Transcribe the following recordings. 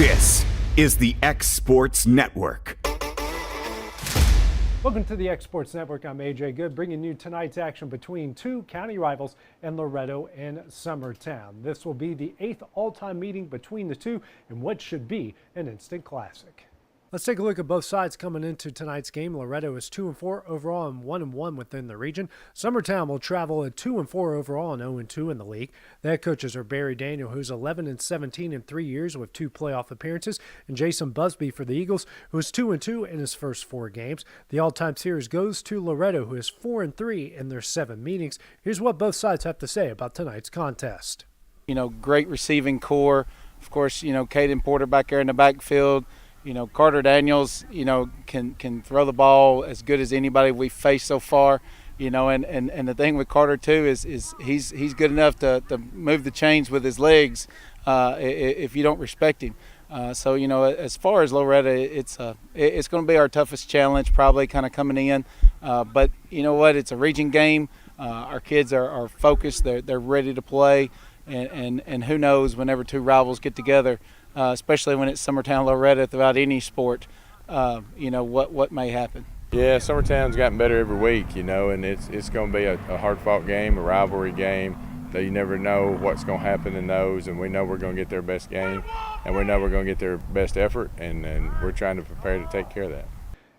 This is the X Sports Network. Welcome to the X Sports Network. I'm AJ Good, bringing you tonight's action between two county rivals in Loretto and Summertown. This will be the 8th all-time meeting between the two in what should be an instant classic. Let's take a look at both sides coming into tonight's game. Loretto is 2-4 overall and 1-1 within the region. Summertown will travel at 2-4 overall and 0-2 in the league. The head coaches are Barry Daniel, who's 11-17 in 3 years with 2 playoff appearances, and Jason Busby for the Eagles, who is 2-2 in his first 4 games. The all-time series goes to Loretto, who is 4-3 in their 7 meetings. Here's what both sides have to say about tonight's contest. Great receiving core. Of course, Caden Porter back there in the backfield. Carter Daniels, can throw the ball as good as anybody we've faced so far. And the thing with Carter too is he's good enough to move the chains with his legs if you don't respect him. So as far as Loretto, it's going to be our toughest challenge probably kind of coming in. But you know what? It's a region game. Our kids are focused. They're ready to play. And who knows, whenever two rivals get together, especially when it's Summertown Loretto throughout any sport, what may happen. Yeah, Summertown's gotten better every week, and it's going to be a hard-fought game, a rivalry game. That you never know what's going to happen in those, and we know we're going to get their best game, and we know we're going to get their best effort, and we're trying to prepare to take care of that.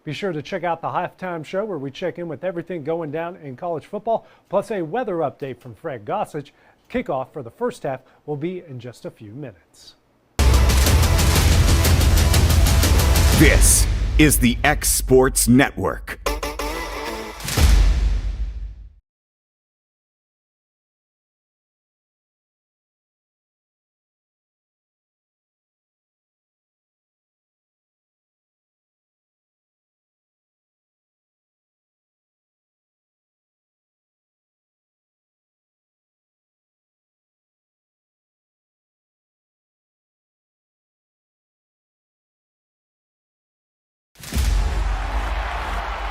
Be sure to check out the halftime show where we check in with everything going down in college football, plus a weather update from Fred Gossage. Kickoff for the first half will be in just a few minutes. This is the X Sports Network.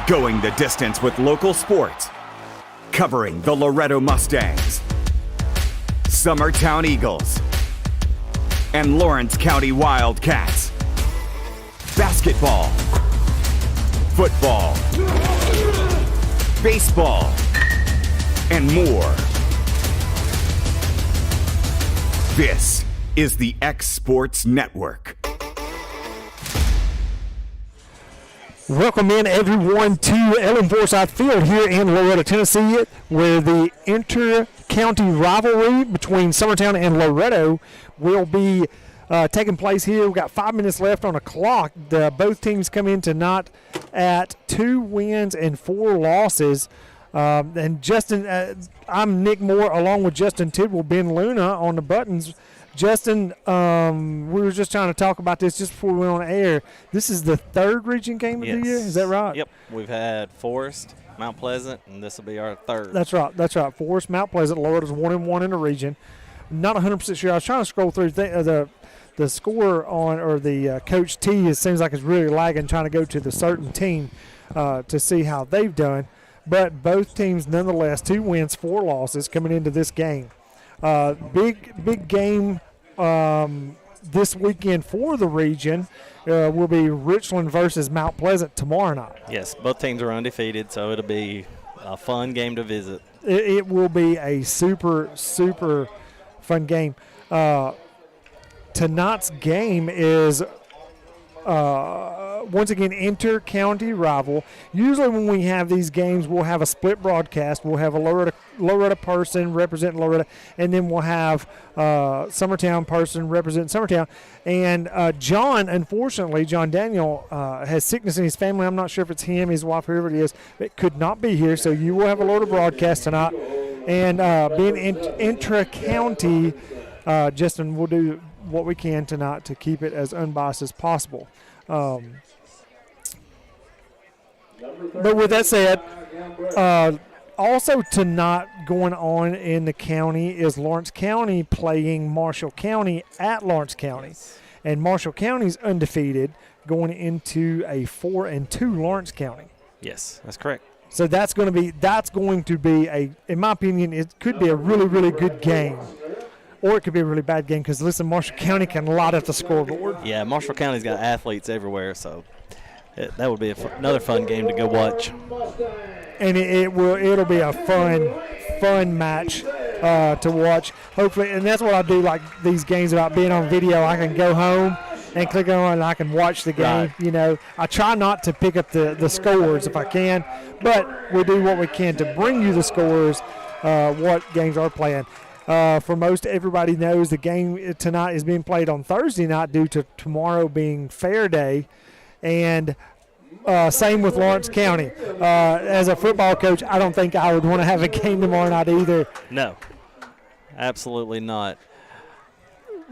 Going the distance with local sports, covering the Loretto Mustangs, Summertown Eagles, and Lawrence County Wildcats. Basketball, football, baseball, and more. This is the X Sports Network. Welcome in, everyone, to Ellen Forsyth Field here in Loretto, Tennessee, where the inter-county rivalry between Summertown and Loretto will be taking place here. We've got 5 minutes left on the clock. Both teams come in tonight at 2 wins and 4 losses. And Justin, I'm Nick Moore, along with Justin Tidwell, Ben Luna on the buttons. Justin, we were just trying to talk about this just before we went on air. This is the 3rd region game of the year, is that right? Yep. We've had Forest, Mount Pleasant, and this will be our 3rd. That's right. Forest, Mount Pleasant, Loretto's 1-1 in the region. Not 100% sure. I was trying to scroll through the score on, or the Coach T, it seems like it's really lagging, trying to go to the certain team to see how they've done. But both teams, nonetheless, 2 wins, 4 losses coming into this game. Big game this weekend for the region will be Richland versus Mount Pleasant tomorrow night. Yes, both teams are undefeated, so it'll be a fun game to visit. It will be a super, super fun game. Tonight's game is once again inter-county rival. Usually when we have these games, we'll have a split broadcast. We'll have a Loretto person representing Loretto, and then we'll have Summertown person representing Summertown. And John Daniel has sickness in his family. I'm not sure if it's him, his wife, whoever it is, but could not be here. So you will have a Loretto broadcast tonight. And being intra-county, Justin, we'll do what we can tonight to keep it as unbiased as possible. But with that said, also tonight going on in the county is Lawrence County playing Marshall County at Lawrence County. And Marshall County's undefeated going into a 4-2 Lawrence County. Yes, that's correct. So that's going to be a, in my opinion, it could be a really, really good game. or it could be a really bad game because, listen, Marshall County can light up the scoreboard. Yeah, Marshall County's got athletes everywhere, so that would be another fun game to go watch. And it'll be a fun match to watch. Hopefully, and that's what I do like these games about being on video. I can go home and click on and I can watch the game. Right. I try not to pick up the scores if I can, but we do what we can to bring you the scores, what games are playing. For most everybody knows the game tonight is being played on Thursday night due to tomorrow being Fair Day, and same with Lawrence County. As a football coach, I don't think I would want to have a game tomorrow night either. No, absolutely not.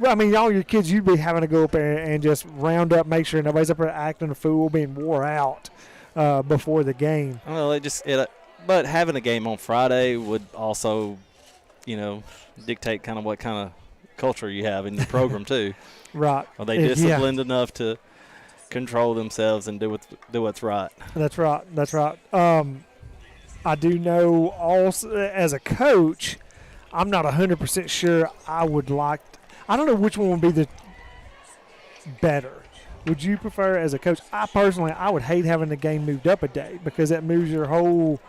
I mean, all your kids, you'd be having to go up there and just round up, make sure nobody's up there acting a fool, being wore out before the game. Well, but having a game on Friday would also, dictate kind of what kind of culture you have in your program too. Right. Are they disciplined enough to control themselves and do what's right? That's right. I do know also as a coach, I'm not 100% sure I would like. I don't know which one would be the better. Would you prefer as a coach? I would hate having the game moved up a day because that moves your whole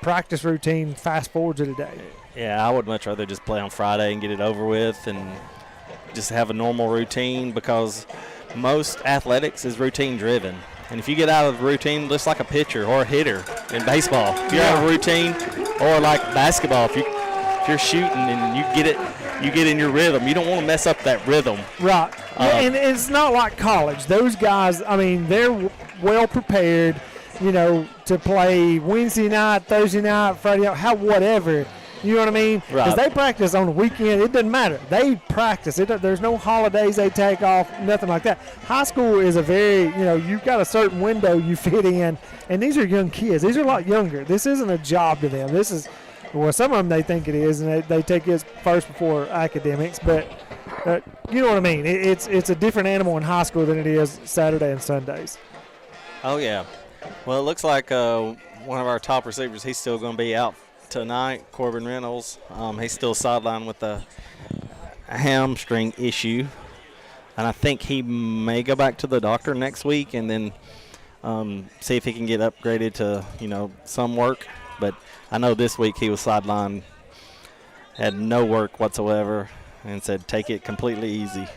practice routine fast forwards it a day. Yeah, I would much rather just play on Friday and get it over with and just have a normal routine, because most athletics is routine driven. And if you get out of the routine, just like a pitcher or a hitter in baseball, if you're out of routine, or like basketball, if you're shooting and you get in your rhythm, you don't want to mess up that rhythm. Right. And it's not like college. Those guys, I mean, they're well prepared, to play Wednesday night, Thursday night, Friday night, whatever. You know what I mean? Because they practice on the weekend. It doesn't matter. They practice. There's no holidays they take off, nothing like that. High school is a very, you've got a certain window you fit in, and these are young kids. These are a lot younger. This isn't a job to them. This is, some of them they think it is, and they take it first before academics. But you know what I mean? It's a different animal in high school than it is Saturday and Sundays. Oh, yeah. Well, it looks like one of our top receivers, he's still going to be out tonight, Corbin Reynolds. He's still sidelined with a hamstring issue, and I think he may go back to the doctor next week and then see if he can get upgraded to some work. But I know this week he was sidelined, had no work whatsoever, and said take it completely easy.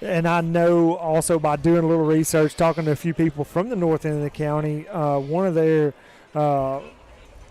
And I know also by doing a little research, talking to a few people from the north end of the county, one of their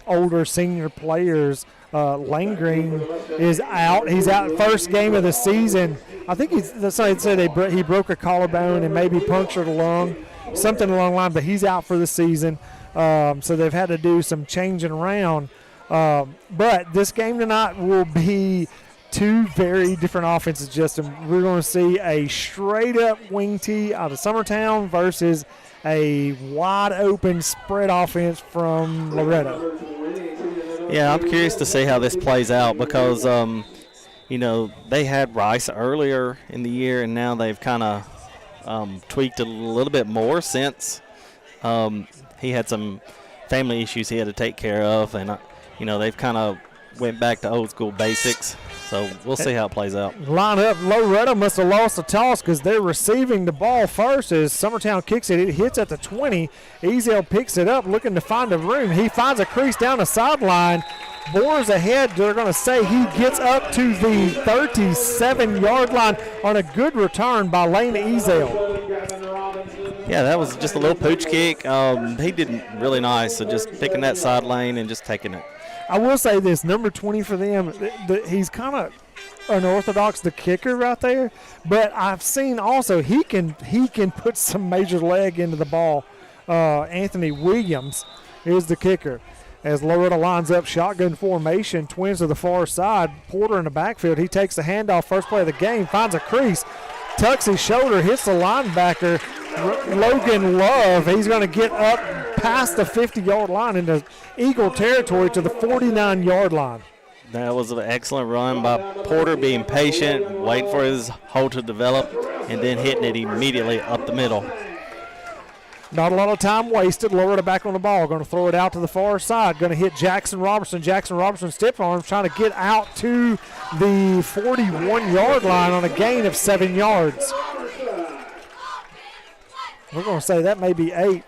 older senior players, Lane Green, is out. He's out first game of the season. I think somebody said he broke a collarbone and maybe punctured a lung, something along the line, but he's out for the season. So they've had to do some changing around. But this game tonight will be two very different offenses, Justin. We're going to see a straight-up wing tee out of Summertown versus a wide-open spread offense from Loretto. Yeah, I'm curious to see how this plays out because, they had Rice earlier in the year, and now they've kind of tweaked it a little bit more since he had some family issues he had to take care of, and, they've kind of went back to old-school basics. So we'll see how it plays out. Line up. Loretto must have lost the toss because they're receiving the ball first as Summertown kicks it. It hits at the 20. Ezel picks it up, looking to find a room. He finds a crease down the sideline. Bores ahead. They're going to say he gets up to the 37-yard line on a good return by Lane Ezel. Yeah, that was just a little pooch kick. He did really nice, so just picking that side lane and just taking it. I will say this, number 20 for them, he's kind of unorthodox, the kicker right there, but I've seen also he can put some major leg into the ball. Anthony Williams is the kicker. As Loretto lines up shotgun formation, twins to the far side, Porter in the backfield. He takes the handoff, first play of the game, finds a crease, tucks his shoulder, hits the linebacker, Logan Love. He's going to get up past the 50-yard line into Eagle territory to the 49-yard line. That was an excellent run by Porter, being patient, waiting for his hole to develop, and then hitting it immediately up the middle. Not a lot of time wasted. Loretto back on the ball. Going to throw it out to the far side. Going to hit Jackson Robertson. Jackson Robertson stiff arms trying to get out to the 41-yard line on a gain of 7 yards. We're going to say that may be 8.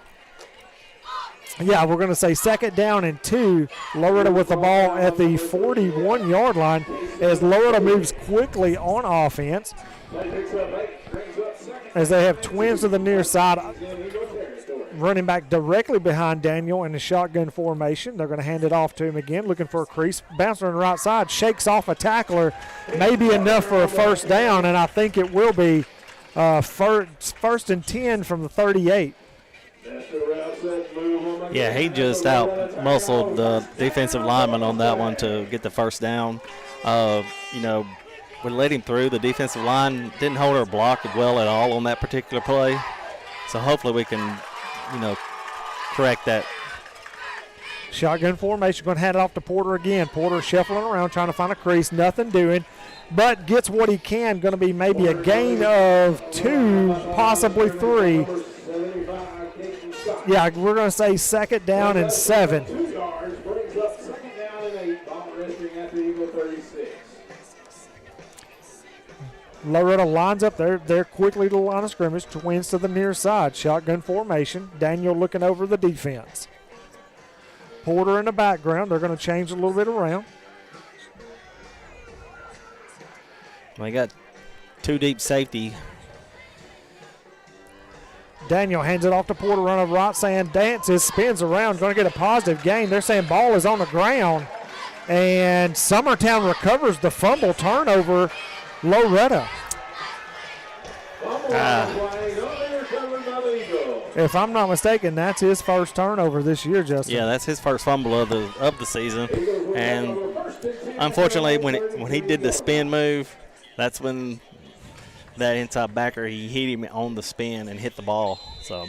Yeah, we're going to say 2nd down and 2. Loretto with the ball at the 41-yard line as Loretto moves quickly on offense. As they have twins to the near side, running back directly behind Daniel in the shotgun formation. They're going to hand it off to him again, looking for a crease. Bouncer on the right side, shakes off a tackler. Maybe enough for a first down, and I think it will be first and 10 from the 38. Yeah, he just out-muscled the defensive lineman on that one to get the first down. We let him through. The defensive line didn't hold our block well at all on that particular play. So hopefully we can, correct that. Shotgun formation, going to hand it off to Porter again. Porter shuffling around, trying to find a crease, nothing doing, but gets what he can. Going to be maybe a gain of 2, possibly 3. Yeah, we're going to say 2nd down and 7. Loretto lines up there. They're quickly to the line of scrimmage. Twins to the near side. Shotgun formation. Daniel looking over the defense. Porter in the background. They're going to change a little bit around. We got 2 deep safety. Daniel hands it off to Porter, run over right, saying dances, spins around, going to get a positive gain. They're saying ball is on the ground. And Summertown recovers the fumble turnover. Loretto. If I'm not mistaken, that's his first turnover this year, Justin. Yeah, that's his first fumble of the season. And unfortunately, when he did the spin move, that's when that inside backer, he hit him on the spin and hit the ball. So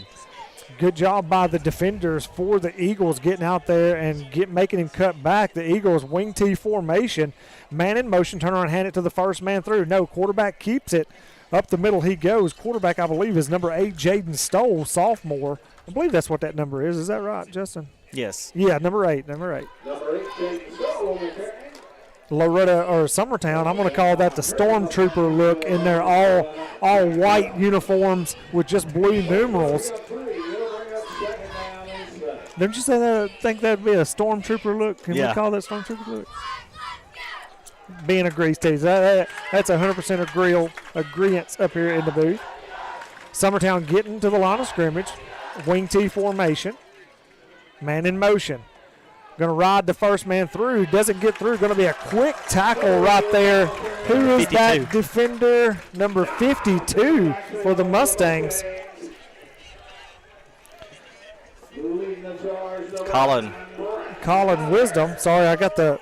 good job by the defenders for the Eagles getting out there and making him cut back. The Eagles wing T formation, man in motion, turn around, hand it to the first man through. No, quarterback keeps it. Up the middle he goes. Quarterback, I believe, is number 8, Jaden Stoll, sophomore. I believe that's what that number is. Is that right, Justin? Yes. Yeah, number 8. Number 8, Jaden Stoll. Loretto or Summertown, I'm going to call that the stormtrooper look in their all white uniforms with just blue numerals. Didn't you say that? Think that'd be a stormtrooper look? Can we call that stormtrooper look? Being a grease tease, that's 100% agreement up here in the booth. Summertown getting to the line of scrimmage, wing T formation, man in motion. Going to ride the first man through. Doesn't get through. Going to be a quick tackle right there. Who is 52. That defender? Number 52 for the Mustangs. Colin Wisdom. Sorry, I got the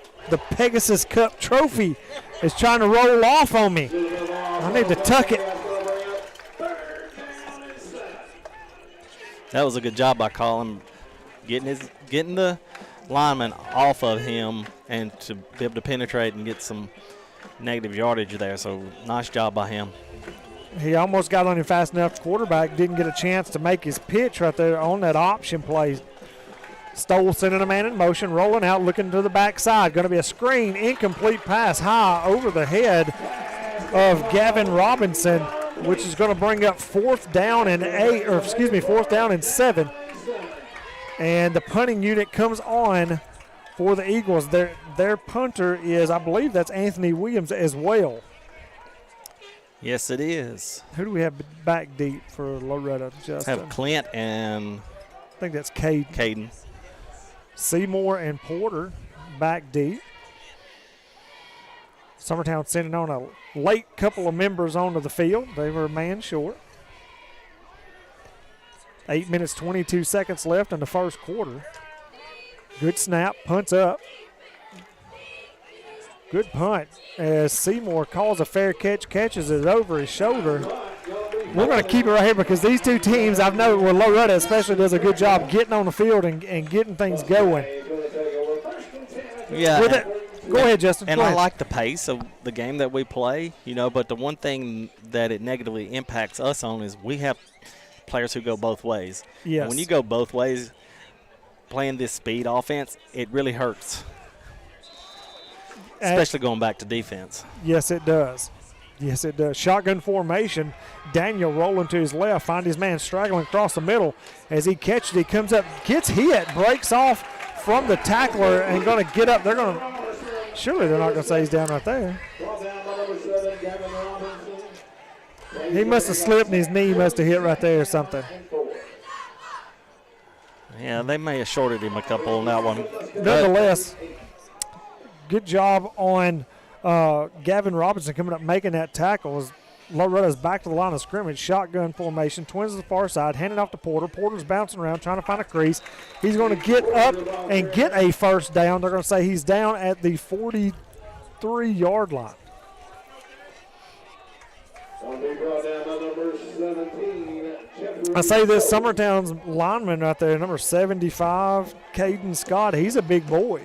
Pegasus Cup trophy is trying to roll off on me. I need to tuck it. That was a good job by Colin getting the lineman off of him and to be able to penetrate and get some negative yardage there. So nice job by him. He almost got on him fast enough. Quarterback didn't get a chance to make his pitch right there on that option play. Stoll sending a man in motion, rolling out, looking to the backside. Going to be a screen, incomplete pass high over the head of Gavin Robinson, which is going to bring up 4th down and 7. And the punting unit comes on for the Eagles. Their punter is, I believe that's Anthony Williams as well. Yes, it is. Who do we have back deep for Loretto, Justin? Have Clint and I think that's Caden. Seymour and Porter back deep. Summertown sending on a late couple of members onto the field. They were a man short. 8 minutes, 22 seconds left in the first quarter. Good snap, punts up. Good punt as Seymour calls a fair catch, catches it over his shoulder. We're going to keep it right here because these two teams, I've noticed, well, Loretto especially does a good job getting on the field and getting things going. Yeah. Go ahead, Justin. And I like the pace of the game that we play, but the one thing that it negatively impacts us on is we have players who go both ways. Yes. And when you go both ways, playing this speed offense, it really hurts, especially going back to defense. Yes, it does. Yes, it does. Shotgun formation. Daniel rolling to his left. Find his man straggling across the middle. As he catches it, he comes up, gets hit, breaks off from the tackler, and going to get up. They're going to – surely they're not going to say he's down right there. He must have slipped and his knee must have hit right there or something. Yeah, they may have shorted him a couple on that one. Nonetheless, good job on Gavin Robinson coming up making that tackle. As Loretto's back to the line of scrimmage, shotgun formation, twins to the far side, handing off to Porter. Porter's bouncing around trying to find a crease. He's going to get up and get a first down. They're going to say he's down at the 43-yard line. I say this, Summertown's lineman right there, number 75, Caden Scott. He's a big boy.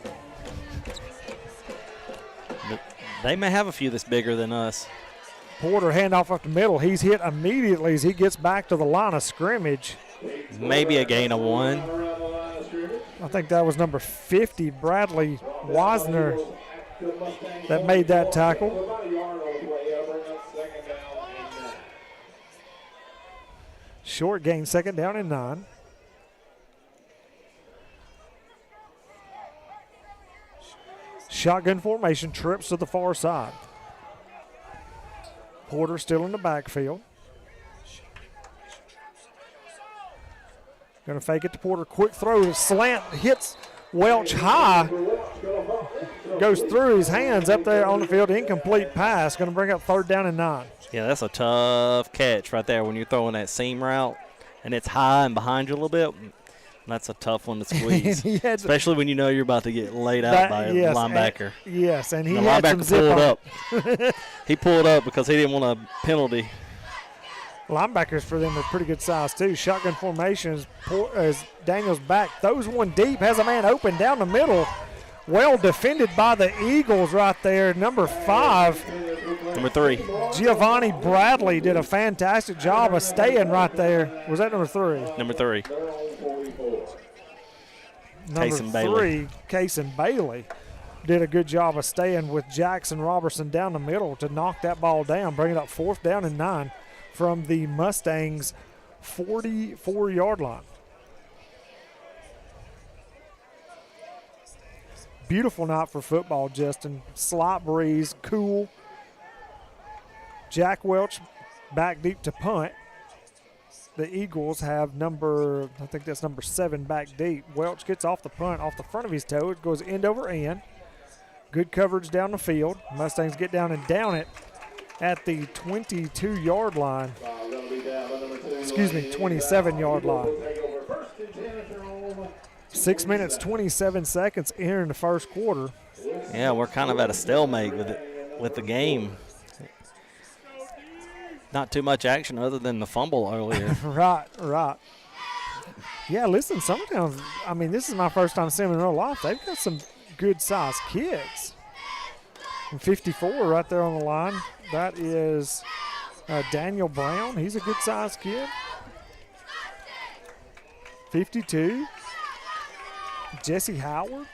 They may have a few that's bigger than us. Porter handoff up the middle. He's hit immediately as he gets back to the line of scrimmage. Maybe a gain of 1. I think that was number 50, Bradley Wisner, that made that tackle. Short gain, second down and 9. Shotgun formation, trips to the far side. Porter still in the backfield. Going to fake it to Porter. Quick throw, slant, hits Welch high. Goes through his hands up there on the field. Incomplete pass. Going to bring up third down and 9. Yeah, that's a tough catch right there when you're throwing that seam route and it's high and behind you a little bit. That's a tough one to squeeze, especially when you know you're about to get laid out by a linebacker. And he the had linebacker some pulled up. He pulled up because he didn't want a penalty. Linebackers for them are pretty good size too. Shotgun formation as Daniel's back. Throws one deep, has a man open down the middle. Well defended by the Eagles right there. Number 5. Number 3. Giovanni Bradley did a fantastic job of staying right there. Was that number 3? Number 3. Number 3, Cason Bailey, did a good job of staying with Jackson Robertson down the middle to knock that ball down, bring it up fourth down and 9 from the Mustangs' 44-yard line. Beautiful night for football, Justin. Slight breeze, cool. Jack Welch back deep to punt. The Eagles have number 7 back deep. Welch gets off the punt, off the front of his toe. It goes end over end. Good coverage down the field. Mustangs get down and down it at the 22-yard line. 27-yard line. 6 minutes, 27 seconds entering the first quarter. Yeah, we're kind of at a stalemate with the game. Not too much action other than the fumble earlier. Right. Yeah, listen, Summertown, this is my first time seeing them in real life. They've got some good-sized kids. And 54 right there on the line. That is Daniel Brown. He's a good-sized kid. 52. Jesse Howard.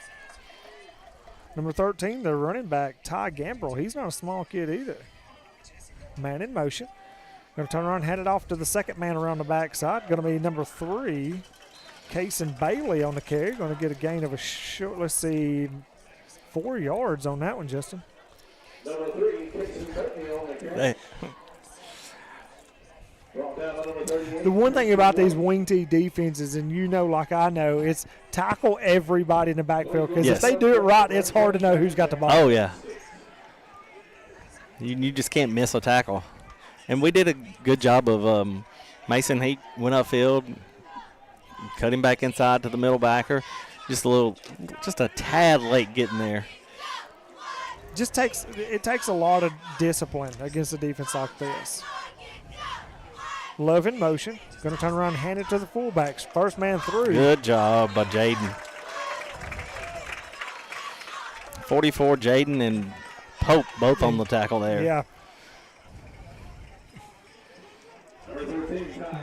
Number 13, the running back, Ty Gambrell. He's not a small kid either. Man in motion. Going to turn around and hand it off to the second man around the backside. Going to be number 3, Cason Bailey on the carry. Going to get a gain of 4 yards on that one, Justin. Number 3, Cason Bailey on the carry. The one thing about these wing T defenses, and you know like I know, it's tackle everybody in the backfield because if they do it right, it's hard to know who's got the ball. Oh, yeah. You just can't miss a tackle. And we did a good job of Mason. He went upfield, cut him back inside to the middle backer. Just a tad late getting there. It takes a lot of discipline against a defense like this. Love in motion. Going to turn around and hand it to the fullbacks. First man through. Good job by Jaden. 44, Jaden and Pope both on the tackle there. Yeah.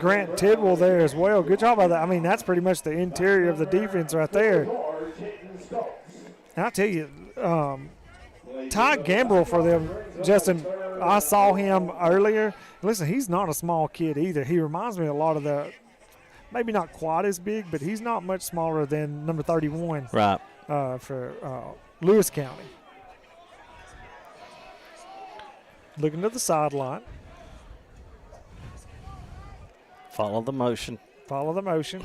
Grant Tidwell there as well. Good job by that. I mean, that's pretty much the interior of the defense right there. And I'll tell you, Ty Gambrell for them, Justin, I saw him earlier. Listen, he's not a small kid either. He reminds me a lot of the, maybe not quite as big, but he's not much smaller than number 31 Right. For Lewis County. Looking to the sideline. Follow the motion. Follow the motion.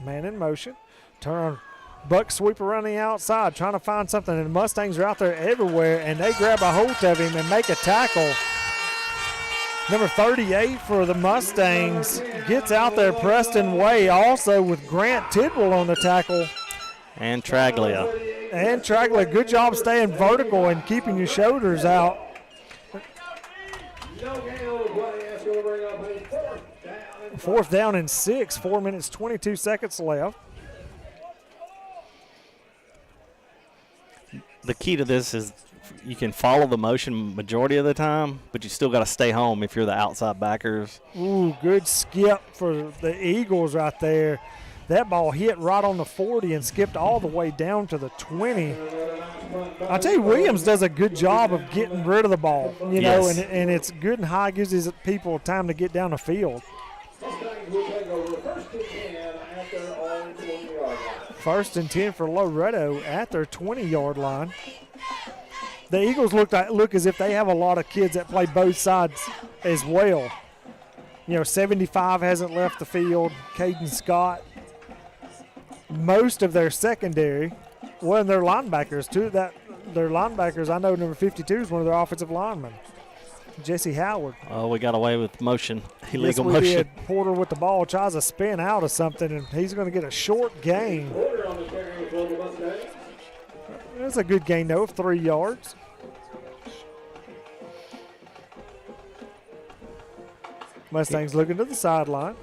Man in motion. Turn. Buck sweep around the outside, trying to find something, and the Mustangs are out there everywhere, and they grab a hold of him and make a tackle. Number 38 for the Mustangs gets out there, Preston Way, also with Grant Tidwell on the tackle. And Traglia. And Traglia, good job staying vertical and keeping your shoulders out. Fourth down and 6, 4 minutes, 22 seconds left. The key to this is you can follow the motion majority of the time, but you still got to stay home if you're the outside backers. Ooh, good skip for the Eagles right there. That ball hit right on the 40 and skipped all the way down to the 20. I tell you, Williams does a good job of getting rid of the ball, you know, Yes. and it's good and high, gives his people time to get down the field. First and 10 for Loretto at their 20-yard line. The Eagles look as if they have a lot of kids that play both sides as well. You know, 75 hasn't left the field. Caden Scott. Most of their secondary, well, and their linebackers too. Their linebackers, I know number 52 is one of their offensive linemen, Jesse Howard. Oh, we got away with motion, illegal Yes, we motion. did. Porter with the ball tries to spin out of something, and he's going to get a short gain. That's a good gain, though, of 3 yards. Mustangs looking to the sideline.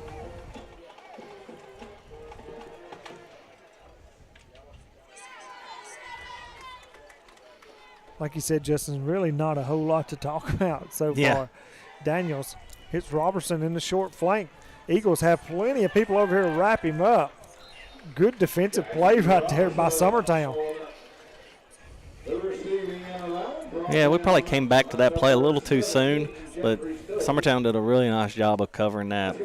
Like you said, Justin, really not a whole lot to talk about so far. Daniels hits Robertson in the short flank. Eagles have plenty of people over here to wrap him up. Good defensive play right there by Summertown. Yeah, we probably came back to that play a little too soon, but Summertown did a really nice job of covering that.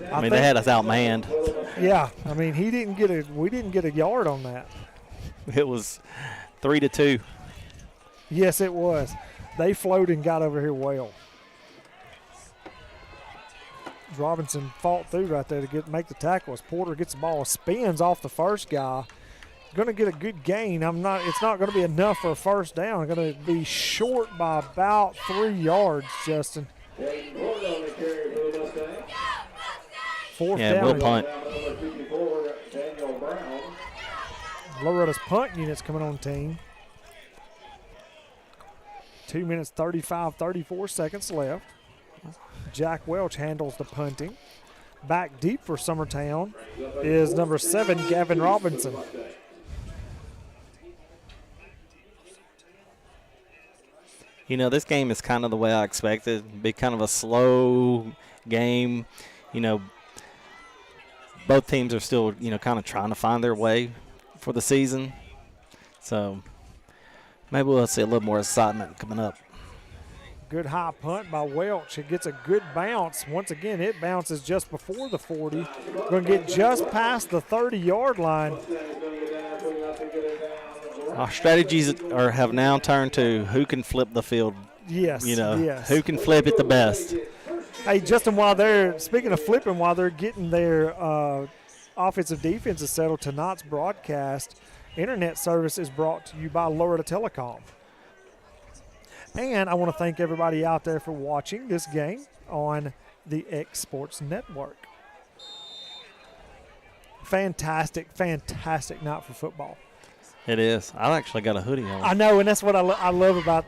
I mean, they had us outmanned. Yeah, I mean, we didn't get a yard on that. It was 3-2. Yes, it was. They flowed and got over here well. Robinson fought through right there to make the tackle as Porter gets the ball, spins off the first guy. Going to get a good gain. It's not going to be enough for a first down. Going to be short by about 3 yards, Justin. Fourth down. We'll punt. Loretta's punt unit's coming on team. 2 minutes, 34 seconds left. Jack Welch handles the punting. Back deep for Summertown is number 7, Gavin Robinson. You know, this game is kind of the way I expected. Be kind of a slow game. You know, both teams are still, kind of trying to find their way for the season. So maybe we'll see a little more excitement coming up. Good high punt by Welch. It gets a good bounce. Once again, it bounces just before the 40. Going to get just past the 30-yard line. Our strategies have now turned to who can flip the field. Yes, yes. Who can flip it the best. Hey, Justin, speaking of flipping, while they're getting their offensive defenses settled, tonight's broadcast internet service is brought to you by Loretto Telecom. And I want to thank everybody out there for watching this game on the X Sports Network. Fantastic night for football. It is. I actually got a hoodie on. I know, and that's what I love about,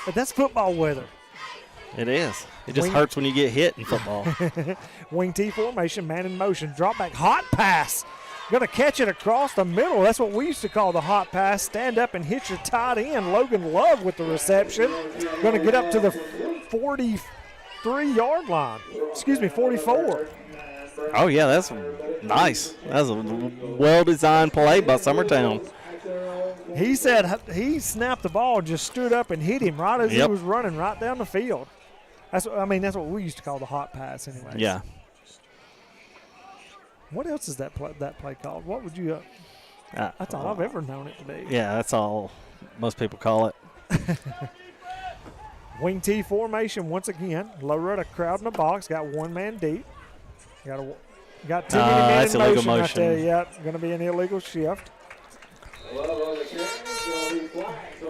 but that's football weather. It is. It just hurts when you get hit in football. Wing T formation, man in motion, drop back, hot pass. Going to catch it across the middle. That's what we used to call the hot pass. Stand up and hit your tight end. Logan Love with the reception. Going to get up to the 43-yard line. 44. Oh, yeah, that's nice. That's a well-designed play by Summertown. He said he snapped the ball, just stood up and hit him right as he Yep. was running right down the field. That's what we used to call the hot pass anyway. Yeah. What else is that play called? What would you that's all I've ever known it to be. Yeah, that's all most people call it. Wing T formation once again. Loretto crowd in the box, got one man deep. Got too many men that's in illegal motion right there. motion. Yeah, going to be an illegal shift.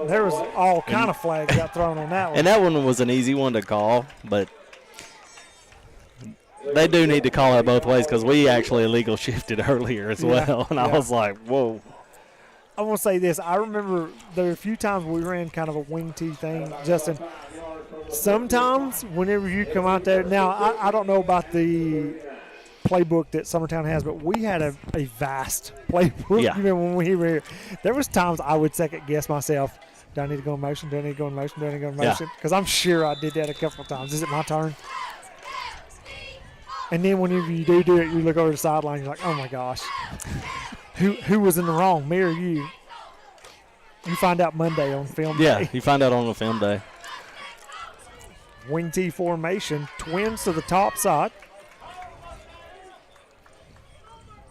There was all kind of flags got thrown on that one. And that one was an easy one to call, but they do need to call it both ways because we actually illegal shifted earlier as well. And I was like, whoa. I want to say this. I remember there were a few times we ran kind of a wing T thing, Justin. Sometimes whenever you come out there, now I don't know about the playbook that Summertown has, but we had a vast playbook. Yeah. Even when we were here, there was times I would second guess myself. Do I need to go in motion? Do I need to go in motion? Do I need to go in motion? Because I'm sure I did that a couple of times. Is it my turn? And then whenever you do it, you look over the sideline, you're like, oh my gosh. Who was in the wrong, me or you? You find out Monday on film Yeah, day. you find out on the film day. Wing T formation, twins to the top side.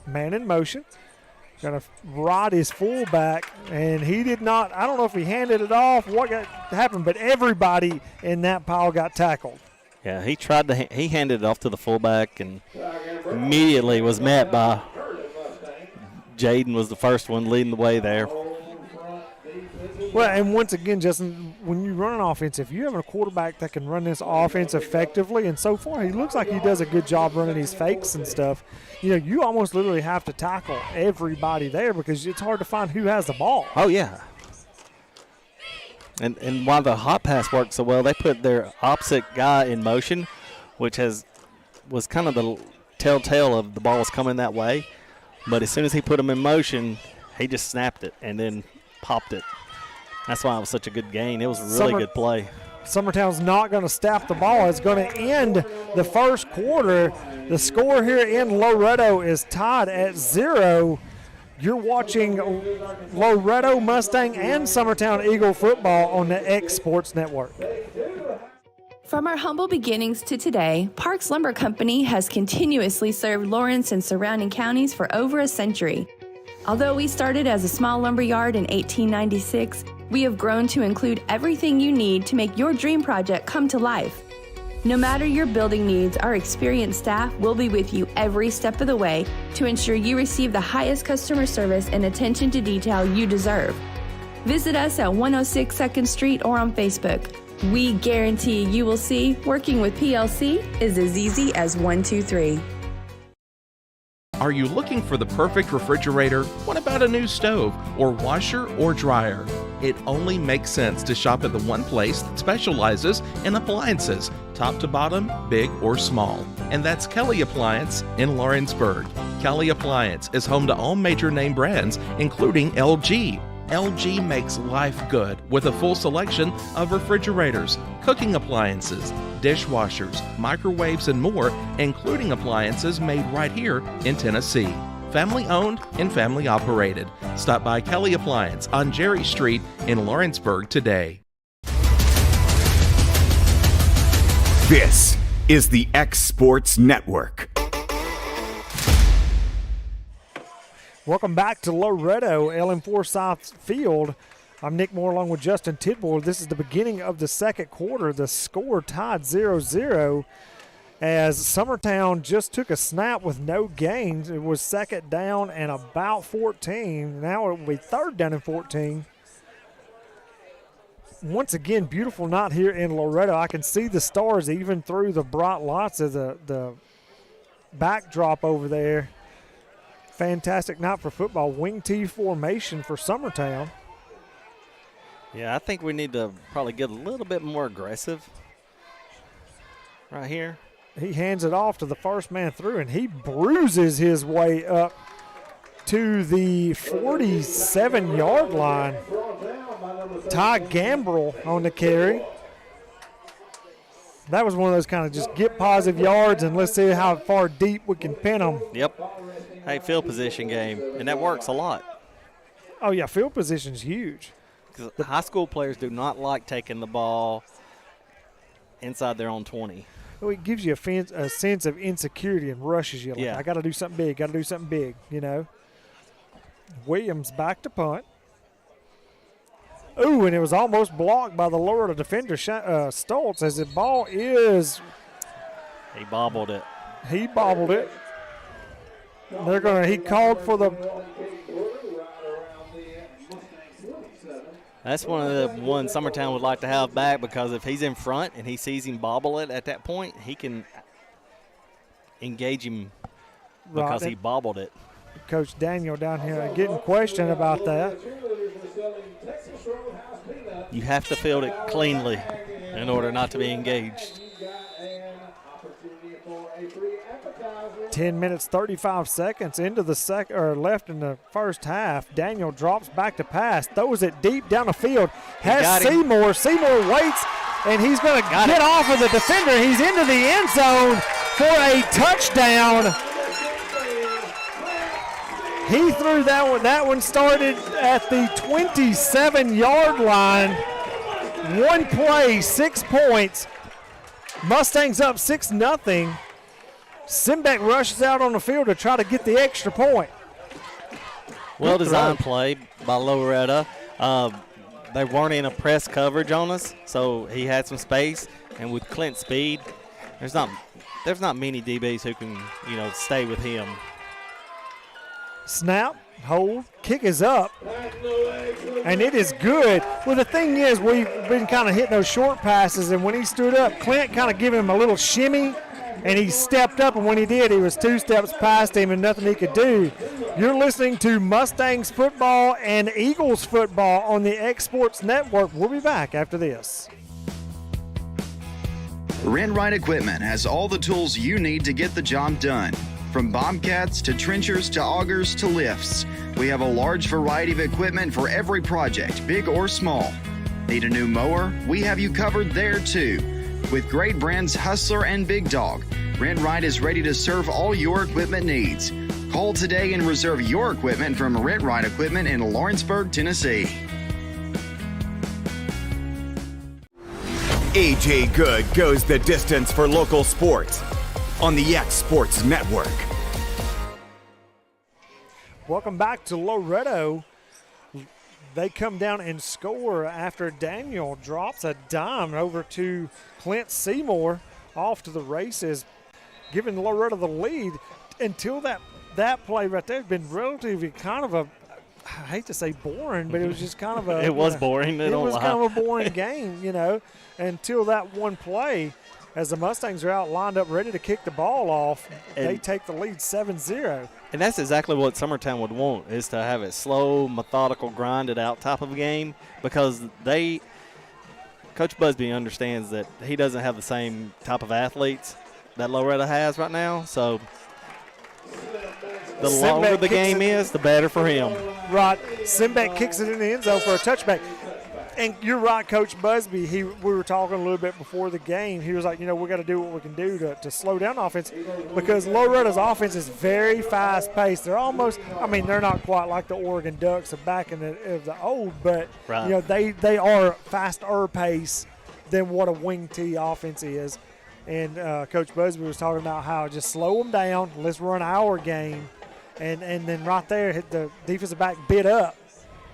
Man in motion. Going to ride his fullback, and he did not. I don't know if he handed it off, what happened, but everybody in that pile got tackled. Yeah, he tried to. He handed it off to the fullback, and immediately was met by Jaden. Was the first one leading the way there. Well, and once again, Justin, when you run an offense, if you have a quarterback that can run this offense effectively, and so far he looks like he does a good job running his fakes and stuff, you almost literally have to tackle everybody there because it's hard to find who has the ball. Oh yeah. And while the hot pass worked so well, they put their opposite guy in motion, which was kind of the telltale of the ball was coming that way. But as soon as he put him in motion, he just snapped it and then popped it. That's why it was such a good gain. It was a really good play. Summertown's not going to staff the ball. It's going to end the first quarter. The score here in Loretto is tied at 0. You're watching Loretto Mustang and Summertown Eagle football on the X Sports Network. From our humble beginnings to today, Parks Lumber Company has continuously served Lawrence and surrounding counties for over a century. Although we started as a small lumber yard in 1896, we have grown to include everything you need to make your dream project come to life. No matter your building needs, our experienced staff will be with you every step of the way to ensure you receive the highest customer service and attention to detail you deserve. Visit us at 106 2nd Street or on Facebook. We guarantee you will see working with PLC is as easy as 1, 2, 3. Are you looking for the perfect refrigerator? What about a new stove or washer or dryer? It only makes sense to shop at the one place that specializes in appliances, top to bottom, big or small. And that's Kelly Appliance in Lawrenceburg. Kelly Appliance is home to all major name brands, including LG. LG makes life good with a full selection of refrigerators, cooking appliances, dishwashers, microwaves, and more, including appliances made right here in Tennessee. Family owned and family operated. Stop by Kelly Appliance on Jerry Street in Lawrenceburg today. This is the X Sports Network. Welcome back to Loretto, LM4 South Field. I'm Nick Moore along with Justin Tidwell. This is the beginning of the second quarter. The score tied 0-0 as Summertown just took a snap with no gains. It was second down and about 14. Now it will be third down and 14. Once again, beautiful night here in Loretto. I can see the stars even through the bright lights of the backdrop over there. Fantastic night for football. Wing T formation for Summertown. Yeah, I think we need to probably get a little bit more aggressive right here. He hands it off to the first man through, and he bruises his way up to the 47-yard line. Ty Gambrell on the carry. That was one of those kind of just get positive yards and let's see how far deep we can pin them. Yep. Hey, field position game, and that works a lot. Oh, yeah, field position's huge. Because high school players do not like taking the ball inside their own 20. Well, it gives you a sense of insecurity and rushes you. Like, Yeah. I got to do something big, got to do something big, you know. Williams back to punt. Ooh, and it was almost blocked by the Loretto defender, Stoltz, as the ball is. He bobbled it. He bobbled it. He called for the. That's one of the ones Summertown would like to have back, because if he's in front and he sees him bobble it at that point, he can engage him because he bobbled it. Coach Daniel down here getting questioned about that. You have to field it cleanly in order not to be engaged. 10 minutes, 35 seconds into the left in the first half. Daniel drops back to pass, throws it deep down the field. Has Seymour. Seymour waits, and he's going to get off of the defender. He's into the end zone for a touchdown. He threw that one. That one started at the 27-yard line. One play, 6 points. Mustangs up 6-0. Simbeck rushes out on the field to try to get the extra point. Well-designed play by Loretto. They weren't in a press coverage on us, so he had some space. And with Clint's speed, there's not many DBs who can, stay with him. Snap, hold, kick is up, and it is good. Well, the thing is, we've been kind of hitting those short passes, and when he stood up, Clint kind of gave him a little shimmy, and he stepped up, and when he did, he was 2 steps past him and nothing he could do. You're listening to Mustangs football and Eagles football on the X Sports Network. We'll be back after this. Rent-Right Equipment has all the tools you need to get the job done. From bobcats to trenchers to augers to lifts, we have a large variety of equipment for every project, big or small. Need a new mower? We have you covered there too. With great brands Hustler and Big Dog, Rent-Right is ready to serve all your equipment needs. Call today and reserve your equipment from Rent-Right Equipment in Lawrenceburg, Tennessee. AJ Good goes the distance for local sports on the X Sports Network. Welcome back to Loretto. They come down and score after Daniel drops a dime over to Clint Seymour off to the races, giving Loretto the lead. Until that play right there had been relatively kind of a, I hate to say boring, but it was just kind of a. It was boring. It was kind of a boring game, until that one play. As the Mustangs are out lined up ready to kick the ball off, they take the lead 7-0. And that's exactly what Summertown would want, is to have it slow, methodical, grinded out type of game, because Coach Busby understands that he doesn't have the same type of athletes that Loretto has right now. So the longer the game is, the better for him. Right. Simbeck kicks it in the end zone for a touchback. And you're right, Coach Busby. We were talking a little bit before the game. He was like, we got to do what we can do to slow down offense, because Loretto's offense is very fast-paced. They're almost, they're not quite like the Oregon Ducks of back in the old, but right. They are faster pace than what a wing T offense is. And Coach Busby was talking about how just slow them down. Let's run our game, and then right there, hit the defensive back bit up.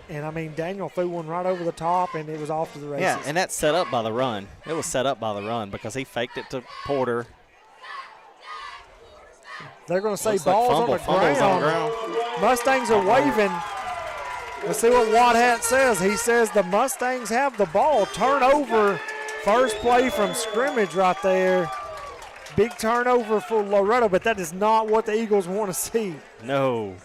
And, Daniel threw one right over the top, and it was off to the races. Yeah, and that's set up by the run. It was set up by the run because he faked it to Porter. They're going to say Looks balls like on the ground. Mustangs are waving. Let's see what Watt says. He says the Mustangs have the ball. Turnover, first play from scrimmage right there. Big turnover for Loretto, but that is not what the Eagles want to see. No.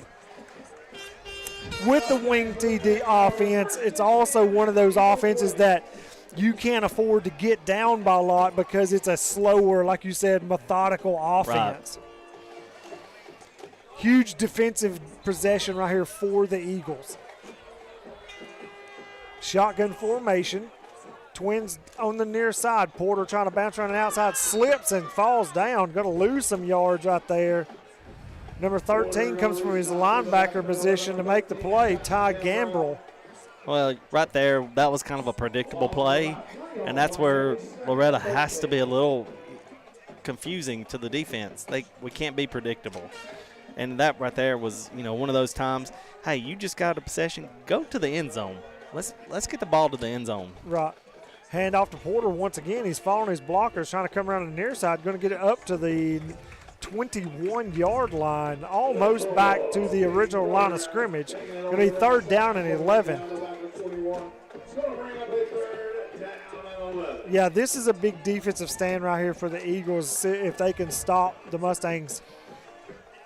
With the wing TD offense, it's also one of those offenses that you can't afford to get down by a lot because it's a slower, like you said, methodical offense. Right. Huge defensive possession right here for the Eagles. Shotgun formation. Twins on the near side. Porter trying to bounce around the outside, slips and falls down. Going to lose some yards right there. Number 13 comes from his linebacker position to make the play, Ty Gambrell. Well, right there, that was kind of a predictable play, and that's where Loretto has to be a little confusing to the defense. We can't be predictable. And that right there was, one of those times, hey, you just got a possession, go to the end zone. Let's get the ball to the end zone. Right. Hand off to Porter once again. He's following his blockers, trying to come around the near side, going to get it up to the 21-yard line, almost back to the original line of scrimmage. Going to be 3rd down and 11. Yeah, this is a big defensive stand right here for the Eagles if they can stop the Mustangs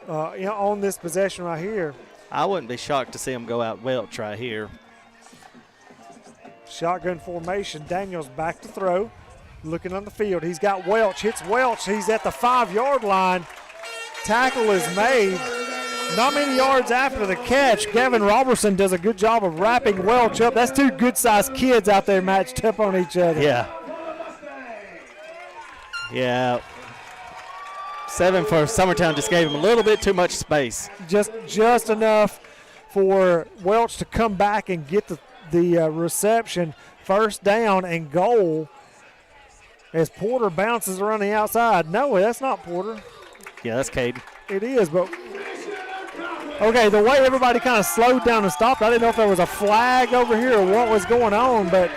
on this possession right here. I wouldn't be shocked to see them go out Welch right here. Shotgun formation. Daniels back to throw. Looking on the field. He's got Welch. Hits Welch. He's at the 5-yard line. Tackle is made. Not many yards after the catch. Gavin Robertson does a good job of wrapping Welch up. That's two good-sized kids out there matched up on each other. Yeah. 7 for Summertown just gave him a little bit too much space. Just enough for Welch to come back and get the reception. 1st down and goal as Porter bounces around the outside. No, that's not Porter. Yeah, that's Cade. It is, but okay, the way everybody kind of slowed down and stopped, I didn't know if there was a flag over here or what was going on, but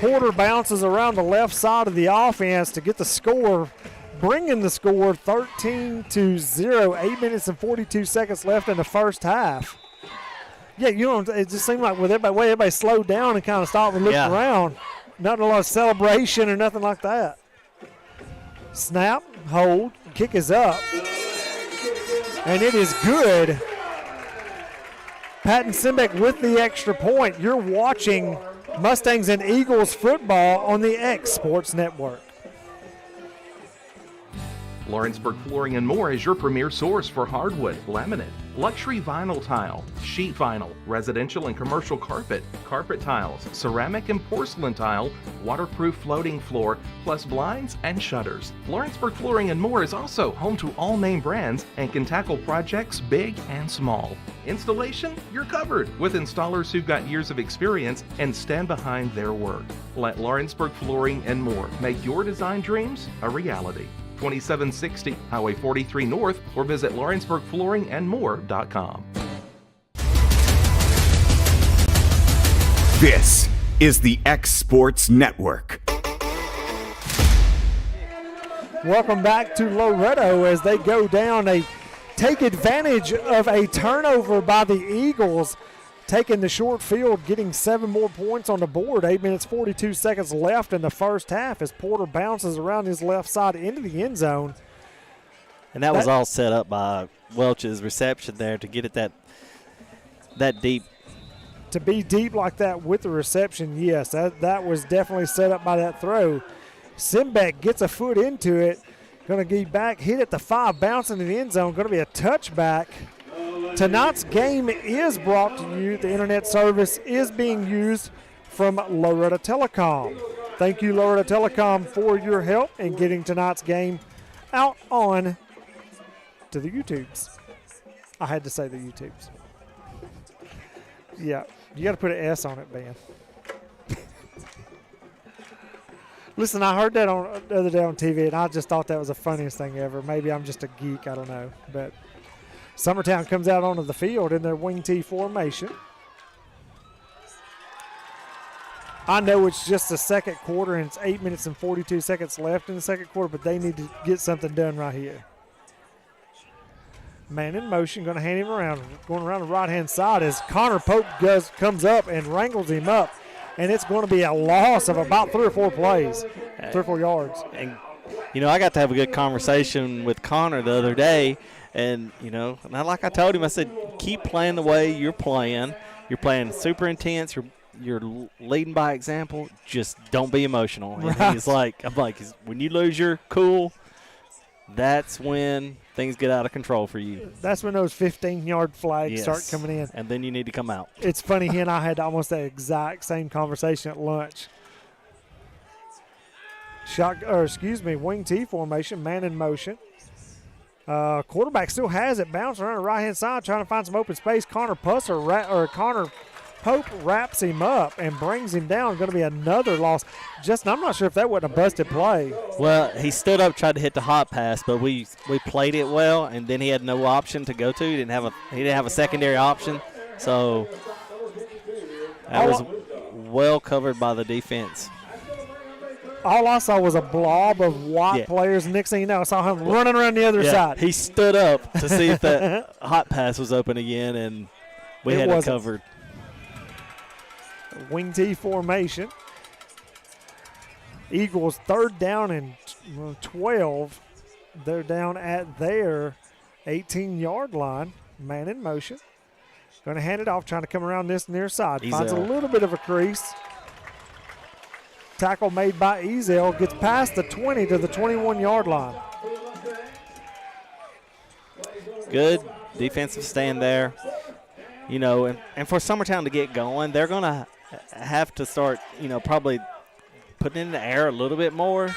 Porter bounces around the left side of the offense to get the score, bringing the score 13-0, 8 minutes and 42 seconds left in the first half. Yeah, it just seemed like with everybody, way everybody slowed down and kind of stopped and looked around. Not a lot of celebration or nothing like that. Snap, hold, kick is up. And it is good. Patton Simbeck with the extra point. You're watching Mustangs and Eagles football on the X Sports Network. Lawrenceburg Flooring and More is your premier source for hardwood, laminate, luxury vinyl tile, sheet vinyl, residential and commercial carpet, carpet tiles, ceramic and porcelain tile, waterproof floating floor, plus blinds and shutters. Lawrenceburg Flooring and More is also home to all name brands and can tackle projects big and small. Installation, you're covered with installers who've got years of experience and stand behind their work. Let Lawrenceburg Flooring and More make your design dreams a reality. 2760 Highway 43 North, or visit LawrenceburgFlooringandMore.com. This is the X Sports Network. Welcome back to Loretto as they go down. They take advantage of a turnover by the Eagles, taking the short field, getting 7 more points on the board. 8 minutes, 42 seconds left in the first half as Porter bounces around his left side into the end zone. And that was all set up by Welch's reception there to get it that deep. To be deep like that with the reception, yes, that was definitely set up by that throw. Simbeck gets a foot into it, going to get back, hit at the 5, bouncing in the end zone, going to be a touchback. Tonight's game is brought to you. The internet service is being used from Loretto Telecom. Thank you, Loretto Telecom, for your help in getting tonight's game out on to the YouTubes. I had to say the YouTubes. Yeah, you got to put an S on it, Ben. Listen, I heard that the other day on TV, and I just thought that was the funniest thing ever. Maybe I'm just a geek, I don't know, but Summertown comes out onto the field in their wing T formation. I know it's just the second quarter and it's 8 minutes and 42 seconds left in the second quarter, but they need to get something done right here. Man in motion, going to hand him around, going around the right-hand side as Connor Pope comes up and wrangles him up, and it's going to be a loss of about 3 or 4 plays, 3 or 4 yards. And, I got to have a good conversation with Connor the other day. And, like I told him, I said, keep playing the way you're playing. You're playing super intense. You're leading by example. Just don't be emotional. And he's like, when you lose your cool, that's when things get out of control for you. That's when those 15-yard flags start coming in. And then you need to come out. It's funny, he and I had almost that exact same conversation at lunch. Wing T formation, man in motion. Quarterback still has it, bouncing around the right-hand side, trying to find some open space. Connor Pope wraps him up and brings him down. Going to be another loss. Justin, I'm not sure if that wasn't a busted play. Well, he stood up, tried to hit the hot pass, but we played it well, and then he had no option to go to. He didn't have a secondary option, so that was well covered by the defense. All I saw was a blob of white players. Next thing you know, I saw him running around the other side. He stood up to see if that hot pass was open again, and we had it covered. Wing T formation. Eagles 3rd down and 12. They're down at their 18-yard line. Man in motion. Going to hand it off, trying to come around this near side. Finds a little bit of a crease. Tackle made by Ezel, gets past the 20 to the 21-yard line. Good defensive stand there. You know, and for Summertown to get going, they're going to have to start, probably putting it in the air a little bit more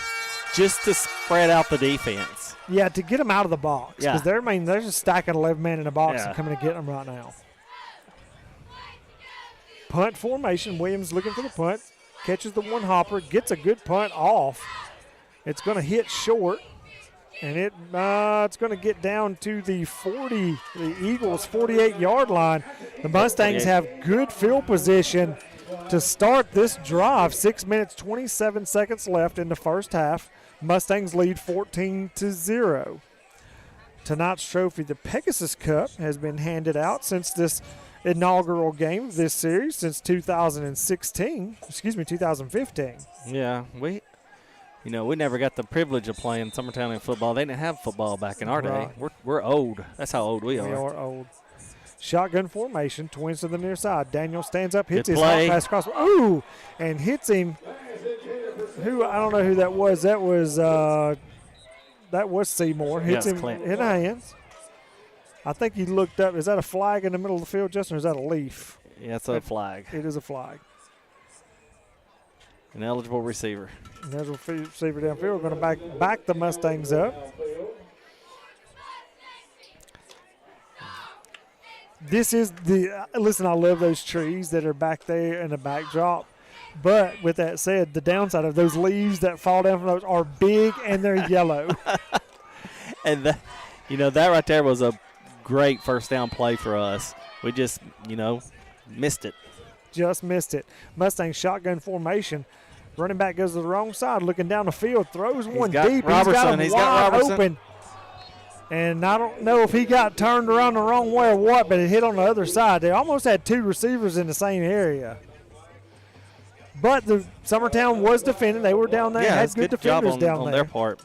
just to spread out the defense. Yeah, to get them out of the box. Because they're just stacking 11 men in the box and coming to get them right now. Punt formation. Williams looking for the punt. Catches the one hopper, gets a good punt off. It's going to hit short, and it's going to get down to the Eagles' 48-yard line. The Mustangs have good field position to start this drive. 6 minutes, 27 seconds left in the first half. Mustangs lead 14-0. Tonight's trophy, the Pegasus Cup, has been handed out since this inaugural game of this series since 2015. Yeah, we never got the privilege of playing Summertown in football. They didn't have football back in our day. We're old. That's how old we are. We are old. Shotgun formation, twins to the near side. Daniel stands up, hits his hot pass across. Ooh, and hits him. I don't know who that was. That was Seymour. Hits him in the hands. I think he looked up. Is that a flag in the middle of the field, Justin, or is that a leaf? Yeah, it's a flag. It is a flag. An eligible receiver. An eligible receiver downfield. We're going to back the Mustangs up. This is listen, I love those trees that are back there in the backdrop. But with that said, the downside of those leaves that fall down from those are big and they're yellow. And that right there was a great first down play for us. We just, missed it. Just missed it. Mustang shotgun formation. Running back goes to the wrong side, looking down the field, throws one deep. He's got him wide open. And I don't know if he got turned around the wrong way or what, but it hit on the other side. They almost had two receivers in the same area. But the Summertown was defending. They were down there. Had good defenders down there. On their part.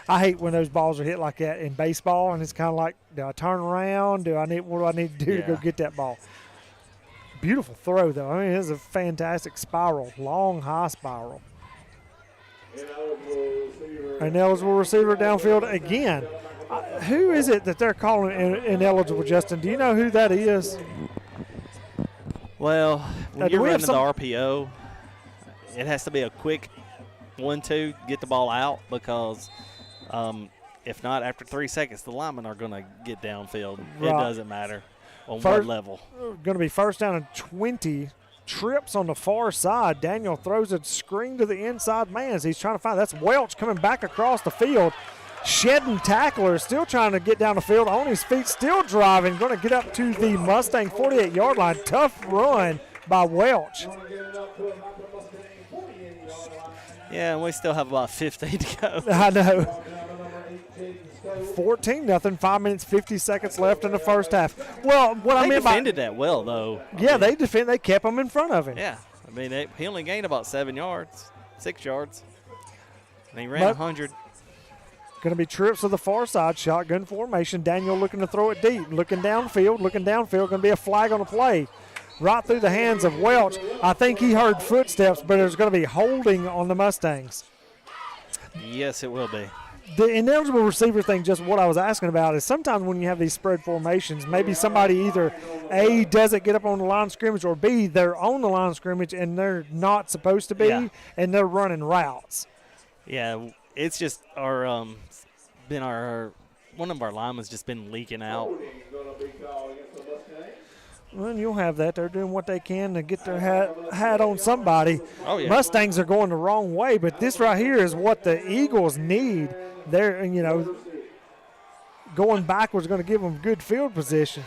I hate when those balls are hit like that in baseball, and it's kind of like, do I turn around? What do I need to do to go get that ball? Beautiful throw, though. I mean, it's a fantastic spiral, long, high spiral. An eligible receiver downfield again. Who is it that they're calling ineligible, Justin? Do you know who that is? Well, when you're running the RPO, it has to be a quick 1-2, get the ball out, because if not, after 3 seconds, the linemen are going to get downfield. Right. It doesn't matter on what level. Going to be first down and 20. Trips on the far side. Daniel throws a screen to the inside man as he's trying to find. That's Welch coming back across the field. Shedding tackler, still trying to get down the field, on his feet, still driving, going to get up to the Mustang 48-yard line. Tough run by Welch. Yeah, and we still have about 15 to go. I know. 14-0, 5 minutes, 50 seconds left in the first half. Well, they defended that well, though. Yeah, they kept him in front of him. Yeah, I mean, he only gained about 7 yards, 6 yards. And he ran 100. Going to be trips to the far side, shotgun formation. Daniel looking to throw it deep, looking downfield. Going to be a flag on the play. Right through the hands of Welch. I think he heard footsteps, but there's going to be holding on the Mustangs. Yes, it will be. the ineligible receiver thing, just what I was asking about, is sometimes when you have these spread formations, maybe somebody either A, doesn't get up on the line of scrimmage, or B, they're on the line of scrimmage and they're not supposed to be, and they're running routes. Yeah, it's just our one of our linemen's just been leaking out. Well, you'll have that. They're doing what they can to get their hat on somebody. Oh, yeah. Mustangs are going the wrong way, but this right here is what the Eagles need. They're, going backwards is going to give them good field position.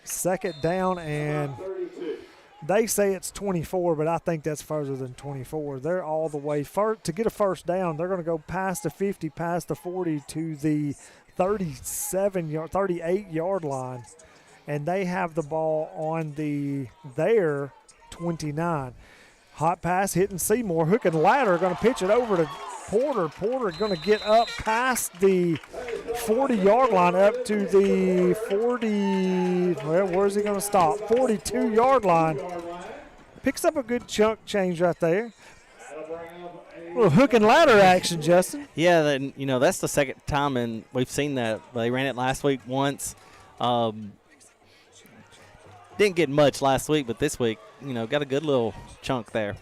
Second down, and they say it's 24, but I think that's further than 24. They're all the way. To get a first down, they're going to go past the 50, past the 40 to the 38-yard line, and they have the ball on their 29. Hot pass hitting Seymour. Hook and ladder going to pitch it over to Porter. Porter going to get up past the 40-yard line up to the 40. Well, where's he going to stop? 42-yard line. Picks up a good chunk change right there. A little hook and ladder action, Justin. Yeah, then, that's the second time, and we've seen that. They ran it last week once. Didn't get much last week, but this week, got a good little chunk there.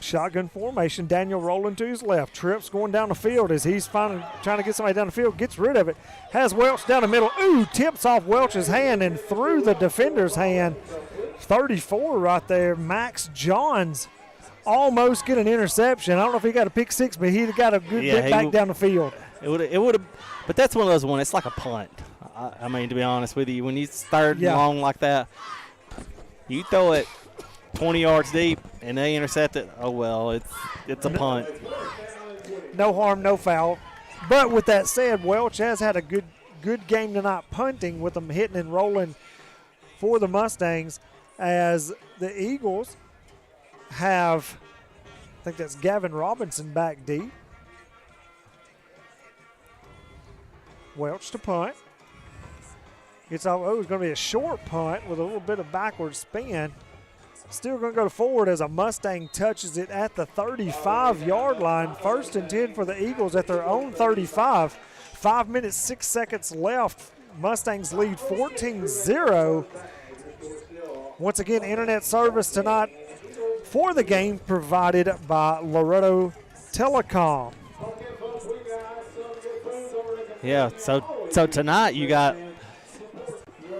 Shotgun formation. Daniel rolling to his left. Trips going down the field as he's finally trying to get somebody down the field. Gets rid of it. Has Welch down the middle. Ooh, tips off Welch's hand and through the defender's hand. 34 right there. Max Johns almost get an interception. I don't know if he got a pick six, but he got a good get back down the field. It would have, but that's one of those ones. It's like a punt. I mean, to be honest with you, when you third and long like that, you throw it 20 yards deep and they intercept it. Oh well, it's a punt. No harm, no foul. But with that said, Welch has had a good game tonight punting, with them hitting and rolling for the Mustangs, as the Eagles have, I think that's Gavin Robinson back deep. Welch to punt. It's going to be a short punt with a little bit of backward spin. Still going to go forward as a Mustang touches it at the 35-yard line. 1st and 10 for the Eagles at their own 35. 5 minutes, 6 seconds left. Mustangs lead 14-0. Once again, internet service tonight for the game provided by Loretto Telecom. Yeah, so tonight you got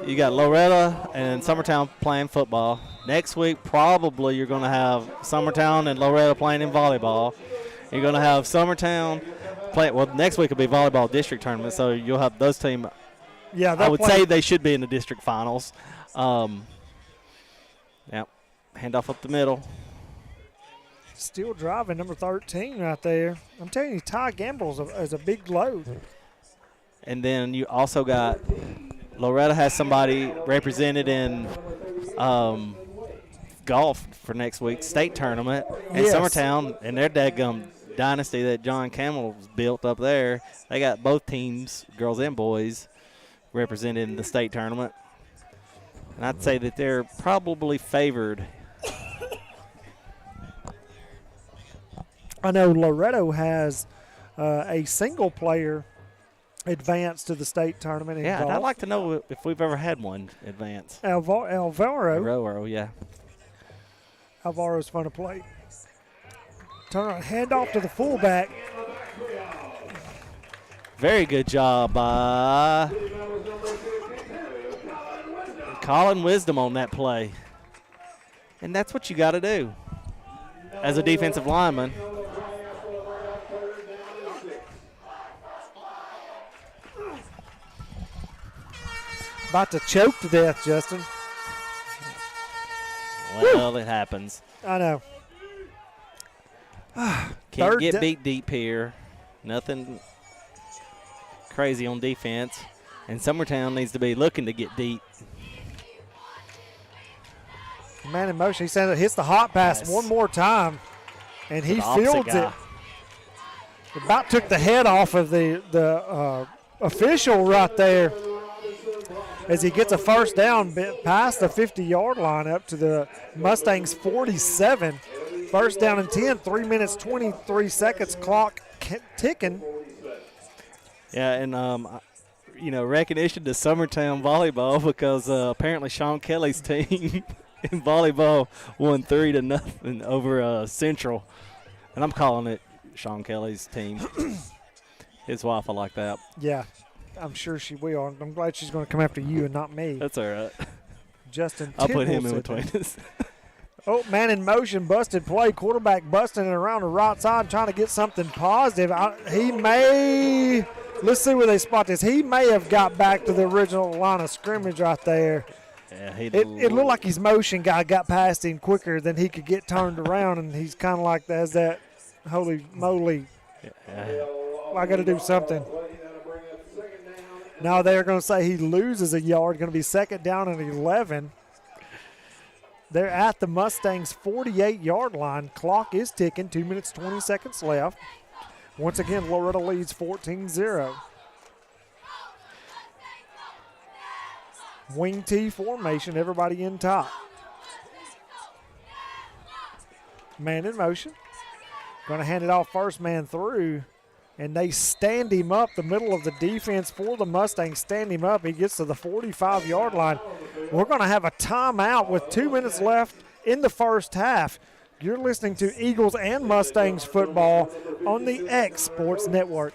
Loretto and Summertown playing football. Next week probably you're going to have Summertown and Loretto playing in volleyball. You're going to have Summertown play. Well, next week will be volleyball district tournament, so you'll have those teams. Yeah, I would say they should be in the district finals. Handoff up the middle. Still driving, number 13 right there. I'm telling you, Ty Gamble is a big load. And then you also got Loretto has somebody represented in golf for next week's state tournament. And Summertown and their dadgum dynasty that John Campbell's built up there, they got both teams, girls and boys, represented in the state tournament. And I'd say that they're probably favored. I know Loretto has a single player advance to the state tournament in golf. And I'd like to know if we've ever had one advance. Alvaro. Yeah. Alvaro's fun to play. Turn on, hand off to the fullback. Very good job by Colin Wisdom on that play. And that's what you got to do as a defensive lineman. About to choke to death, Justin. Well, it happens. I know. Can't get beat deep here. Nothing crazy on defense. And Summertown needs to be looking to get deep. Man in motion. He said it hits the hot pass one more time, and he fields it. About took the head off of the official right there, as he gets a first down past the 50-yard line up to the Mustangs 47. First down and 10, 3 minutes, 23 seconds, clock ticking. Yeah, and, recognition to Summertown volleyball because apparently Sean Kelly's team in volleyball won 3-0 over Central. And I'm calling it Sean Kelly's team. His wife will like that. Yeah, I'm sure she will. I'm glad she's going to come after you and not me. That's all right. Justin I'll put him in Tidwell between us. Oh, man in motion, busted play. Quarterback busting it around the right side, trying to get something positive. Let's see where they spot this. He may have got back to the original line of scrimmage right there. Yeah, it looked like his motion guy got past him quicker than he could get turned around, and he's kind of like that. Holy moly. Yeah. I got to do something. Now they're going to say he loses a yard. Going to be 2nd down and 11. They're at the Mustangs' 48-yard line. Clock is ticking. 2 minutes, 20 seconds left. Once again, Loretto leads 14-0. Wing T formation, everybody in top. Man in motion. Going to hand it off first man through, and they stand him up. The middle of the defense for the Mustangs stand him up. He gets to the 45-yard line. We're going to have a timeout with 2 minutes left in the first half. You're listening to Eagles and Mustangs football on the X Sports Network.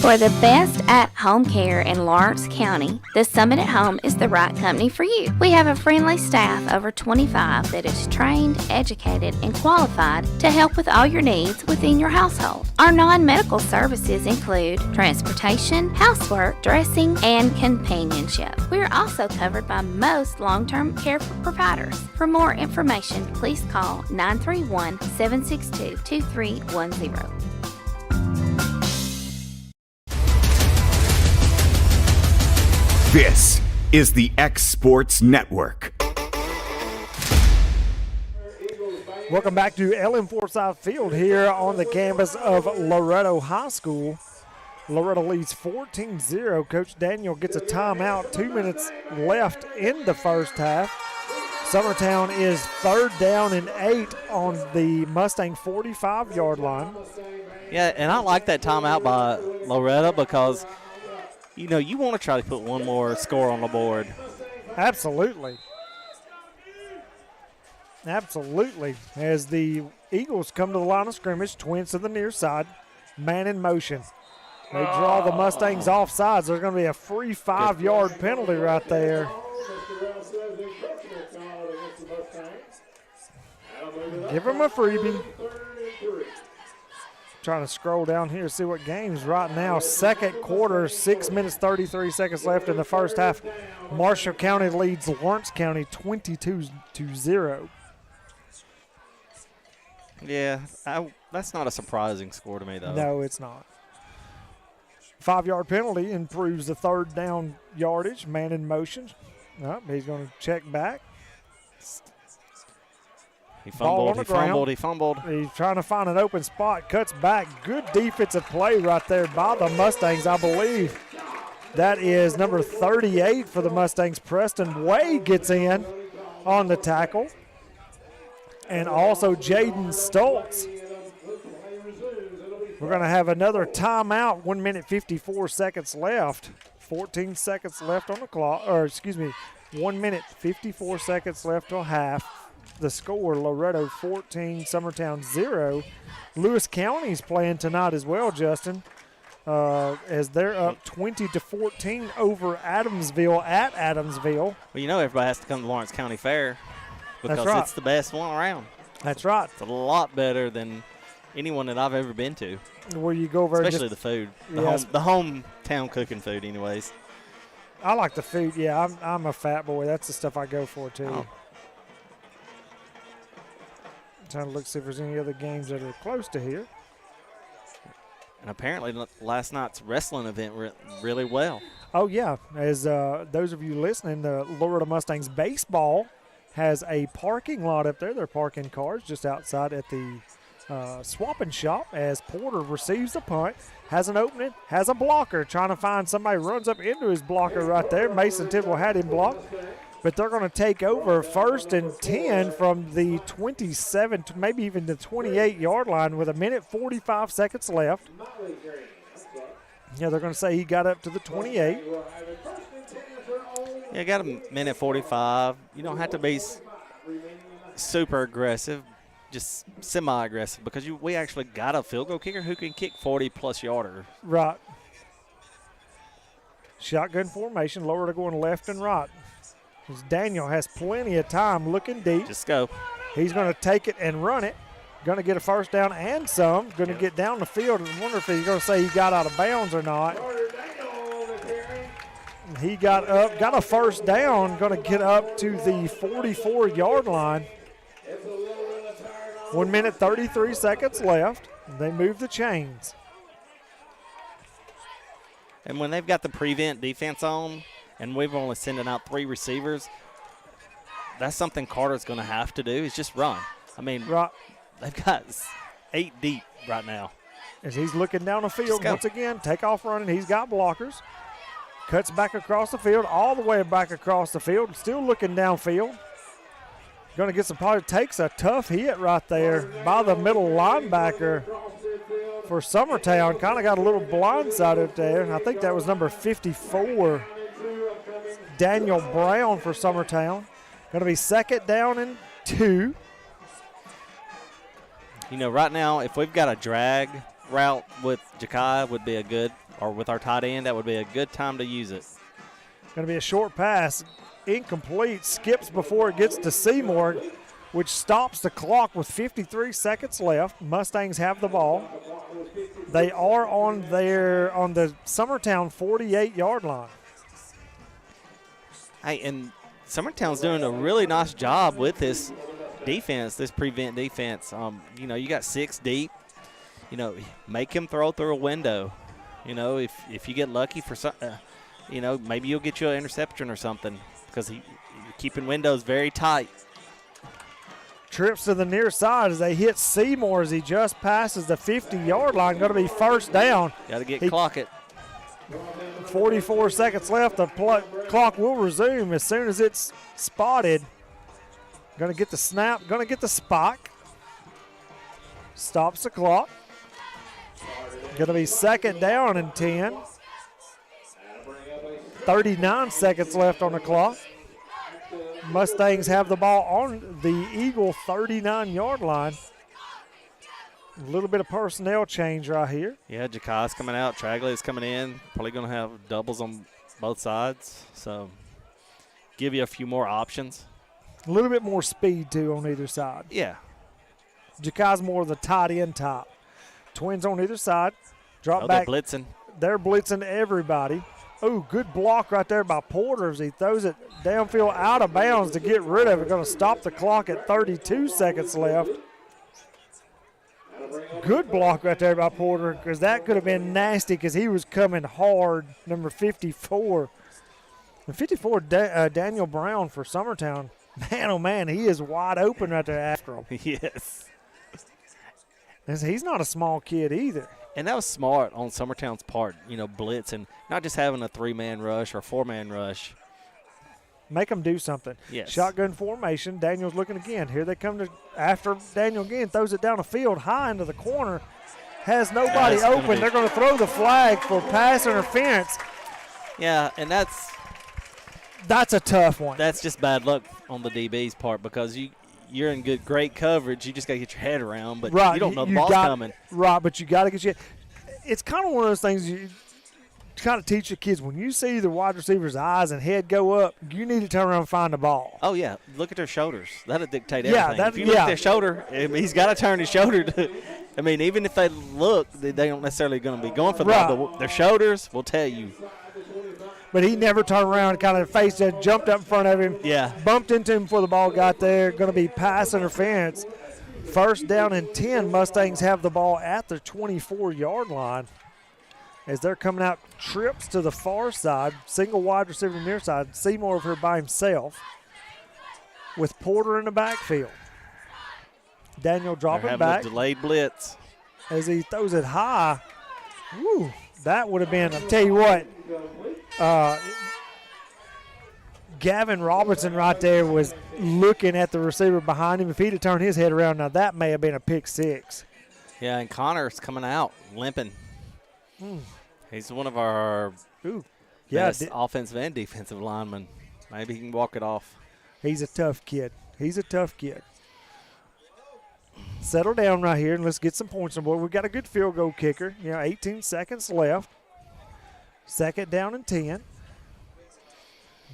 For the best at-home care in Lawrence County, the Summit at Home is the right company for you. We have a friendly staff over 25 that is trained, educated, and qualified to help with all your needs within your household. Our non-medical services include transportation, housework, dressing, and companionship. We are also covered by most long-term care providers. For more information, please call 931-762-2310. This is the X Sports Network. Welcome back to Ellen Forsyth Field here on the campus of Loretto High School. Loretto leads 14-0. Coach Daniel gets a timeout. 2 minutes left in the first half. Summertown is 3rd down and 8 on the Mustang 45-yard line. Yeah, and I like that timeout by Loretto because – you want to try to put one more score on the board. Absolutely. Absolutely. As the Eagles come to the line of scrimmage, twins to the near side, man in motion. They draw the Mustangs off sides. There's going to be a free 5-yard penalty right there. Give them a freebie. Trying to scroll down here, see what games right now. Second quarter, 6 minutes, 33 seconds left in the first half. Marshall County leads Lawrence County 22-0. Yeah, that's not a surprising score to me, though. No, it's not. 5-yard penalty improves the 3rd down yardage. Man in motion. He's going to check back. He fumbled. He's trying to find an open spot. Cuts back. Good defensive play right there by the Mustangs, I believe. That is number 38 for the Mustangs. Preston Wade gets in on the tackle. And also Jaden Stoltz. We're going to have another timeout. 1 minute, 54 seconds left. 14 seconds left on the clock. 1 minute, 54 seconds left till half. The score, Loretto 14, Summertown 0. Lewis County's playing tonight as well, Justin, as they're up 20-14 over Adamsville at Adamsville. Well, everybody has to come to Lawrence County Fair because it's the best one around. That's right. It's a lot better than anyone that I've ever been to. Where you go over especially the food, the hometown cooking food anyways. I like the food, yeah. I'm a fat boy. That's the stuff I go for too. Oh. Trying to look see if there's any other games that are close to here. And apparently last night's wrestling event went really well. Oh, yeah. As those of you listening, the Loretto Mustangs baseball has a parking lot up there. They're parking cars just outside at the swapping shop as Porter receives the punt, has an opening, has a blocker, trying to find somebody, runs up into his blocker right there. Mason Tidwell had him blocked. but they're going to take over 1st and 10 from the 27 to maybe even the 28-yard line with 1:45 seconds left. Yeah, they're going to say he got up to the 28. Yeah, got a 1:45. You don't have to be super aggressive, just semi-aggressive, because we actually got a field goal kicker who can kick 40-plus yarders. Right. Shotgun formation, Loretto going left and right. As Daniel has plenty of time looking deep. Just go. He's going to take it and run it. Going to get a first down and some. Going to get down the field. I wonder if he's going to say he got out of bounds or not. He got up, got a first down. Going to get up to the 44-yard line. 1:33 seconds left. They move the chains. And when they've got the prevent defense on and we've only sending out 3 receivers, that's something Carter's going to have to do is just run. I mean, right. They've got 8 deep right now. As he's looking down the field once again, take off running. He's got blockers. Cuts back across the field, all the way back across the field. Still looking downfield. Going to get some probably takes a tough hit right there by the middle linebacker for Summertown. Kind of got a little blindsided there. I think that was number 54, Daniel Brown for Summertown. Going to be 2nd down and 2. You know, right now, if we've got a drag route with Ja'Kai would be a good, or with our tight end, that would be a good time to use it. Going to be a short pass. Incomplete. Skips before it gets to Seymour, which stops the clock with 53 seconds left. Mustangs have the ball. They are on the Summertown 48-yard line. Hey, and Summertown's doing a really nice job with this defense, this prevent defense. You know, you got 6 deep. You know, make him throw through a window. You know, if you get lucky for some, you know, maybe you'll get you an interception or something because you're keeping windows very tight. Trips to the near side as they hit Seymour as he just passes the 50-yard line. Going to be first down. Got to get clock it. 44 seconds left. The clock will resume as soon as it's spotted. Going to get the snap. Going to get the spike. Stops the clock. Going to be 2nd down and 10. 39 seconds left on the clock. Mustangs have the ball on the Eagle 39-yard line. A little bit of personnel change right here. Yeah, Ja'Kai's coming out. Tragley's coming in. Probably going to have doubles on both sides. So give you a few more options. A little bit more speed, too, on either side. Yeah. Ja'Kai's more of the tight end type. Twins on either side. Drop back. They're blitzing. They're blitzing everybody. Oh, good block right there by Porter as he throws it downfield out of bounds to get rid of it. Going to stop the clock at 32 seconds left. Good block right there by Porter because that could have been nasty because he was coming hard, number 54. And 54, Daniel Brown for Summertown. Man, oh, man, he is wide open right there after him. Yes. And he's not a small kid either. And that was smart on Summertown's part, you know, blitz and not just having a 3-man rush or 4-man rush. Make them do something. Yes. Shotgun formation. Daniel's looking again. Here they come to after Daniel again. Throws it down the field high into the corner. Has nobody open. They're going to throw the flag for pass interference. Yeah, and that's a tough one. That's just bad luck on the DB's part because you're in great coverage. You just got to get your head around, but you don't know the ball's coming. Right, but you got to get your – it's kind of one of those things you kind of teach your kids. When you see the wide receiver's eyes and head go up, you need to turn around and find the ball. Oh, yeah. Look at their shoulders. That'll dictate everything. Yeah, if you look at their shoulder, he's got to turn his shoulder to – I mean, even if they look, they don't necessarily going to be going for the ball. But their shoulders will tell you. But he never turned around and kind of faced it, jumped up in front of him. Yeah. Bumped into him before the ball got there. Going to be pass interference. First down and 10. Mustangs have the ball at the 24-yard line as they're coming out trips to the far side. Single wide receiver near side. Seymour over here by himself with Porter in the backfield. Daniel dropping back. A delayed blitz. As he throws it high. Woo. That would have been, I'll tell you what, Gavin Robertson right there was looking at the receiver behind him. If he'd have turned his head around, now that may have been a pick six. Yeah, and Connor's coming out limping. He's one of our best offensive and defensive linemen. Maybe he can walk it off. He's a tough kid. Settle down right here and let's get some points on board. We've got a good field goal kicker. 18 seconds left. Second down and 10.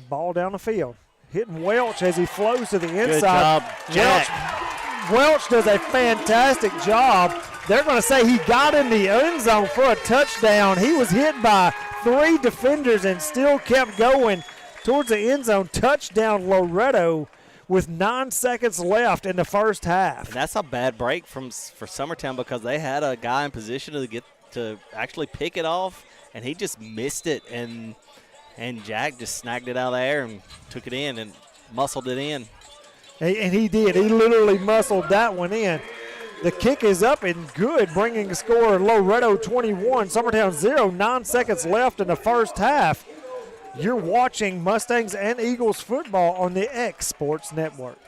Ball down the field. Hitting Welch as he flows to the inside. Good job, Jack. Welch does a fantastic job. They're going to say he got in the end zone for a touchdown. He was hit by 3 defenders and still kept going towards the end zone. Touchdown Loretto with 9 seconds left in the first half. And that's a bad break for Summertown because they had a guy in position to actually pick it off, and he just missed it, and Jack just snagged it out of the air and took it in and muscled it in. And he did. He literally muscled that one in. The kick is up and good, bringing the score Loretto 21, Summertown 0, 9 seconds left in the first half. You're watching Mustangs and Eagles football on the X Sports Network.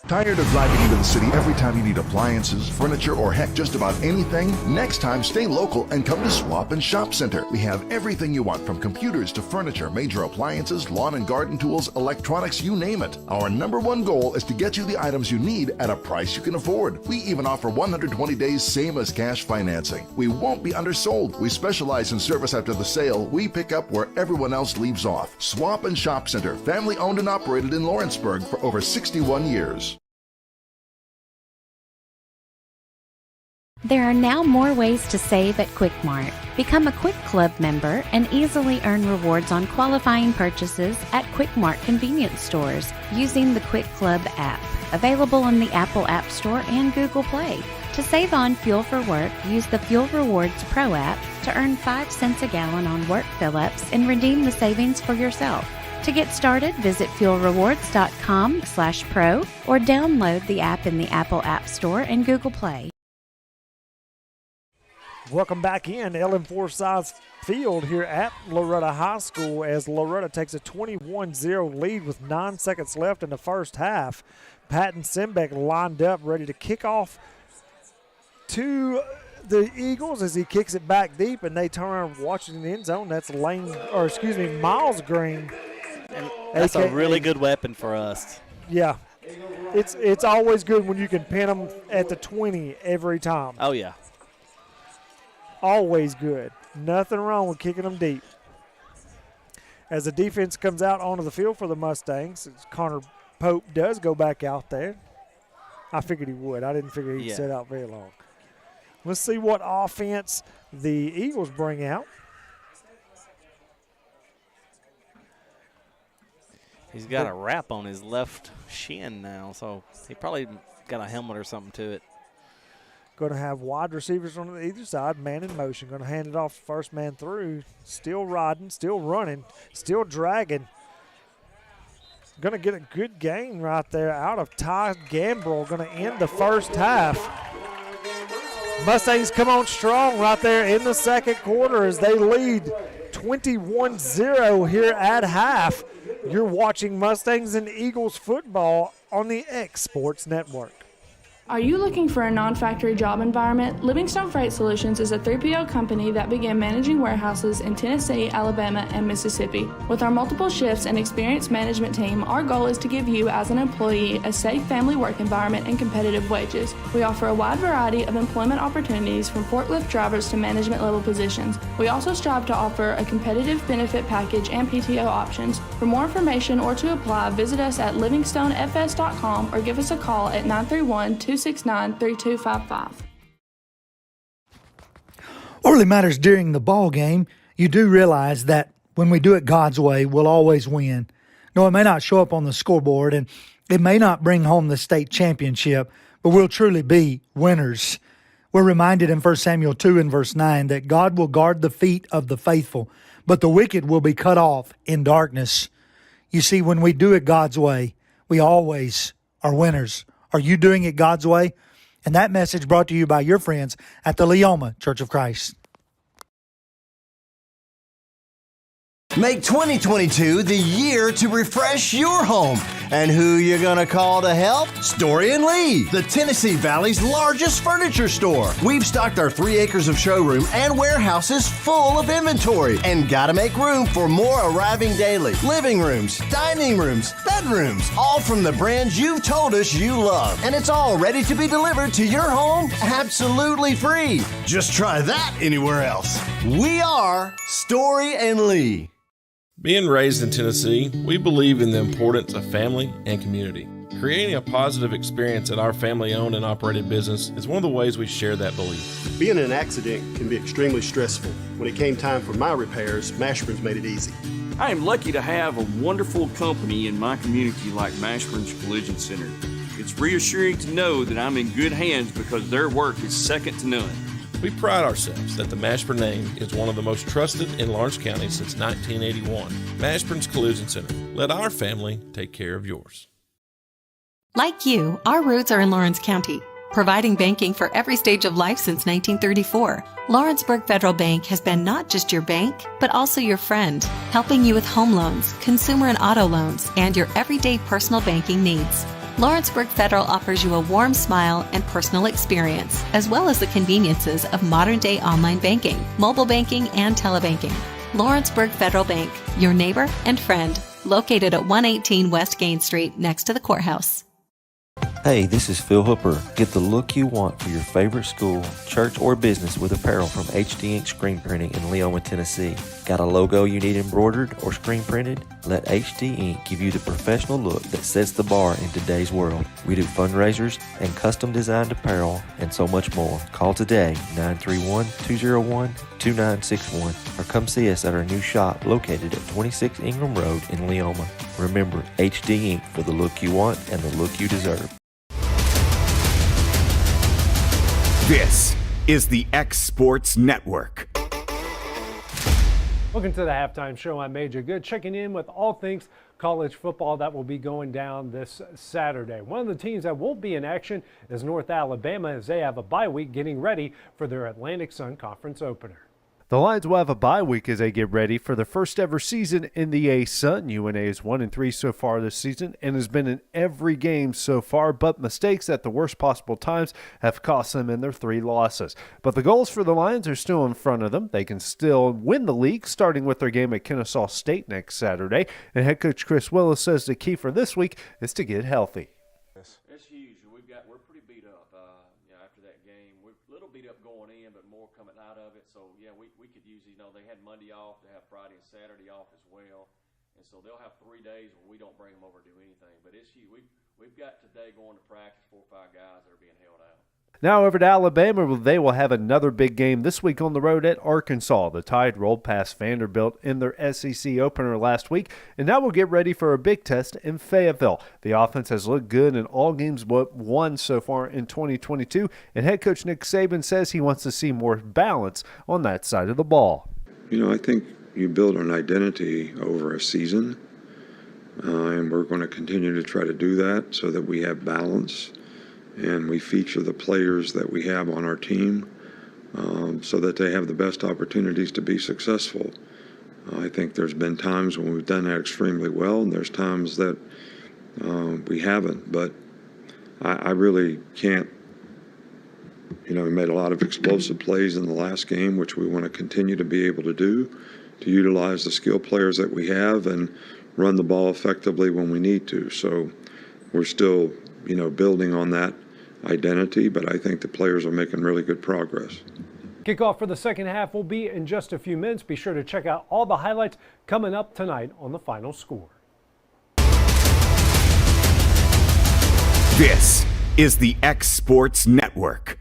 Tired of driving into the city every time you need appliances, furniture, or heck, just about anything? Next time, stay local and come to Swap and Shop Center. We have everything you want, from computers to furniture, major appliances, lawn and garden tools, electronics, you name it. Our #1 goal is to get you the items you need at a price you can afford. We even offer 120 days same as cash financing. We won't be undersold. We specialize in service after the sale. We pick up where everyone else leaves off. Swap and Shop Center, family owned and operated in Lawrenceburg for over 61 years. There are now more ways to save at Quick Mart. Become a Quick Club member and easily earn rewards on qualifying purchases at Quick Mart convenience stores using the Quick Club app, available on the Apple App Store and Google Play. To save on fuel for work, use the Fuel Rewards Pro app to earn 5 cents a gallon on work fill-ups and redeem the savings for yourself. To get started, visit fuelrewards.com/pro or download the app in the Apple App Store and Google Play. Welcome back in Ellen Forsyth's field here at Loretto High School as Loretto takes a 21-0 lead with 9 seconds left in the first half. Patton Simbeck lined up ready to kick off to the Eagles as he kicks it back deep, and they turn around watching the end zone. That's Miles Green. And that's a really good weapon for us. Yeah. It's always good when you can pin them at the 20 every time. Oh, yeah. Always good. Nothing wrong with kicking them deep. As the defense comes out onto the field for the Mustangs, Connor Pope does go back out there. I figured he would. I didn't figure he'd sit out very long. Let's see what offense the Eagles bring out. He's got a wrap on his left shin now, so he probably got a helmet or something to it. Going to have wide receivers on either side, man in motion. Going to hand it off first man through. Still riding, still running, still dragging. Going to get a good gain right there out of Ty Gambrell. Going to end the first half. Mustangs come on strong right there in the second quarter as they lead 21-0 here at half. You're watching Mustangs and Eagles football on the X Sports Network. Are you looking for a non-factory job environment? Livingstone Freight Solutions is a 3PL company that began managing warehouses in Tennessee, Alabama, and Mississippi. With our multiple shifts and experienced management team, our goal is to give you as an employee a safe family work environment and competitive wages. We offer a wide variety of employment opportunities from forklift drivers to management level positions. We also strive to offer a competitive benefit package and PTO options. For more information or to apply, visit us at livingstonefs.com or give us a call at 931-269-3255. What really matters during the ball game, you do realize that when we do it God's way, we'll always win. No, it may not show up on the scoreboard, and it may not bring home the state championship, but we'll truly be winners. We're reminded in 1 Samuel 2 and verse 9 that God will guard the feet of the faithful, but the wicked will be cut off in darkness. You see, when we do it God's way, we always are winners. Are you doing it God's way? And that message brought to you by your friends at the Leoma Church of Christ. Make 2022 the year to refresh your home. And who you gonna call to help? Story & Lee, the Tennessee Valley's largest furniture store. We've stocked our 3 acres of showroom and warehouses full of inventory, and gotta make room for more arriving daily. Living rooms, dining rooms, bedrooms, all from the brands you've told us you love. And it's all ready to be delivered to your home absolutely free. Just try that anywhere else. We are Story & Lee. Being raised in Tennessee, we believe in the importance of family and community. Creating a positive experience at our family-owned and operated business is one of the ways we share that belief. Being in an accident can be extremely stressful. When it came time for my repairs, Mashburn's made it easy. I am lucky to have a wonderful company in my community like Mashburn's Collision Center. It's reassuring to know that I'm in good hands because their work is second to none. We pride ourselves that the Mashburn name is one of the most trusted in Lawrence County since 1981. Mashburn's Collision Center. Let our family take care of yours. Like you, our roots are in Lawrence County, providing banking for every stage of life since 1934. Lawrenceburg Federal Bank has been not just your bank, but also your friend, helping you with home loans, consumer and auto loans, and your everyday personal banking needs. Lawrenceburg Federal offers you a warm smile and personal experience, as well as the conveniences of modern-day online banking, mobile banking, and telebanking. Lawrenceburg Federal Bank, your neighbor and friend, located at 118 West Gain Street next to the courthouse. Hey, this is Phil Hooper. Get the look you want for your favorite school, church, or business with apparel from HD Ink Screen Printing in Leoma, Tennessee. Got a logo you need embroidered or screen printed? Let HD Ink give you the professional look that sets the bar in today's world. We do fundraisers and custom designed apparel and so much more. Call today, 931-201-2961, or come see us at our new shop located at 26 Ingram Road in Leoma. Remember, HD Ink for the look you want and the look you deserve. This is the X Sports Network. Welcome to the halftime show. I'm Major Good, checking in with all things college football that will be going down this Saturday. One of the teams that won't be in action is North Alabama, as they have a bye week getting ready for their Atlantic Sun Conference opener. The Lions will have a bye week as they get ready for their first ever season in the A-Sun. UNA is 1-3 so far this season and has been in every game so far, but mistakes at the worst possible times have cost them in their 3 losses. But the goals for the Lions are still in front of them. They can still win the league, starting with their game at Kennesaw State next Saturday. And head coach Chris Willis says the key for this week is to get healthy. It's huge. We're pretty beat up after that game. We're a little beat up going in, but more coming out of it. So, yeah, we could use, they had Monday off. They have Friday and Saturday off as well. And so they'll have 3 days where we don't bring them over to do anything. But it's huge. We've got today going to practice 4 or 5 guys that are being held out. Now over to Alabama, they will have another big game this week on the road at Arkansas. The Tide rolled past Vanderbilt in their SEC opener last week, and now we'll get ready for a big test in Fayetteville. The offense has looked good in all games but one so far in 2022, and head coach Nick Saban says he wants to see more balance on that side of the ball. I think you build an identity over a season, and we're going to continue to try to do that so that we have balance. And we feature the players that we have on our team so that they have the best opportunities to be successful. I think there's been times when we've done that extremely well, and there's times that we haven't. But I really can't. We made a lot of explosive plays in the last game, which we want to continue to be able to do, to utilize the skill players that we have and run the ball effectively when we need to. So we're still, building on that identity, but I think the players are making really good progress. Kickoff for the second half will be in just a few minutes. Be sure to check out all the highlights coming up tonight on The Final Score. This is the X Sports Network.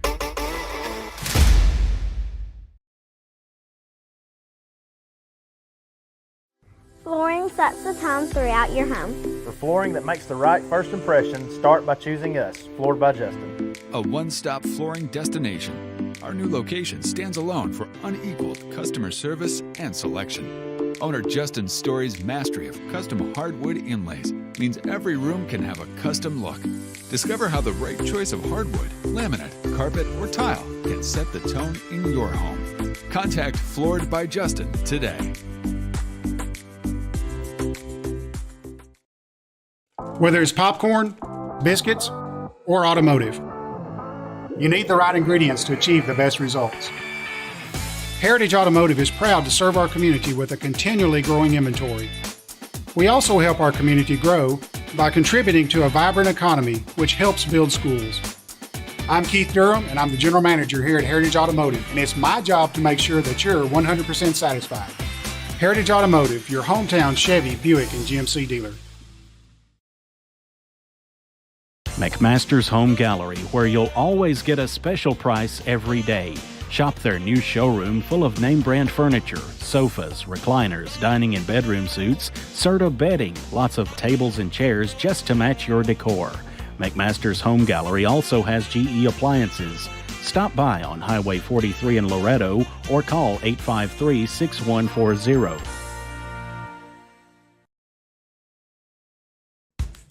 Flooring sets the tone throughout your home. For flooring that makes the right first impression, start by choosing us, Floored by Justin. A one-stop flooring destination. Our new location stands alone for unequaled customer service and selection. Owner Justin Story's mastery of custom hardwood inlays means every room can have a custom look. Discover how the right choice of hardwood, laminate, carpet, or tile can set the tone in your home. Contact Floored by Justin today. Whether it's popcorn, biscuits, or automotive, you need the right ingredients to achieve the best results. Heritage Automotive is proud to serve our community with a continually growing inventory. We also help our community grow by contributing to a vibrant economy, which helps build schools. I'm Keith Durham, and I'm the General Manager here at Heritage Automotive, and it's my job to make sure that you're 100% satisfied. Heritage Automotive, your hometown Chevy, Buick, and GMC dealer. McMaster's Home Gallery, where you'll always get a special price every day. Shop their new showroom full of name-brand furniture, sofas, recliners, dining and bedroom suites, Serta bedding, lots of tables and chairs just to match your decor. McMaster's Home Gallery also has GE appliances. Stop by on Highway 43 in Loretto or call 853-6140.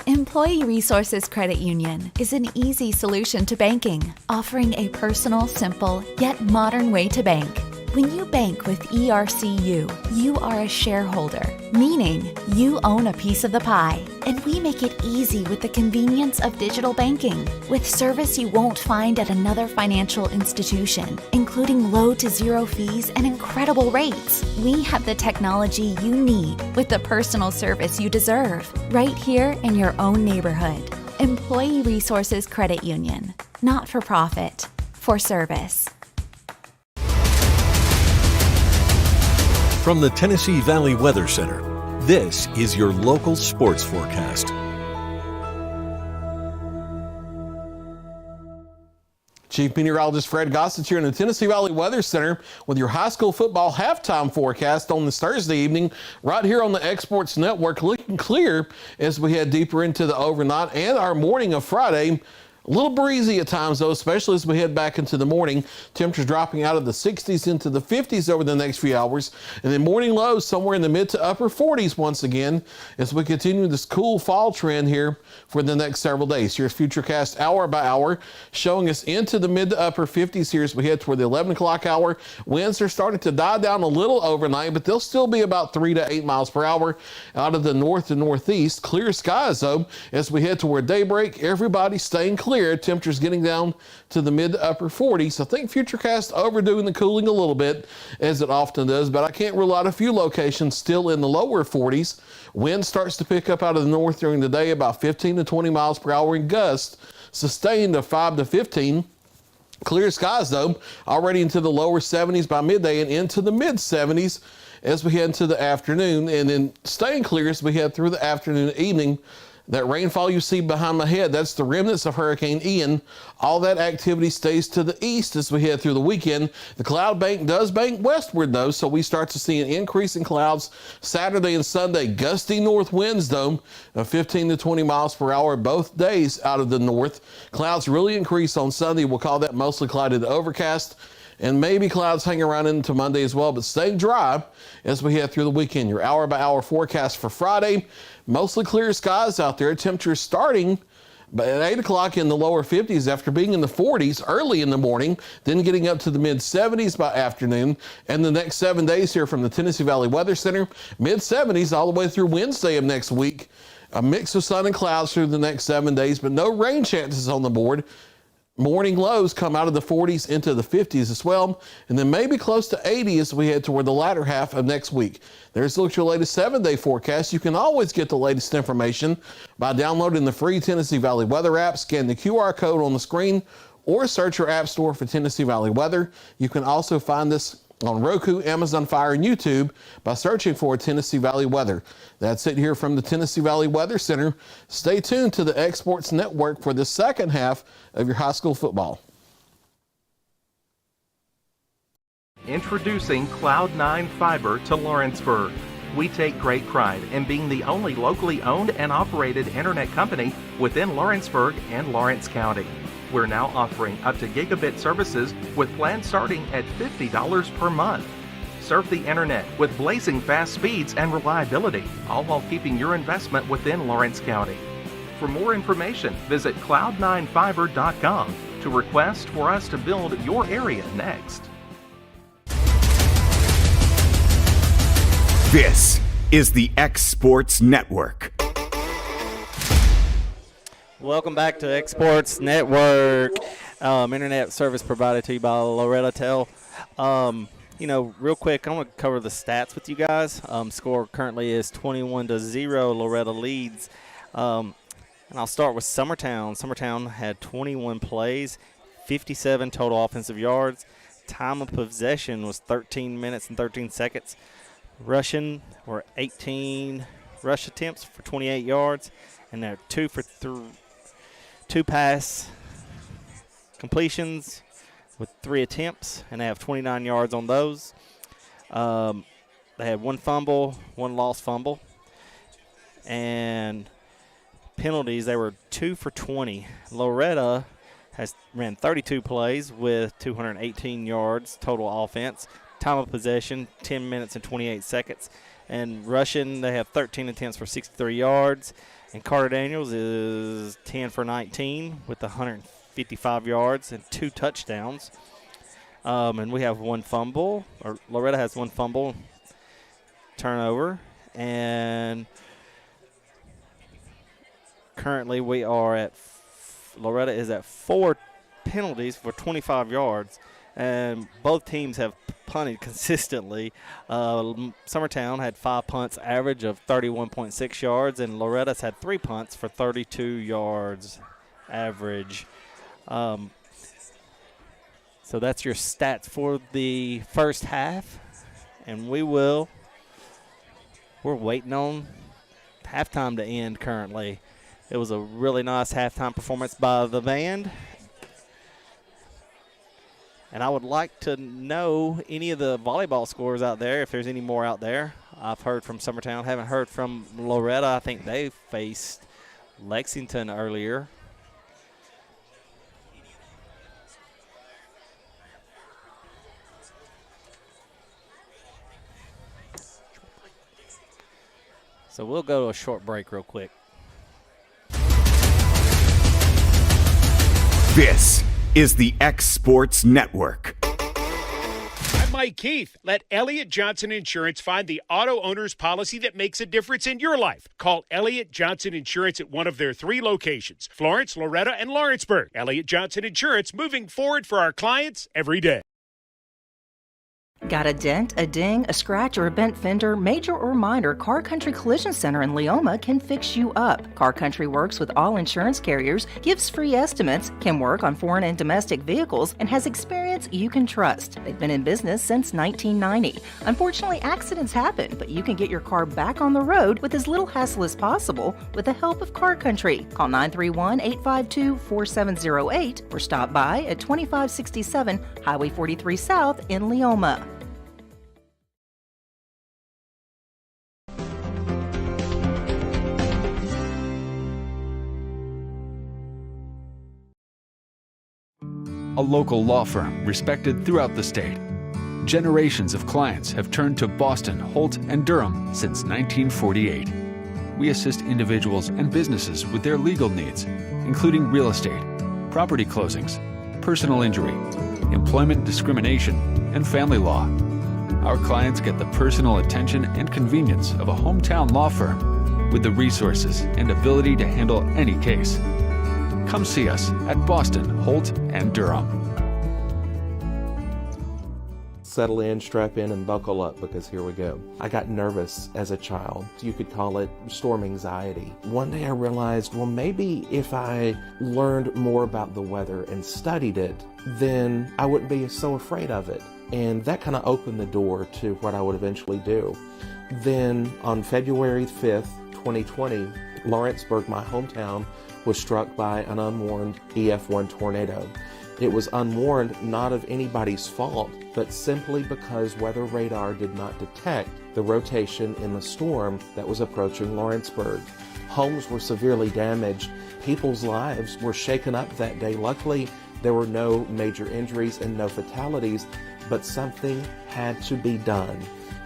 Employee Resources Credit Union is an easy solution to banking, offering a personal, simple, yet modern way to bank. When you bank with ERCU, you are a shareholder, meaning you own a piece of the pie. And we make it easy with the convenience of digital banking, with service you won't find at another financial institution, including low to zero fees and incredible rates. We have the technology you need with the personal service you deserve, right here in your own neighborhood. Employee Resources Credit Union, not for profit, for service. From the Tennessee Valley Weather Center, this is your local sports forecast. Chief Meteorologist Fred Gossett here in the Tennessee Valley Weather Center with your high school football halftime forecast on this Thursday evening right here on the Exports Network, looking clear as we head deeper into the overnight and our morning of Friday. A little breezy at times, though, especially as we head back into the morning. Temperatures dropping out of the 60s into the 50s over the next few hours. And then morning lows somewhere in the mid to upper 40s once again as we continue this cool fall trend here for the next several days. Here's Futurecast hour by hour showing us into the mid to upper 50s here as we head toward the 11 o'clock hour. Winds are starting to die down a little overnight, but they'll still be about 3 to 8 miles per hour out of the north to northeast. Clear skies, though, as we head toward daybreak. Everybody staying clear. Temperatures getting down to the mid to upper 40s. I think Futurecast overdoing the cooling a little bit, as it often does, but I can't rule out a few locations still in the lower 40s. Wind starts to pick up out of the north during the day, about 15 to 20 miles per hour in gusts, sustained to 5 to 15. Clear skies, though, already into the lower 70s by midday and into the mid 70s as we head into the afternoon, and then staying clear as we head through the afternoon and evening. That rainfall you see behind my head, that's the remnants of Hurricane Ian. All that activity stays to the east as we head through the weekend. The cloud bank does bank westward, though, so we start to see an increase in clouds Saturday and Sunday. Gusty north winds, though, of 15 to 20 miles per hour both days out of the north. Clouds really increase on Sunday. We'll call that mostly cloudy to overcast. And maybe clouds hang around into Monday as well, but staying dry as we head through the weekend. Your hour-by-hour forecast for Friday, mostly clear skies out there. Temperatures starting at 8 o'clock in the lower 50s after being in the 40s early in the morning, then getting up to the mid-70s by afternoon. And the next 7 days here from the Tennessee Valley Weather Center, mid-70s all the way through Wednesday of next week. A mix of sun and clouds through the next 7 days, but no rain chances on the board. Morning lows come out of the 40s into the 50s as well, and then maybe close to 80 as we head toward the latter half of next week. There's a look at your latest 7-day forecast. You can always get the latest information by downloading the free Tennessee Valley Weather app, scan the QR code on the screen, or search your app store for Tennessee Valley Weather. You can also find this on Roku, Amazon Fire, and YouTube by searching for Tennessee Valley Weather. That's it here from the Tennessee Valley Weather Center. Stay tuned to the Exports Network for the second half of your high school football. Introducing Cloud9 Fiber to Lawrenceburg. We take great pride in being the only locally owned and operated internet company within Lawrenceburg and Lawrence County. We're now offering up to gigabit services with plans starting at $50 per month. Surf the internet with blazing fast speeds and reliability, all while keeping your investment within Lawrence County. For more information, visit cloud9fiber.com to request for us to build your area next. This is the X Sports Network. Welcome back to Exports Network, internet service provided to you by Loretto. Real quick, I'm going to cover the stats with you guys. Score currently is 21-0. Loretto leads. And I'll start with Summertown. Summertown had 21 plays, 57 total offensive yards. Time of possession was 13 minutes and 13 seconds. Rushing were 18 rush attempts for 28 yards. And they're 2 pass completions with 3 attempts, and they have 29 yards on those. They had 1 fumble, 1 lost fumble. And penalties, they were 2 for 20. Loretto ran 32 plays with 218 yards total offense. Time of possession, 10 minutes and 28 seconds. And rushing, they have 13 attempts for 63 yards. And Carter Daniels is 10 for 19 with 155 yards and 2 touchdowns. And we have 1 fumble, or Loretto has 1 fumble turnover. And currently we are at, Loretto is at 4 penalties for 25 yards. And both teams have punted consistently. Summertown had 5 punts, average of 31.6 yards, and Loretta's had 3 punts for 32 yards average. So that's your stats for the first half. And we're waiting on halftime to end currently. It was a really nice halftime performance by the band. And I would like to know any of the volleyball scores out there, if there's any more out there. I've heard from Summertown. Haven't heard from Loretto. I think they faced Lexington earlier. So we'll go to a short break real quick. This is the X Sports Network. I'm Mike Keith. Let Elliott Johnson Insurance find the auto owner's policy that makes a difference in your life. Call Elliott Johnson Insurance at one of their 3 locations, Florence, Loretto, and Lawrenceburg. Elliott Johnson Insurance, moving forward for our clients every day. Got a dent, a ding, a scratch, or a bent fender? Major or minor, Car Country Collision Center in Leoma can fix you up. Car Country works with all insurance carriers, gives free estimates, can work on foreign and domestic vehicles, and has experience you can trust. They've been in business since 1990. Unfortunately, accidents happen, but you can get your car back on the road with as little hassle as possible with the help of Car Country. Call 931-852-4708 or stop by at 2567 Highway 43 South in Leoma. A local law firm respected throughout the state. Generations of clients have turned to Boston, Holt, and Durham since 1948. We assist individuals and businesses with their legal needs, including real estate, property closings, personal injury, employment discrimination, and family law. Our clients get the personal attention and convenience of a hometown law firm with the resources and ability to handle any case. Come see us at Boston, Holt, and Durham. Settle in, strap in, and buckle up, because here we go. I got nervous as a child. You could call it storm anxiety. One day I realized, well, maybe if I learned more about the weather and studied it, then I wouldn't be so afraid of it. And that kind of opened the door to what I would eventually do. Then on February 5th, 2020, Lawrenceburg, my hometown, was struck by an unwarned EF1 tornado. It was unwarned not of anybody's fault, but simply because weather radar did not detect the rotation in the storm that was approaching Lawrenceburg. Homes were severely damaged. People's lives were shaken up that day. Luckily, there were no major injuries and no fatalities, but something had to be done.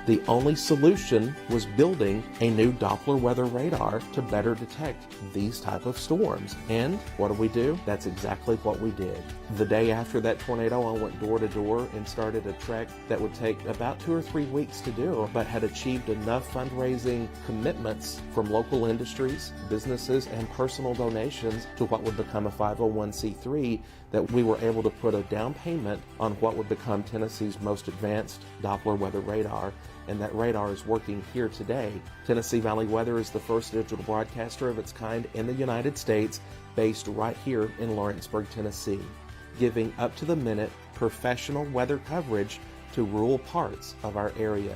The only solution was building a new Doppler weather radar to better detect these type of storms. And what do? That's exactly what we did. The day after that tornado, I went door to door and started a trek that would take about 2 or 3 weeks to do, but had achieved enough fundraising commitments from local industries, businesses, and personal donations to what would become a 501c3 that we were able to put a down payment on what would become Tennessee's most advanced Doppler weather radar. And that radar is working here today. Tennessee Valley Weather is the first digital broadcaster of its kind in the United States, based right here in Lawrenceburg, Tennessee, giving up-to-the-minute professional weather coverage to rural parts of our area,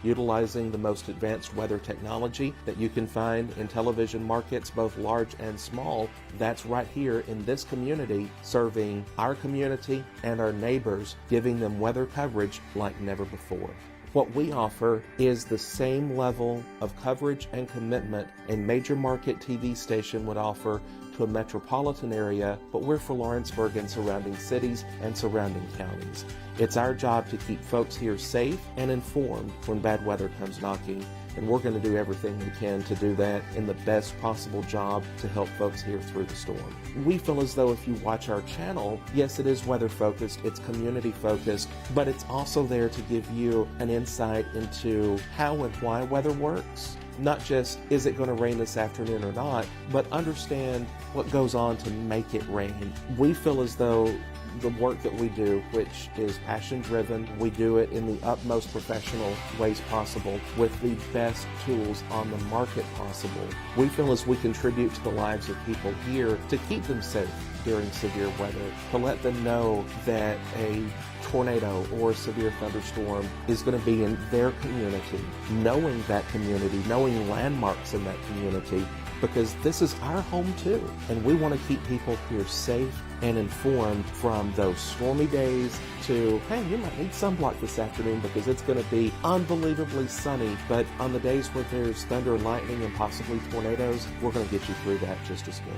utilizing the most advanced weather technology that you can find in television markets, both large and small. That's right here in this community, serving our community and our neighbors, giving them weather coverage like never before. What we offer is the same level of coverage and commitment a major market TV station would offer to a metropolitan area, but we're for Lawrenceburg and surrounding cities and surrounding counties. It's our job to keep folks here safe and informed when bad weather comes knocking, and we're going to do everything we can to do that in the best possible job to help folks here through the storm. We feel as though if you watch our channel, yes, it is weather focused, it's community focused, but it's also there to give you an insight into how and why weather works. Not just, is it going to rain this afternoon or not, but understand what goes on to make it rain. We feel as though the work that we do, which is passion-driven, we do it in the utmost professional ways possible with the best tools on the market possible. We feel as we contribute to the lives of people here to keep them safe during severe weather, to let them know that a tornado or a severe thunderstorm is going to be in their community, knowing that community, knowing landmarks in that community, because this is our home too. And we want to keep people here safe and informed from those stormy days to, hey, you might need sunblock this afternoon because it's going to be unbelievably sunny. But on the days where there's thunder and lightning and possibly tornadoes, we're going to get you through that just as good.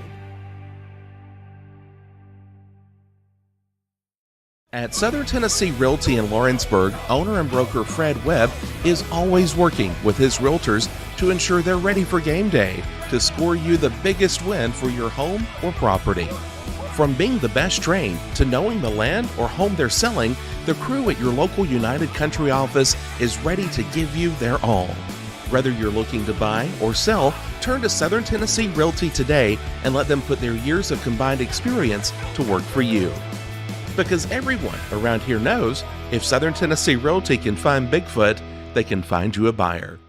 At Southern Tennessee Realty in Lawrenceburg, owner and broker Fred Webb is always working with his realtors to ensure they're ready for game day to score you the biggest win for your home or property. From being the best trained to knowing the land or home they're selling, the crew at your local United Country office is ready to give you their all. Whether you're looking to buy or sell, turn to Southern Tennessee Realty today and let them put their years of combined experience to work for you. Because everyone around here knows if Southern Tennessee Realty can find Bigfoot, they can find you a buyer.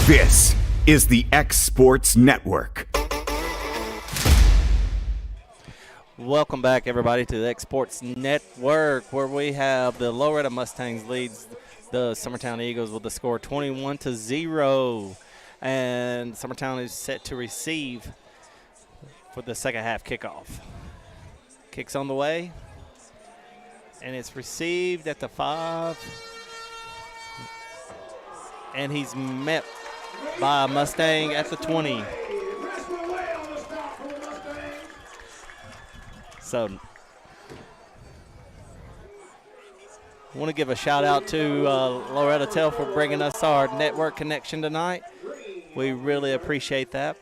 This is the X Sports Network. Welcome back, everybody, to the X Sports Network, where we have the Loretto Mustangs leads the Summertown Eagles with the score 21-0. And Summertown is set to receive for the second half kickoff. Kicks on the way, and it's received at the 5. And he's met by a Mustang at the 20. So I want to give a shout out to Loretto for bringing us our network connection tonight. We really appreciate that.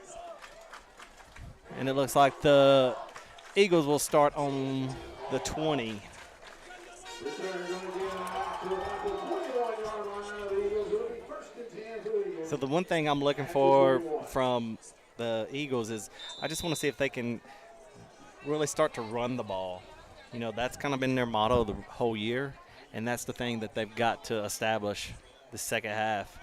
And it looks like the Eagles will start on the 20. So the one thing I'm looking for from the Eagles is I just want to see if they can really start to run the ball. You know, that's kind of been their motto the whole year, and that's the thing that they've got to establish the second half.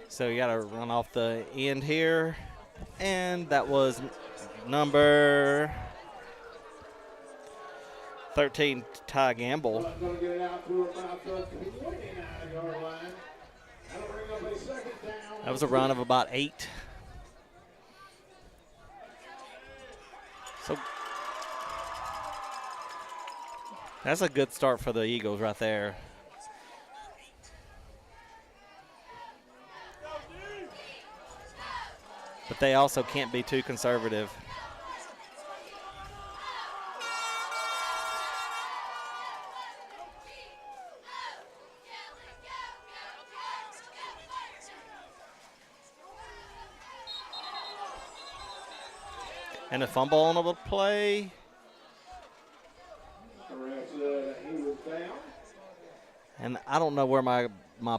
So you got to run off the end here, and that was number 13, Ty Gamble. That was a run of about 8. So that's a good start for the Eagles right there. But they also can't be too conservative. And a fumble on the play. And I don't know where my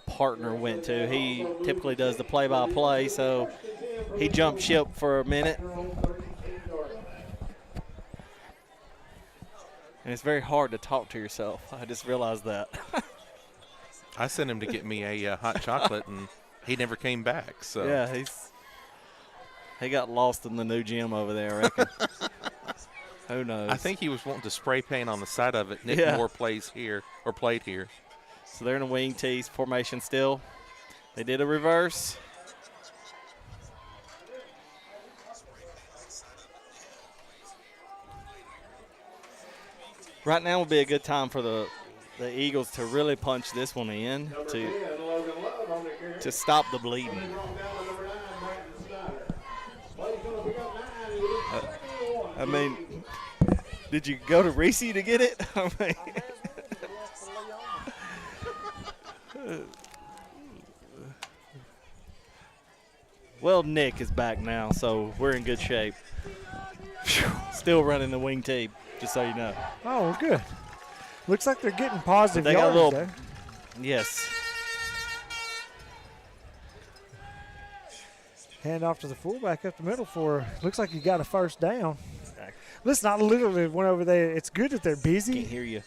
partner went to. He typically does the play-by-play, so he jumped ship for a minute. And it's very hard to talk to yourself. I just realized that. I sent him to get me a hot chocolate, and he never came back. So yeah, he got lost in the new gym over there, I reckon. Who knows? I think he was wanting to spray paint on the side of it. Nick Moore played here. So they're in a wing tees formation still. They did a reverse. Right now would be a good time for the Eagles to really punch this one in to stop the bleeding. I mean, did you go to Reese to get it? I mean, well, Nick is back now, so we're in good shape. Still running the wing tee, just so you know. Oh, well, good. Looks like they're getting positive they yards got a little, there. Yes. Hand off to the fullback up the middle for, looks like you got a first down. Listen, I literally went over there. It's good that they're busy. Can't hear you.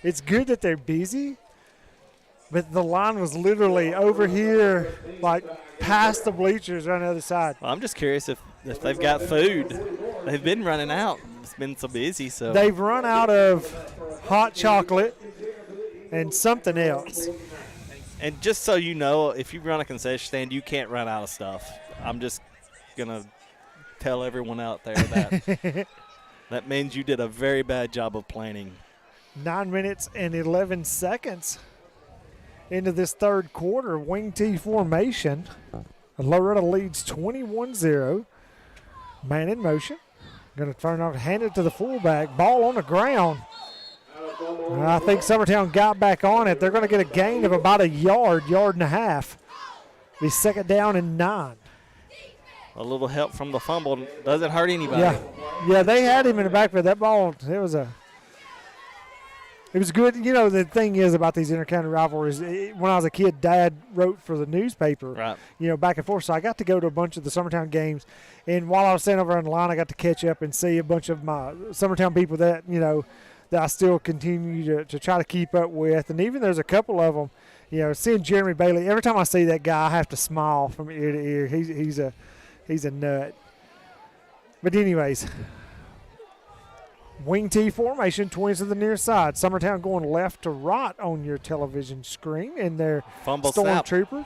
It's good that they're busy, but the line was literally over here, like past the bleachers on the other side. Well, I'm just curious if they've got food. They've been running out. It's been so busy. So they've run out of hot chocolate and something else. And just so you know, if you run a concession stand, you can't run out of stuff. I'm just going to tell everyone out there that that means you did a very bad job of planning. 9 minutes and 11 seconds into this third quarter. Wing T formation. Loretto leads 21-0. Man in motion. Going to turn off, hand it to the fullback. Ball on the ground. I think Summertown got back on it. They're going to get a gain of about a yard and a half. Be second down and 9. A little help from the fumble doesn't hurt anybody. Yeah, they had him in the backfield. That ball, it was good. You know, the thing is about these intercounty rivalries, when I was a kid, Dad wrote for the newspaper, right, you know, back and forth. So I got to go to a bunch of the Summertown games. And while I was standing over on the line, I got to catch up and see a bunch of my Summertown people that, you know, that I still continue to try to keep up with. And even there's a couple of them, you know, seeing Jeremy Bailey, every time I see that guy, I have to smile from ear to ear. He's a nut. But anyways, wing T formation, twins to the near side. Summertown going left to right on your television screen in their Stormtroopers.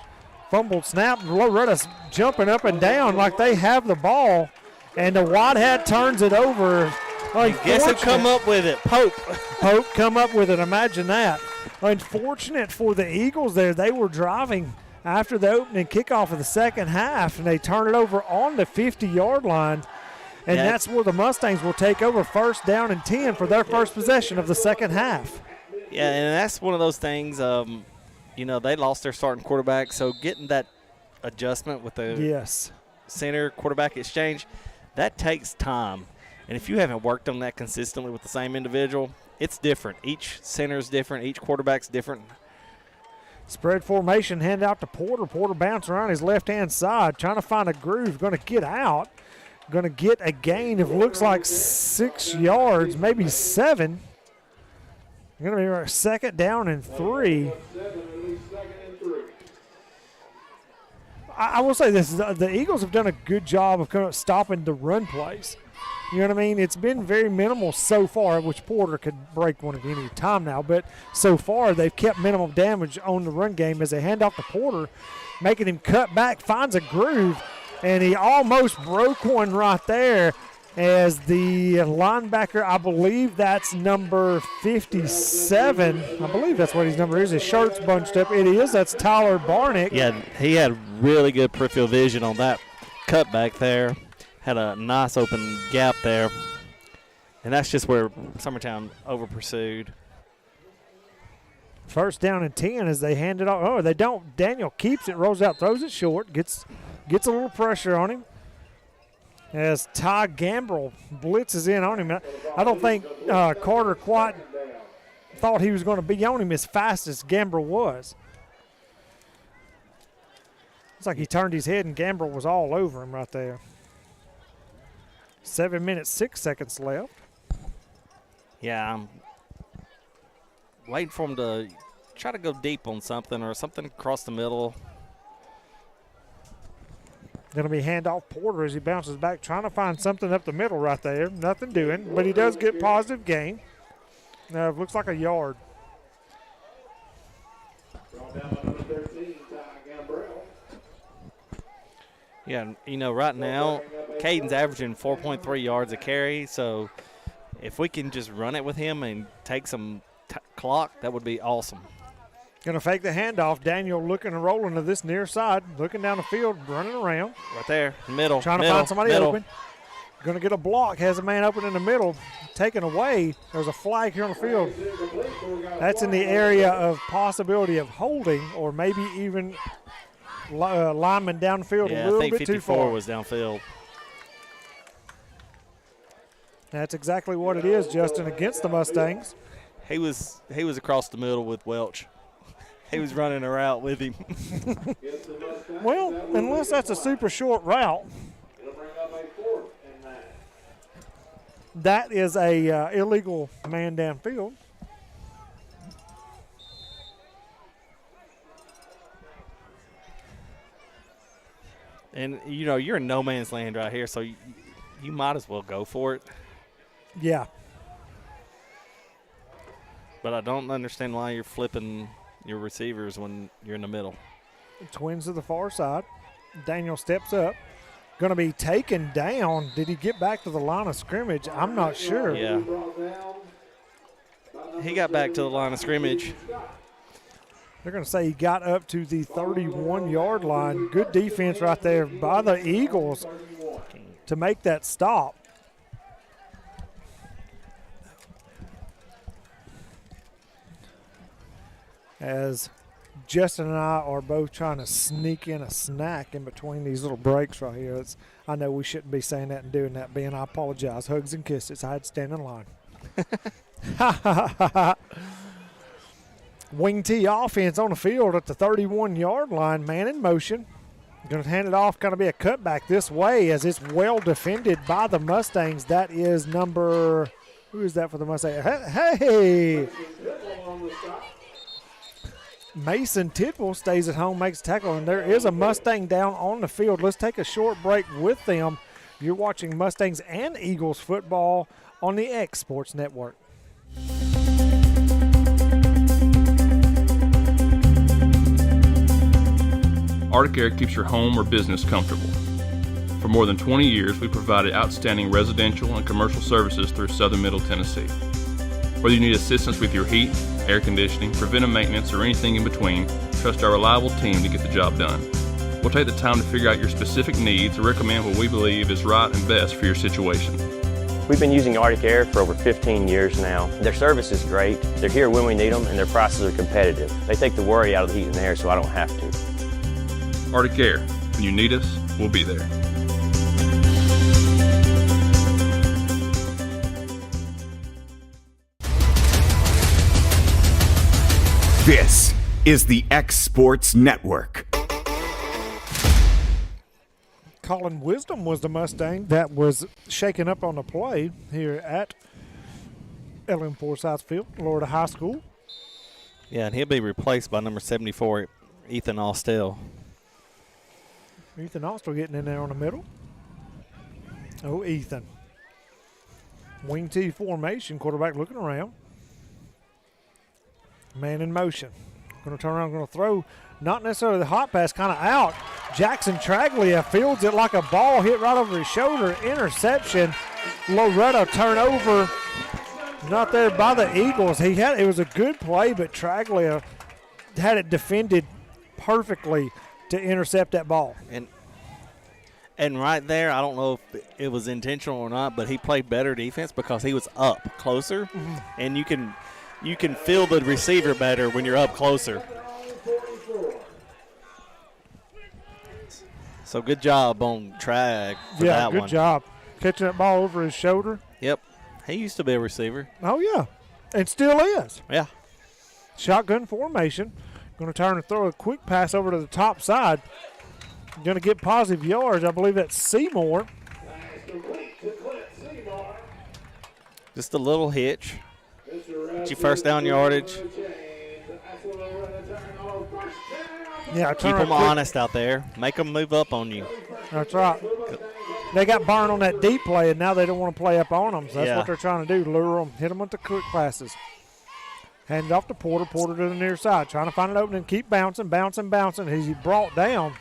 Fumbled snap. Loretta's jumping up and down like they have the ball. And the wide hat turns it over. Guess who come up with it? Pope. Pope come up with it. Imagine that. Unfortunate for the Eagles there. They were driving after the opening kickoff of the second half, and they turn it over on the 50-yard line. And that's where the Mustangs will take over, first down and 10 for their first possession of the second half. Yeah, and that's one of those things, you know, they lost their starting quarterback, so getting that adjustment with the center quarterback exchange, that takes time. And if you haven't worked on that consistently with the same individual, it's different. Each center is different. Each quarterback's different. Spread formation, hand out to Porter. Porter bounce around his left-hand side, trying to find a groove, going to get out. Going to get a gain of looks like 6 yards, maybe 7. Going to be our second down and 3. I will say this, the Eagles have done a good job of kind of stopping the run plays. You know what I mean? It's been very minimal so far, which Porter could break one at any time now. But so far, they've kept minimum damage on the run game as they hand off to Porter, making him cut back, finds a groove, and he almost broke one right there as the linebacker, I believe that's number 57. I believe that's what his number is. His shirt's bunched up. It is. That's Tyler Barnick. Yeah, he had really good peripheral vision on that cutback there. Had a nice open gap there. And that's just where Summertown over-pursued. First down and 10 as they hand it off. Oh, they don't. Daniel keeps it, rolls out, throws it short, gets a little pressure on him. as Ty Gambrell blitzes in on him. I don't think Carter quite thought he was going to be on him as fast as Gambrell was. It's like he turned his head and Gambrell was all over him right there. 7 minutes, 6 seconds left. Yeah, I'm waiting for him to try to go deep on something or something across the middle. Going to be handoff Porter as he bounces back, trying to find something up the middle right there. Nothing doing, but he does get positive gain. Looks like a yard. Yeah, you know, right now, Caden's averaging 4.3 yards a carry, so if we can just run it with him and take some clock, that would be awesome. Going to fake the handoff. Daniel looking and rolling to this near side, looking down the field, running around. Right there, middle. Trying to find somebody open. Going to get a block, has a man open in the middle, taken away. There's a flag here on the field. That's in the area of possibility of holding or maybe even lineman downfield a little bit too far. I think 54 was downfield. That's exactly what it is, Justin, against the Mustangs. He was across the middle with Welch. He was running a route with him. Well, unless that's a super short route, that is a illegal man downfield. And, you know, you're in no man's land right here, so you might as well go for it. Yeah. But I don't understand why you're flipping your receivers when you're in the middle. Twins to the far side. Daniel steps up. Going to be taken down. Did he get back to the line of scrimmage? I'm not sure. Yeah. He got back to the line of scrimmage. They're going to say he got up to the 31-yard line. Good defense right there by the Eagles to make that stop. As Justin and I are both trying to sneak in a snack in between these little breaks right here. I know we shouldn't be saying that and doing that, Ben. I apologize. Hugs and kisses. I had to stand in line. Wing T offense on the field at the 31-yard line. Man in motion. Going to hand it off, going to be a cutback this way as it's well defended by the Mustangs. That is number – who is that for the Mustangs? Hey! Mason Tidwell stays at home, makes a tackle, and there is a Mustang down on the field. Let's take a short break with them. You're watching Mustangs and Eagles football on the X Sports Network. Arctic Air keeps your home or business comfortable. For more than 20 years, we provided outstanding residential and commercial services through southern Middle Tennessee. Whether you need assistance with your heat, air conditioning, preventive maintenance, or anything in between, trust our reliable team to get the job done. We'll take the time to figure out your specific needs and recommend what we believe is right and best for your situation. We've been using Arctic Air for over 15 years now. Their service is great, they're here when we need them, and their prices are competitive. They take the worry out of the heat and air so I don't have to. Arctic Air, when you need us, we'll be there. This is the X Sports Network. Colin Wisdom was the Mustang that was shaken up on the play here at LM Forsyth Field, Loretto High School. Yeah, and he'll be replaced by number 74, Ethan Austell. Ethan Austell getting in there on the middle. Oh, Ethan. Wing T formation, quarterback looking around. Man in motion. Going to turn around, going to throw. Not necessarily the hot pass, kind of out. Jackson Traglia fields it like a ball hit right over his shoulder. Interception. Loretto turnover. Not there by the Eagles. It was a good play, but Traglia had it defended perfectly to intercept that ball. And right there, I don't know if it was intentional or not, but he played better defense because he was up closer, and you can feel the receiver better when you're up closer. So good job on track for that one. Yeah, good job. Catching that ball over his shoulder. Yep. He used to be a receiver. Oh, yeah. And still is. Yeah. Shotgun formation. Going to turn and throw a quick pass over to the top side. Going to get positive yards. I believe that's Seymour. Just a little hitch. Get you first down yardage. Yeah, keep them honest out there. Make them move up on you. That's right. They got burned on that deep play, and now they don't want to play up on them. So that's what they're trying to do, lure them, hit them with the quick passes. Hand it off to Porter. Porter to the near side, trying to find an opening. Keep bouncing. He's brought down.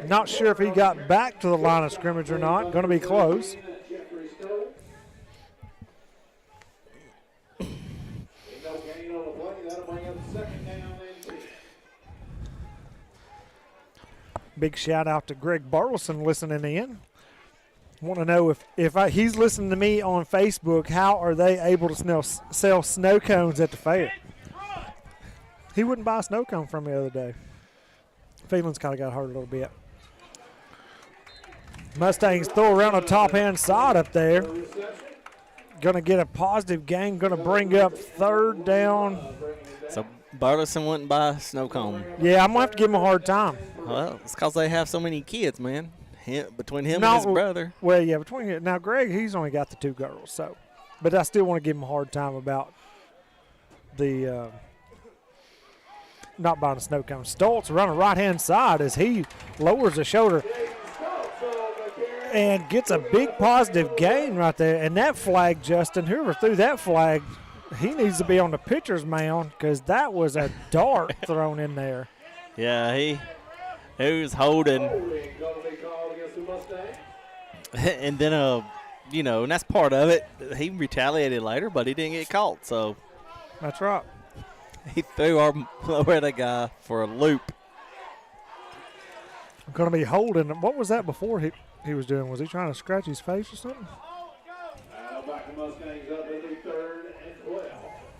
Not sure if he got back to the line of scrimmage or not. Going to be close. Big shout out to Greg Burleson listening in. Want to know if he's listening to me on Facebook, how are they able to sell snow cones at the fair? He wouldn't buy a snow cone from me the other day. Feelings kind of got hurt a little bit. Mustangs throw around the top-hand side up there. Going to get a positive gain. Going to bring up third down. So Burleson wouldn't buy a snow cone. Yeah, I'm going to have to give him a hard time. Well, it's because they have so many kids, man. Between him and his brother. Well, yeah, between now Greg, he's only got the 2 girls, so. But I still want to give him a hard time about the not buying a snow cone. Stoltz around the right-hand side as he lowers the shoulder and gets a big positive gain right there. And that flag, Justin, whoever threw that flag, he needs to be on the pitcher's mound because that was a dart thrown in there. Yeah, he was holding. And then, and that's part of it. He retaliated later, but he didn't get caught. So that's right. He threw our Loretto guy for a loop. Going to be holding. What was that before he was doing? Was he trying to scratch his face or something?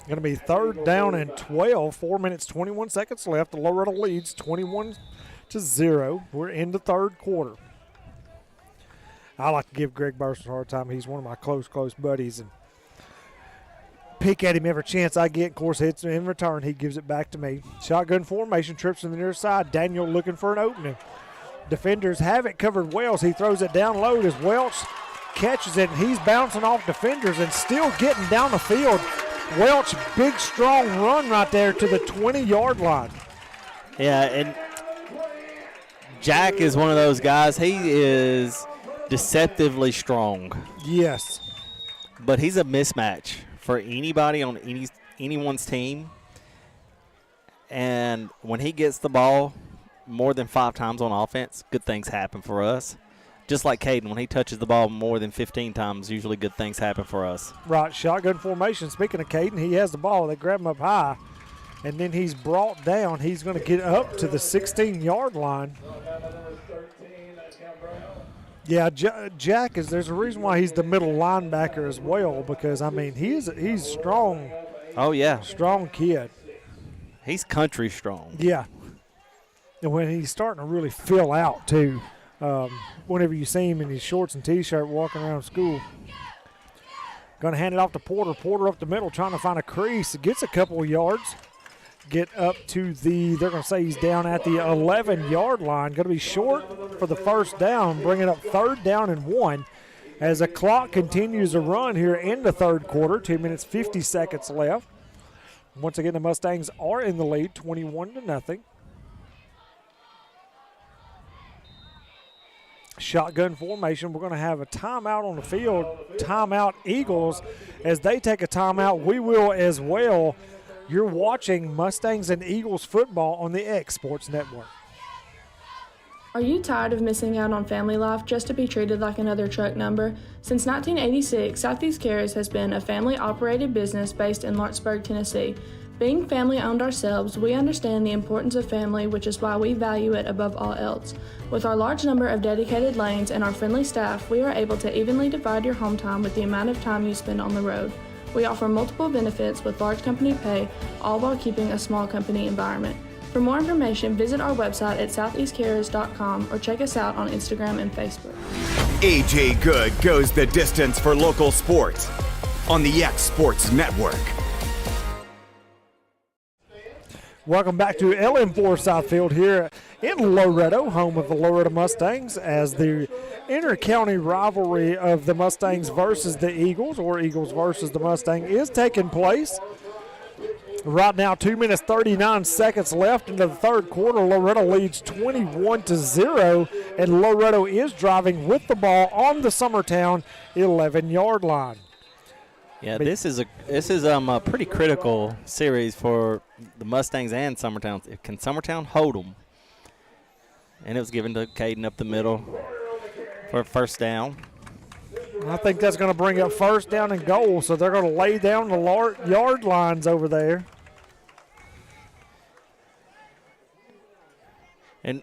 Going to be third down and 12. 4 minutes, 21 seconds left. The Loretto leads 21-0. We're in the third quarter. I like to give Greg Burson a hard time. He's one of my close buddies, and pick at him every chance I get. Of course, hits in return. He gives it back to me. Shotgun formation, trips to the near side. Daniel looking for an opening. Defenders have it covered well as he throws it down low as Welch catches it, and he's bouncing off defenders and still getting down the field. Welch, big, strong run right there to the 20-yard line. Yeah, and Jack is one of those guys. He is deceptively strong. Yes. But he's a mismatch for anybody on anyone's team. And when he gets the ball more than 5 times on offense, good things happen for us. Just like Caden, when he touches the ball more than 15 times, usually good things happen for us. Right, shotgun formation. Speaking of Caden, he has the ball. They grab him up high, and then he's brought down. He's going to get up to the 16-yard line. Yeah, Jack is. There's a reason why he's the middle linebacker as well, because I mean he's strong. Oh yeah, strong kid. He's country strong. Yeah, and when he's starting to really fill out too. Whenever you see him in his shorts and T-shirt walking around school. Going to hand it off to Porter. Porter up the middle trying to find a crease. Gets a couple of yards. Get up to they're going to say he's down at the 11-yard line. Going to be short for the first down, bringing up third down and 1 as the clock continues to run here in the third quarter. 2 minutes, 50 seconds left. Once again, the Mustangs are in the lead, 21-0. Shotgun formation. We're going to have a timeout on the field. Timeout Eagles. As they take a timeout, we will as well. You're watching Mustangs and Eagles football on the X Sports Network. Are you tired of missing out on family life just to be treated like another truck number? Since 1986, Southeast Cares has been a family-operated business based in Lawrenceburg, Tennessee. Being family-owned ourselves, we understand the importance of family, which is why we value it above all else. With our large number of dedicated lanes and our friendly staff, we are able to evenly divide your home time with the amount of time you spend on the road. We offer multiple benefits with large company pay, all while keeping a small company environment. For more information, visit our website at southeastcarriers.com or check us out on Instagram and Facebook. AJ Good goes the distance for local sports on the X Sports Network. Welcome back to LM4 Southfield here in Loretto, home of the Loretto Mustangs, as the inter-county rivalry of the Mustangs versus the Eagles, or Eagles versus the Mustang, is taking place. Right now, 2 minutes 39 seconds left into the third quarter. Loretto leads 21-0, and Loretto is driving with the ball on the Summertown 11-yard line. Yeah, this is a pretty critical series for the Mustangs and Summertown. Can Summertown hold them? And it was given to Caden up the middle for a first down. I think that's going to bring up first down and goal, so they're going to lay down the yard lines over there. And,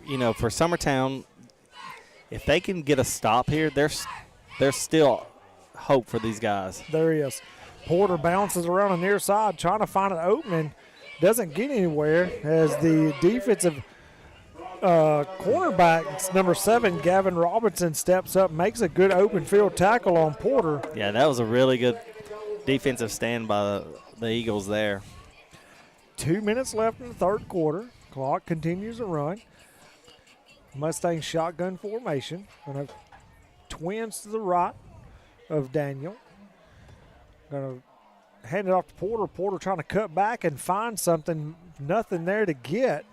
you know, for Summertown, if they can get a stop here, there's still hope for these guys. There he is. Porter bounces around the near side, trying to find an opening. Doesn't get anywhere as the defensive cornerback, number 7, Gavin Robinson, steps up, makes a good open field tackle on Porter. Yeah, that was a really good defensive stand by the Eagles there. 2 minutes left in the third quarter. Clock continues to run. Mustang shotgun formation. Gonna twins to the right of Daniel. Going to hand it off to Porter. Porter trying to cut back and find something. Nothing there to get.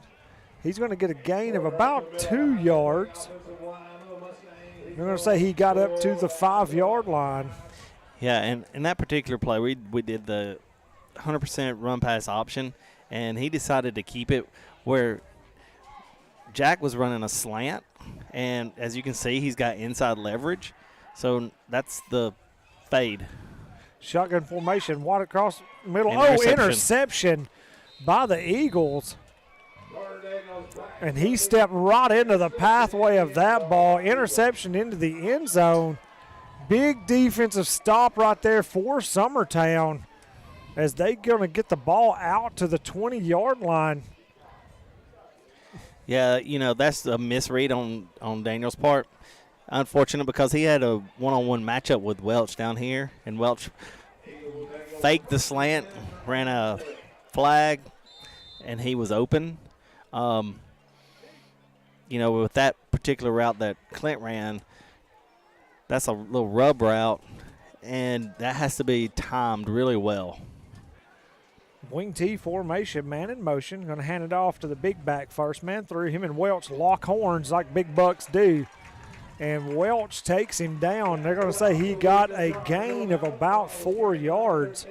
He's going to get a gain of about 2 yards. They're going to say he got up to the 5-yard line. Yeah, and in that particular play, we did the 100% run pass option, and he decided to keep it where Jack was running a slant, and as you can see, he's got inside leverage. So that's the fade. Shotgun formation, wide across the middle. Interception by the Eagles. And he stepped right into the pathway of that ball. Interception into the end zone. Big defensive stop right there for Summertown as they're going to get the ball out to the 20-yard line. Yeah, you know, that's a misread on Daniel's part. Unfortunate because he had a one-on-one matchup with Welch down here, and Welch faked the slant, ran a flag, and he was open. You know, with that particular route that Clint ran, that's a little rub route, and that has to be timed really well. Wing T formation, man in motion. Going to hand it off to the big back first. Man through him and Welch lock horns like big bucks do. And Welch takes him down. They're going to say he got a gain of about 4 yards.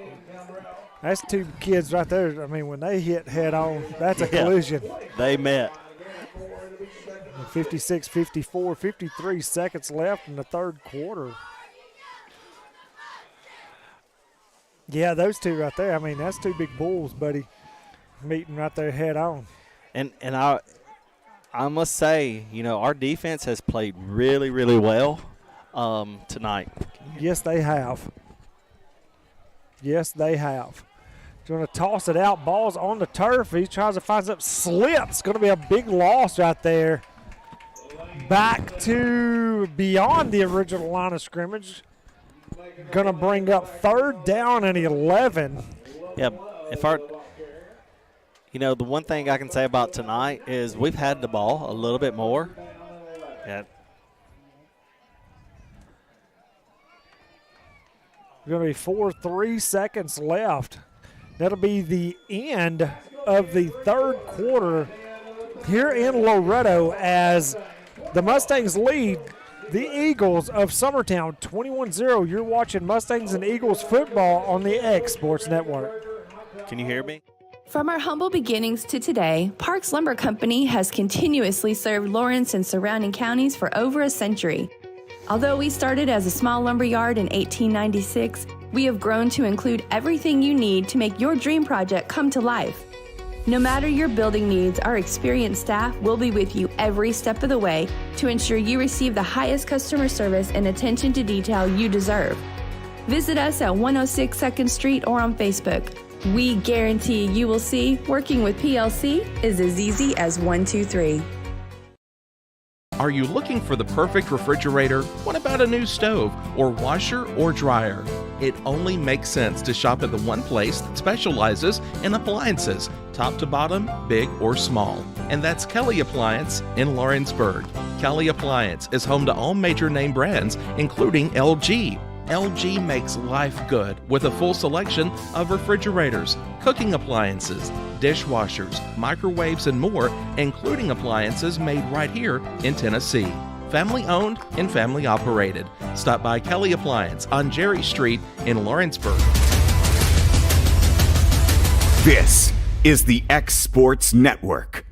That's two kids right there. I mean, when they hit head on, that's a collision. They met. 56, 54, 53 seconds left in the third quarter. Yeah, those two right there. I mean, that's two big bulls, buddy, meeting right there head on. And I must say, you know, our defense has played really, really well tonight. Yes, they have. Yes, they have. Going to toss it out. Ball's on the turf. He tries to find something. Slips. Going to be a big loss right there. Back to beyond the original line of scrimmage. Going to bring up third down and 11. Yeah, you know, the one thing I can say about tonight is we've had the ball a little bit more. Yeah. Going to be 3 seconds left. That'll be the end of the third quarter here in Loretto as the Mustangs lead the Eagles of Summertown 21-0. You're watching Mustangs and Eagles football on the X Sports Network. Can you hear me? From our humble beginnings to today, Parks Lumber Company has continuously served Lawrence and surrounding counties for over a century. Although we started as a small lumber yard in 1896, we have grown to include everything you need to make your dream project come to life. No matter your building needs, our experienced staff will be with you every step of the way to ensure you receive the highest customer service and attention to detail you deserve. Visit us at 106 2nd Street or on Facebook. We guarantee you will see working with PLC is as easy as 1, 2, 3. Are you looking for the perfect refrigerator? What about a new stove or washer or dryer? It only makes sense to shop at the one place that specializes in appliances, top to bottom, big or small. And that's Kelly Appliance in Lawrenceburg. Kelly Appliance is home to all major name brands, including LG. LG makes life good with a full selection of refrigerators, cooking appliances, dishwashers, microwaves, and more, including appliances made right here in Tennessee. Family owned and family operated. Stop by Kelly Appliance on Jerry Street in Lawrenceburg. This is the X Sports Network.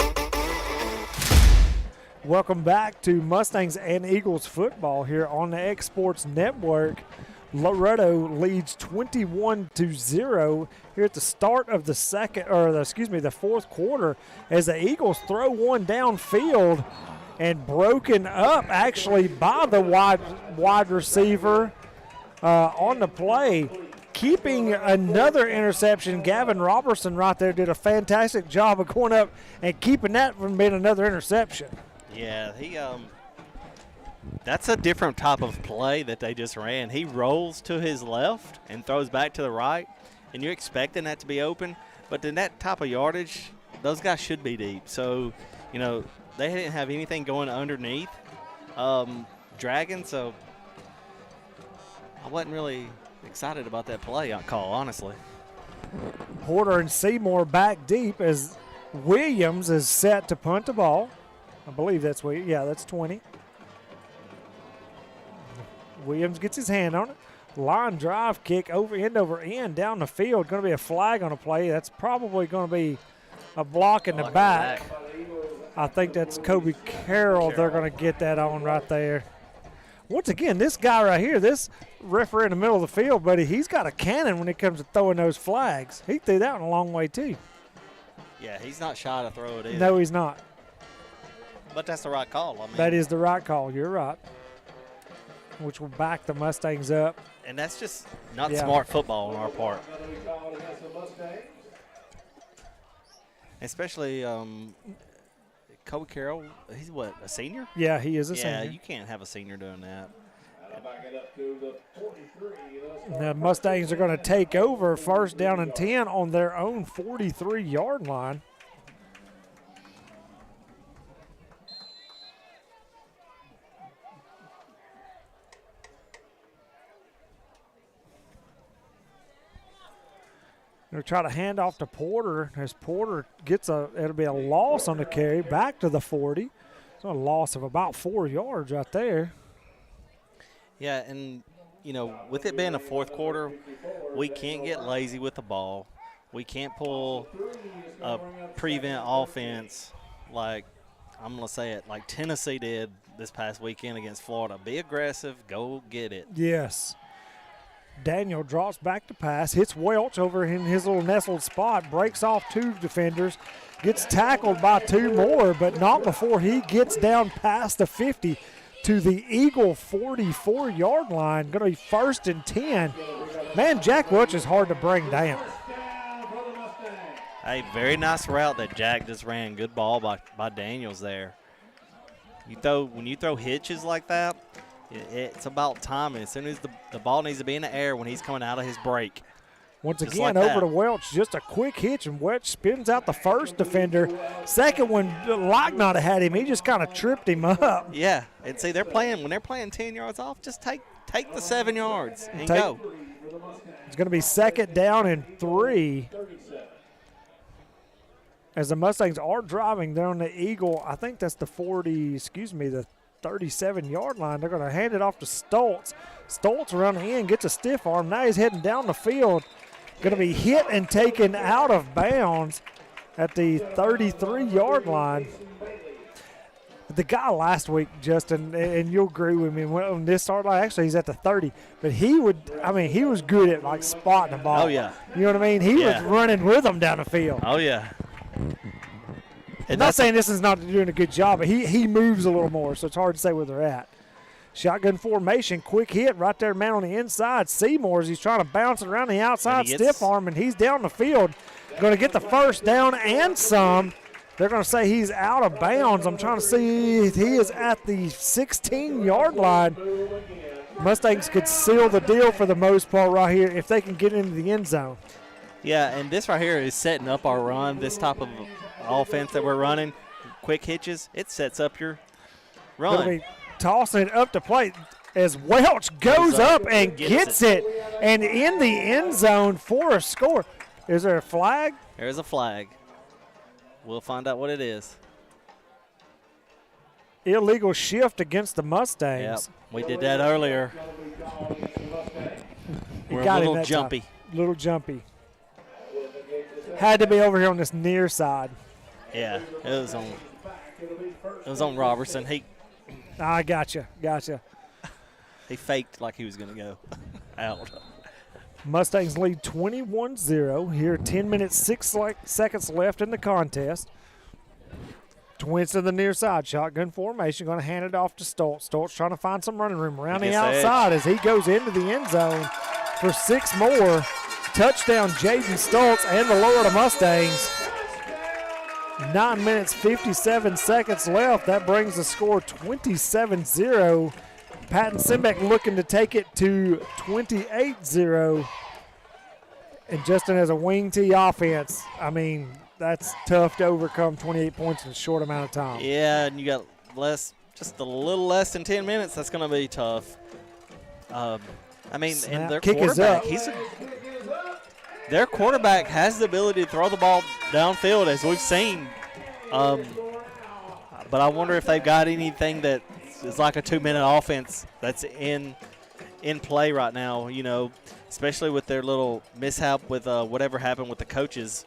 Welcome back to Mustangs and Eagles football here on the X Sports Network. Loretto leads 21-0 here at the start of the the fourth quarter as the Eagles throw one downfield and broken up actually by the wide receiver on the play. Keeping another interception, Gavin Robertson right there did a fantastic job of going up and keeping that from being another interception. Yeah, that's a different type of play that they just ran. He rolls to his left and throws back to the right, and you're expecting that to be open. But in that type of yardage, those guys should be deep. So, they didn't have anything going underneath dragging, so I wasn't really excited about that play call, honestly. Porter and Seymour back deep as Williams is set to punt the ball. I believe that's that's 20. Williams gets his hand on it. Line drive kick end over end down the field. Going to be a flag on a play. That's probably going to be a block in the back. I think that's Kobe Carroll. They're going to get that on right there. Once again, this guy right here, this referee in the middle of the field, buddy, he's got a cannon when it comes to throwing those flags. He threw that one a long way, too. Yeah, he's not shy to throw it either. No, he's not. But that's the right call. That is the right call. You're right. Which will back the Mustangs up. And that's just not smart football on our part. Especially Kobe Carroll, he's a senior? Yeah, he is a senior. Yeah, you can't have a senior doing that. The Mustangs are going to take over first down and 10 on their own 43-yard line. They'll try to hand off to Porter as Porter gets it'll be a loss on the carry back to the 40. It's a loss of about 4 yards right there. Yeah, and, with it being a fourth quarter, we can't get lazy with the ball. We can't pull a prevent offense like, I'm going to say it, like Tennessee did this past weekend against Florida. Be aggressive, go get it. Yes. Daniel drops back to pass, hits Welch over in his little nestled spot, breaks off 2 defenders, gets tackled by 2 more, but not before he gets down past the 50 to the Eagle 44-yard line. Going to be first and 10. Man, Jack Welch is hard to bring down. Hey, very nice route that Jack just ran. Good ball by Daniels there. When you throw hitches like that, it's about timing. As soon as the ball needs to be in the air when he's coming out of his break. Once again, over to Welch, just a quick hitch, and Welch spins out the first defender. Second one, like not have had him. He just kind of tripped him up. Yeah, and see, when they're playing 10 yards off, just take the 7 yards and go. It's going to be second down and 3. As the Mustangs are driving down the Eagle, I think that's the 37-yard line. They're going to hand it off to Stoltz. Stoltz running in, gets a stiff arm. Now he's heading down the field. Going to be hit and taken out of bounds at the 33-yard line. The guy last week, Justin, and you'll agree with me, on this start line, actually he's at the 30, but he was good at like spotting the ball. Oh, yeah. You know what I mean? He was running with them down the field. Oh, yeah. I'm not saying this is not doing a good job, but he moves a little more, so it's hard to say where they're at. Shotgun formation, quick hit right there, man, on the inside. Seymour, he's trying to bounce it around the outside, stiff arm, and he's down the field. Going to get the first down and some. They're going to say he's out of bounds. I'm trying to see if he is at the 16-yard line. Mustangs could seal the deal for the most part right here if they can get into the end zone. Yeah, and this right here is setting up our run, this type of offense that we're running. Quick hitches, it sets up your run. Going to be tossing it up to plate as Welch goes up and gets it. And in the end zone for a score. Is there a flag? There's a flag. We'll find out what it is. Illegal shift against the Mustangs. Yep, we did that earlier. We're got a little him jumpy. Little jumpy. Had to be over here on this near side. Yeah, it was on Robertson. I gotcha. He faked like he was going to go out. Mustangs lead 21-0. Here, 10 minutes, 6 seconds left in the contest. Twins to the near side. Shotgun formation. Going to hand it off to Stoltz. Stoltz trying to find some running room around the outside as he goes into the end zone for 6 more. Touchdown, Jaden Stoltz and the Loretto Mustangs. 9 minutes, 57 seconds left. That brings the score 27-0. Patton Simbeck looking to take it to 28-0. And Justin has a wing T offense. I mean, that's tough to overcome 28 points in a short amount of time. Yeah, and you got just a little less than 10 minutes. That's going to be tough. I mean, and their kick is up. Their quarterback has the ability to throw the ball downfield, as we've seen. But I wonder if they've got anything that is like a 2-minute offense that's in play right now, you know, especially with their little mishap with whatever happened with the coaches.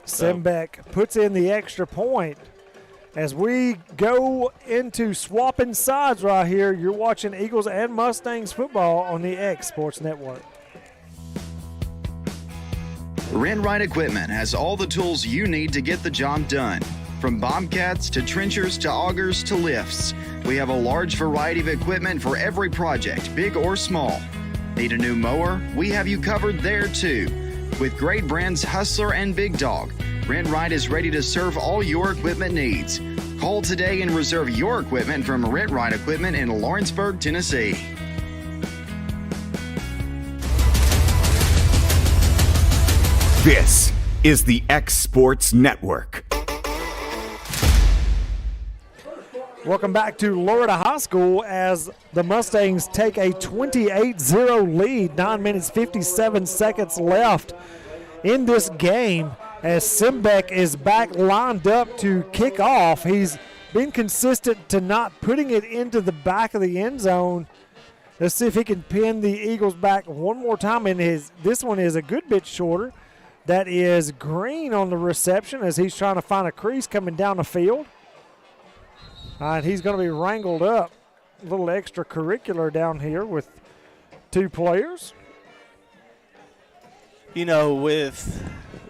Simbeck puts in the extra point. As we go into swapping sides right here, you're watching Eagles and Mustangs football on the X Sports Network. Renwright Equipment has all the tools you need to get the job done. From bobcats to trenchers to augers to lifts, we have a large variety of equipment for every project, big or small. Need a new mower? We have you covered there too. With great brands Hustler and Big Dog, Renwright is ready to serve all your equipment needs. Call today and reserve your equipment from Renwright Equipment in Lawrenceburg, Tennessee. This is the X Sports Network. Welcome back to Loretto High School as the Mustangs take a 28-0 lead. 9 minutes, 57 seconds left in this game as Simbeck is back lined up to kick off. He's been consistent to not putting it into the back of the end zone. Let's see if he can pin the Eagles back one more time. And this one is a good bit shorter. That is Green on the reception as he's trying to find a crease coming down the field. And he's going to be wrangled up. A little extracurricular down here with 2 players. You know, with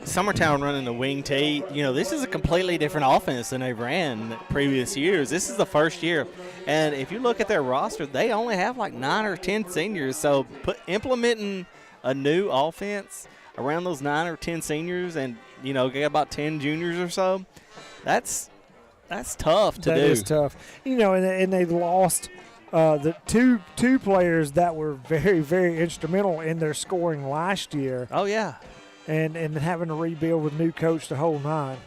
Summertown running the wing T, you know, this is a completely different offense than they ran previous years. This is the first year. And if you look at their roster, they only have like 9 or 10 seniors. So implementing a new offense around those 9 or 10 seniors and, you know, get about 10 juniors or so, that's tough to do. That is tough. You know, and they lost the two players that were very, very instrumental in their scoring last year. Oh, yeah. And having to rebuild with new coach the whole 9.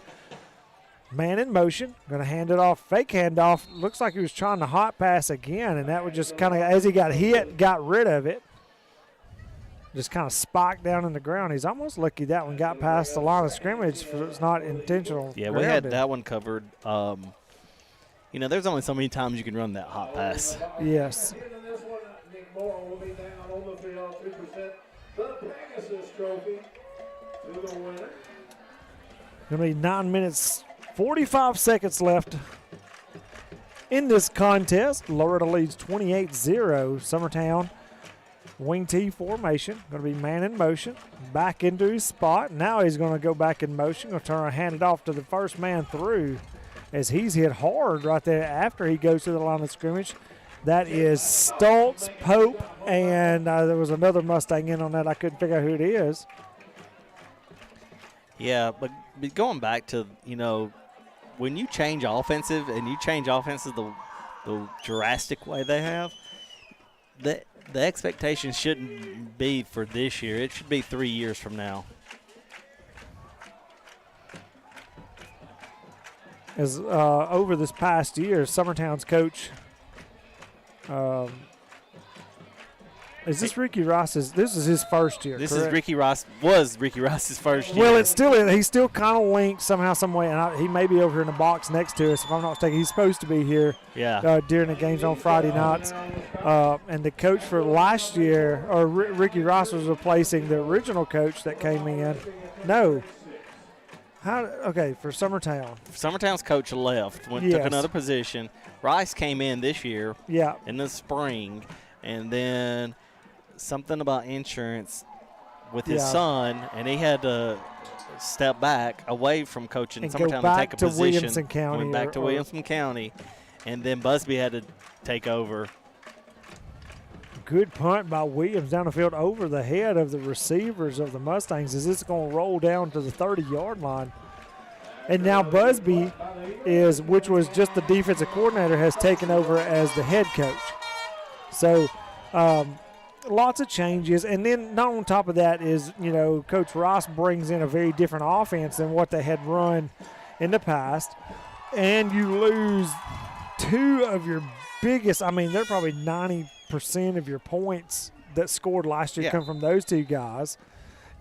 Man in motion. Going to hand it off. Fake handoff. Looks like he was trying to hot pass again, and that would just kind of, as he got hit, got rid of it. Just kind of spiked down in the ground. He's almost lucky that one got past the line of scrimmage, so it's not intentional. Yeah, we had that one covered. You know, there's only so many times you can run that hot pass. Yes. Going to be 9 minutes, 45 seconds left in this contest. Loretto leads 28-0. Summertown. Wing T formation, going to be man in motion, back into his spot. Now he's going to go back in motion, going to turn and hand it off to the first man through as he's hit hard right there after he goes to the line of scrimmage. That is Stoltz, Pope, and there was another Mustang in on that. I couldn't figure out who it is. Yeah, but going back to, when you change offensive and you change offenses the drastic way they have, the expectation shouldn't be for this year. It should be 3 years from now. As over this past year, Summertown's coach, is this Ricky Ross's? This is his first year. This correct? is Ricky Ross's first year. Well, it's still kind of linked somehow, some way, and he may be over here in the box next to us if I'm not mistaken. He's supposed to be here. Yeah. During the games on Friday nights, and the coach for last year, or Ricky Ross, was replacing the original coach that came in. No. For Summertown. Summertown's coach left, took another position. Rice came in this year. Yeah. In the spring, and then something about insurance with his son, and he had to step back away from coaching and Summertown go back to take a to position. Williamson County went back to Williamson County, and then Busby had to take over. Good punt by Williams down the field over the head of the receivers of the Mustangs. Is this going to roll down to the 30-yard line? And now Busby which was just the defensive coordinator, has taken over as the head coach. So lots of changes. And then not on top of that is, Coach Ross brings in a very different offense than what they had run in the past. And you lose two of your biggest, they're probably 90% of your points that scored last year come from those two guys.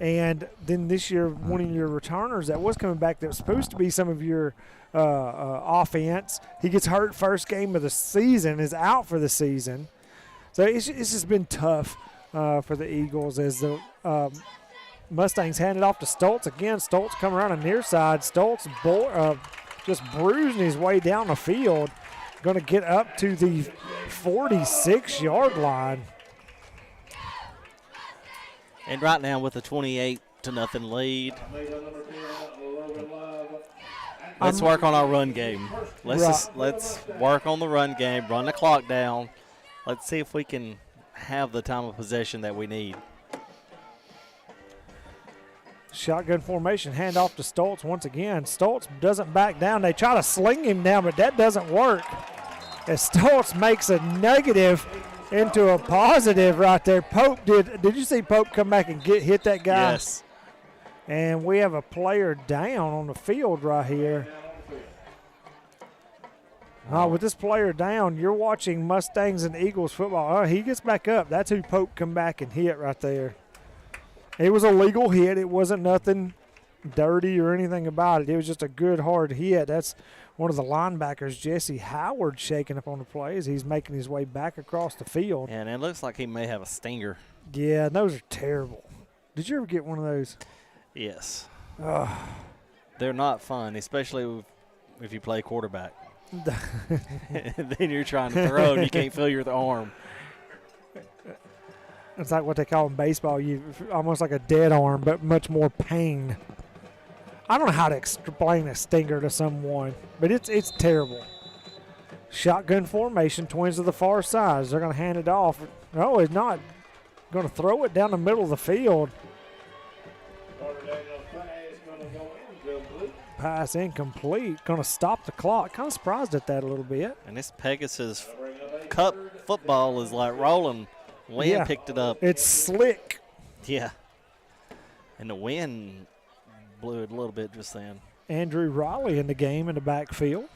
And then this year, one of your returners that was coming back that was supposed to be some of your offense, he gets hurt first game of the season, is out for the season. So it's just been tough for the Eagles as the Mustangs hand it off to Stoltz again. Stoltz coming around the near side. Stoltz just bruising his way down the field, going to get up to the 46-yard line. And right now with a 28-0 lead, let's work on our run game. Let's work on the run game, run the clock down. Let's see if we can have the time of possession that we need. Shotgun formation, hand off to Stoltz once again. Stoltz doesn't back down. They try to sling him down, but that doesn't work. As Stoltz makes a negative into a positive right there. Pope did you see Pope come back and hit that guy? Yes. And we have a player down on the field right here. With this player down, you're watching Mustangs and Eagles football. He gets back up. That's who Pope come back and hit right there. It was a legal hit. It wasn't nothing dirty or anything about it. It was just a good, hard hit. That's one of the linebackers, Jesse Howard, shaking up on the play as he's making his way back across the field. And it looks like he may have a stinger. Yeah, those are terrible. Did you ever get one of those? Yes. They're not fun, especially if you play quarterback. Then you're trying to throw and you can't feel your arm. It's like what they call in baseball, almost like a dead arm, but much more pain. I don't know how to explain a stinger to someone, but it's terrible. Shotgun formation, Twins to the far side. They're going to hand it off. No, it's not. Going to throw it down the middle of the field. Pass incomplete. Going to stop the clock. Kind of surprised at that a little bit. And this Pegasus Cup football is like rolling. Wind picked it up. It's slick. Yeah. And the wind blew it a little bit just then. Andrew Raleigh in the game in the backfield.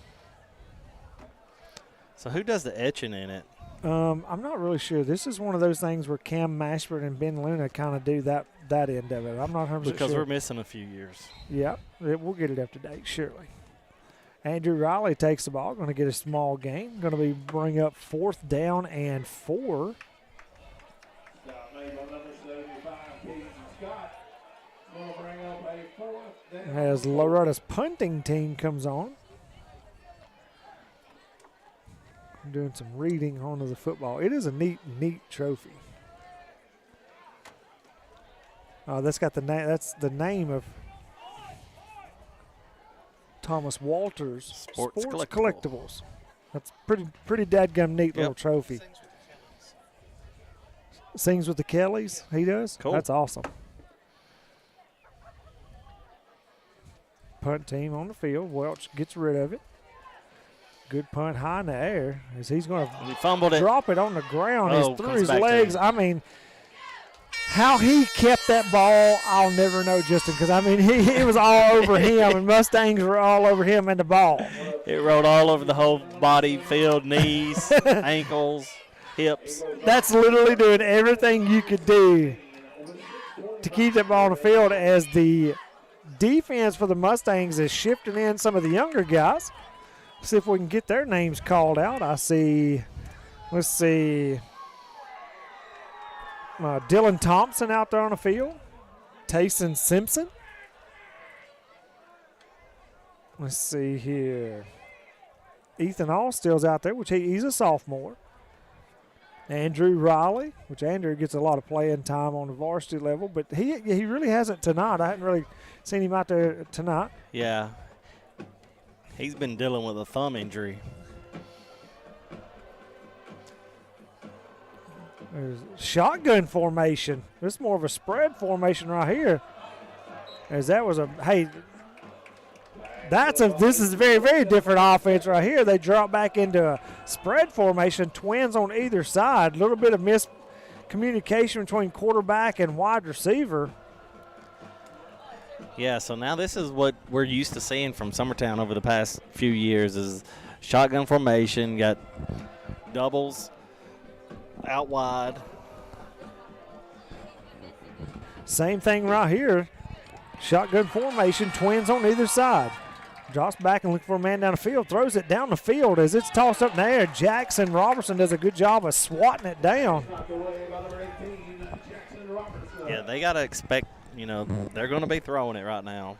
So who does the etching in it? I'm not really sure. This is one of those things where Cam Mashford and Ben Luna kind of do that end of it. I'm not 100% sure. Because we're missing a few years. Yep. We'll get it up to date, surely. Andrew Riley takes the ball. Going to get a small gain. Going to bring up 4th down and 4. As Loretta's punting team comes on. Doing some reading onto the football. It is a neat trophy. That's got the name. That's the name of Thomas Walters Sports Collectibles. That's pretty dadgum neat little trophy. Sings with the Kellys, he does? Cool. That's awesome. Punt team on the field. Welch gets rid of it. Good punt high in the air as he's going to drop it on the ground. He's through his legs. I mean, how he kept that ball, I'll never know, Justin, because, I mean, he was all over him, and Mustangs were all over him and the ball. It rolled all over the whole body, field, knees, ankles, hips. That's literally doing everything you could do to keep that ball on the field as the defense for the Mustangs is shifting in some of the younger guys. See if we can get their names called out. I see, let's see, Dylan Thompson out there on the field. Tayson Simpson. Let's see here. Ethan Allstill's out there, which he's a sophomore. Andrew Riley, which Andrew gets a lot of playing time on the varsity level, but he really hasn't tonight. I haven't really seen him out there tonight. Yeah. He's been dealing with a thumb injury. There's shotgun formation. This is more of a spread formation right here. As that was this is a very, very different offense right here. They drop back into a spread formation, twins on either side. A little bit of miscommunication between quarterback and wide receiver. Yeah, so now this is what we're used to seeing from Summertown over the past few years is shotgun formation, got doubles out wide. Same thing right here. Shotgun formation, twins on either side. Drops back and looks for a man down the field, throws it down the field as it's tossed up in the air. Jackson Robertson does a good job of swatting it down. Yeah, they got to expect, they're going to be throwing it right now.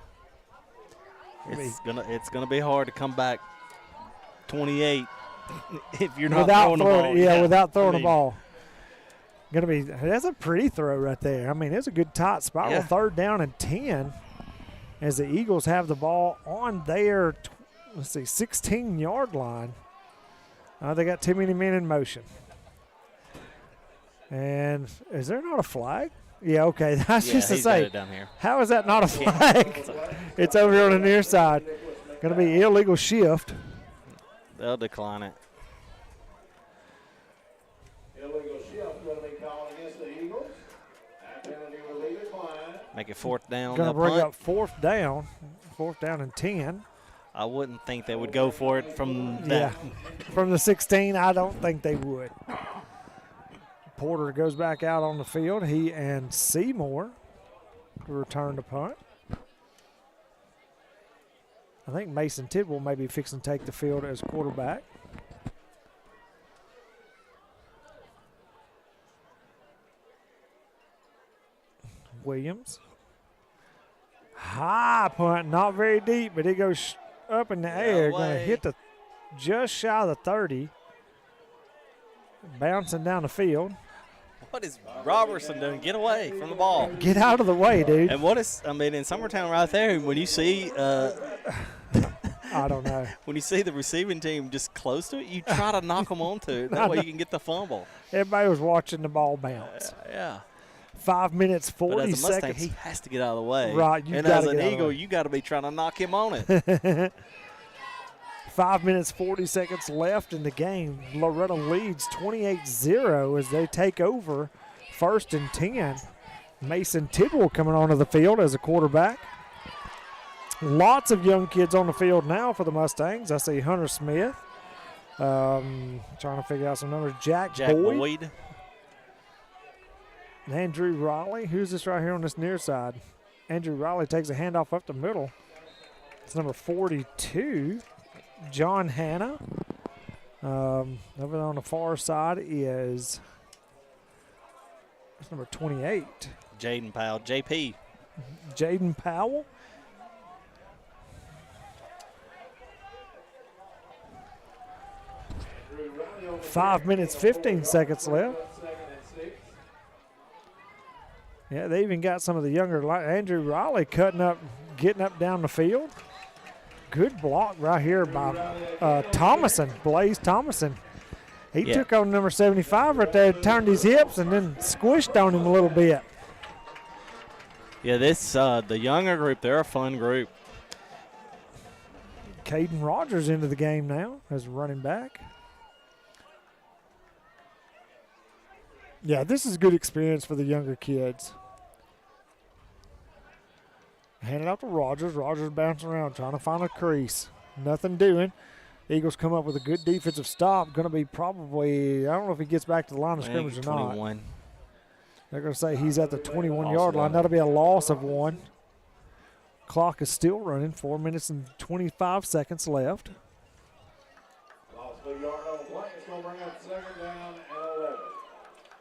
It's gonna be hard to come back 28 if you're not throwing the ball. Without throwing the ball. That's a pretty throw right there. I mean, it's a good tight spiral. Yeah. 3rd down and 10 as the Eagles have the ball on their, 16-yard line. They got too many men in motion. And is there not a flag? Yeah, okay. That's just to say, down here. How is that not a flag? It's over here on the near side. Going to be illegal shift. They'll decline it. Illegal shift going to be called against the Eagles. That penalty will be declined. Make it 4th down. Going to bring up 4th down. 4th down and 10. I wouldn't think they would go for it from that. Yeah, from the 16, I don't think they would. Porter goes back out on the field. He and Seymour return to punt. I think Mason Tidwell may be fixing to take the field as quarterback. Williams. High punt, not very deep, but it goes up in the air. Going to hit just shy of the 30. Bouncing down the field. What is Robertson doing? Get away from the ball. Get out of the way, dude. And in Summertown right there, when you see I don't know. When you see the receiving team just close to it, you try to knock them onto it. That way you can get the fumble. Everybody was watching the ball bounce. Yeah. 5 minutes, 40 but as a Mustang, seconds. he has to get out of the way. Right. And as an Eagle, you got to be trying to knock him on it. 5 minutes, 40 seconds left in the game. Loretto leads 28-0 as they take over 1st and 10. Mason Tidwell coming onto the field as a quarterback. Lots of young kids on the field now for the Mustangs. I see Hunter Smith. Trying to figure out some numbers. Jack Boyd. Andrew Riley. Who's this right here on this near side? Andrew Riley takes a handoff up the middle. It's number 42. John Hanna. Over on the far side is number 28. Jaden Powell, JP. Jaden Powell. Five minutes, 15 seconds left. Yeah, they even got some of the younger, like Andrew Riley, getting up down the field. Good block right here by Thomason, Blaze Thomason. He took on number 75 right there, turned his hips, and then squished on him a little bit. Yeah, this the younger group, they're a fun group. Caden Rogers into the game now as running back. Yeah, this is a good experience for the younger kids. Hand it out to Rogers. Rogers bouncing around, trying to find a crease. Nothing doing. Eagles come up with a good defensive stop. Going to be probably, I don't know if he gets back to the line of scrimmage or 21. not. They're going to say he's at the 21-yard line. That'll be a loss of 1. Clock is still running. 4 minutes and 25 seconds left. Lost 1 yard on the play. It's going to bring up 2nd down and 11.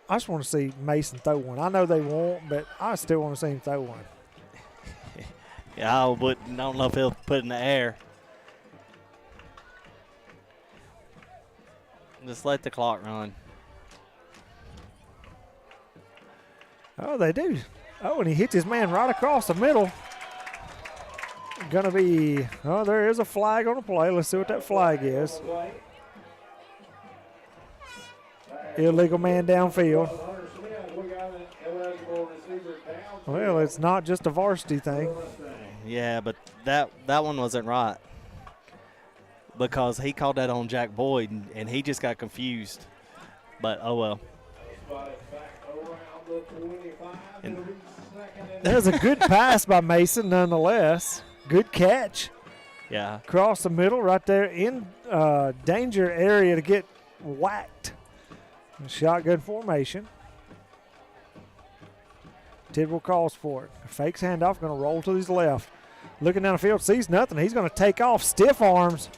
I just want to see Mason throw one. I know they won't, but I still want to see him throw one. Yeah, I don't know if he'll put it in the air. Just let the clock run. Oh, they do. Oh, and he hits his man right across the middle. Going to be, oh, there is a flag on the play. Let's see what that flag is. Illegal man downfield. Well, it's not just a varsity thing. Yeah, but that one wasn't right because he called that on Jack Boyd, and he just got confused. But, oh, well. That was a good pass by Mason nonetheless. Good catch. Yeah. Across the middle right there in danger area to get whacked. Shotgun formation. Tidwell calls for it. Fakes handoff, going to roll to his left. Looking down the field, sees nothing. He's going to take off, stiff arms.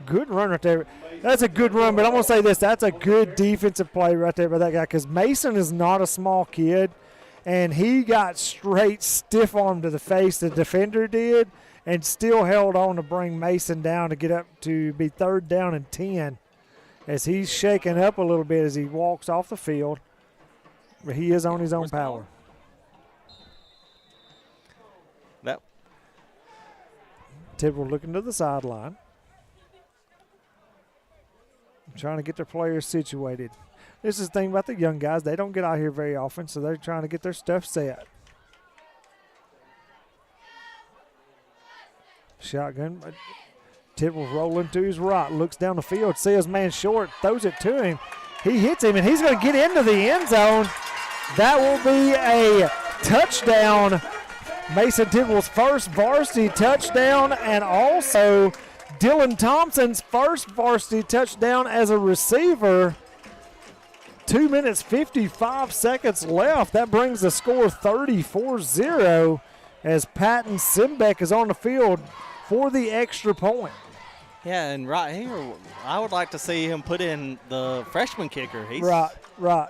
Good run right there. That's a good run, but I'm going to say this. That's a good defensive play right there by that guy because Mason is not a small kid, and he got straight stiff arm to the face. The defender did, and still held on to bring Mason down to get up to be 3rd down and 10 as he's shaking up a little bit as he walks off the field. But he is on his own power. That. Tidwell looking to the sideline. Trying to get their players situated. This is the thing about the young guys. They don't get out here very often, so they're trying to get their stuff set. Shotgun. Tidwell's rolling to his right. Looks down the field. Sees his man short. Throws it to him. He hits him, and he's going to get into the end zone. That will be a touchdown. Mason Tidwell's first varsity touchdown, and also Dylan Thompson's first varsity touchdown as a receiver. 2 minutes, 55 seconds left. That brings the score 34-0 as Patton Simbeck is on the field for the extra point. Yeah, and right here, I would like to see him put in the freshman kicker. Right.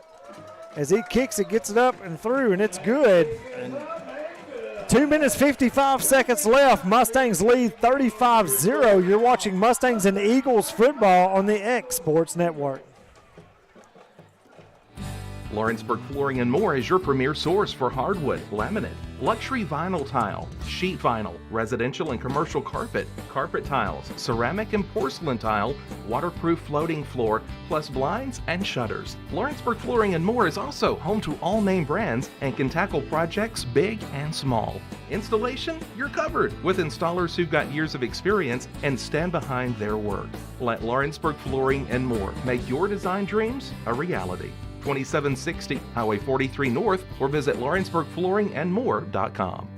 As he kicks it, gets it up and through, and it's good. 2 minutes, 55 seconds left. Mustangs lead 35-0. You're watching Mustangs and Eagles football on the X Sports Network. Lawrenceburg Flooring and More is your premier source for hardwood, laminate, luxury vinyl tile, sheet vinyl, residential and commercial carpet, carpet tiles, ceramic and porcelain tile, waterproof floating floor, plus blinds and shutters. Lawrenceburg Flooring and More is also home to all name brands and can tackle projects big and small. Installation, you're covered with installers who've got years of experience and stand behind their work. Let Lawrenceburg Flooring and More make your design dreams a reality. 2760 Highway 43 North, or visit LawrenceburgFlooringandMore.com.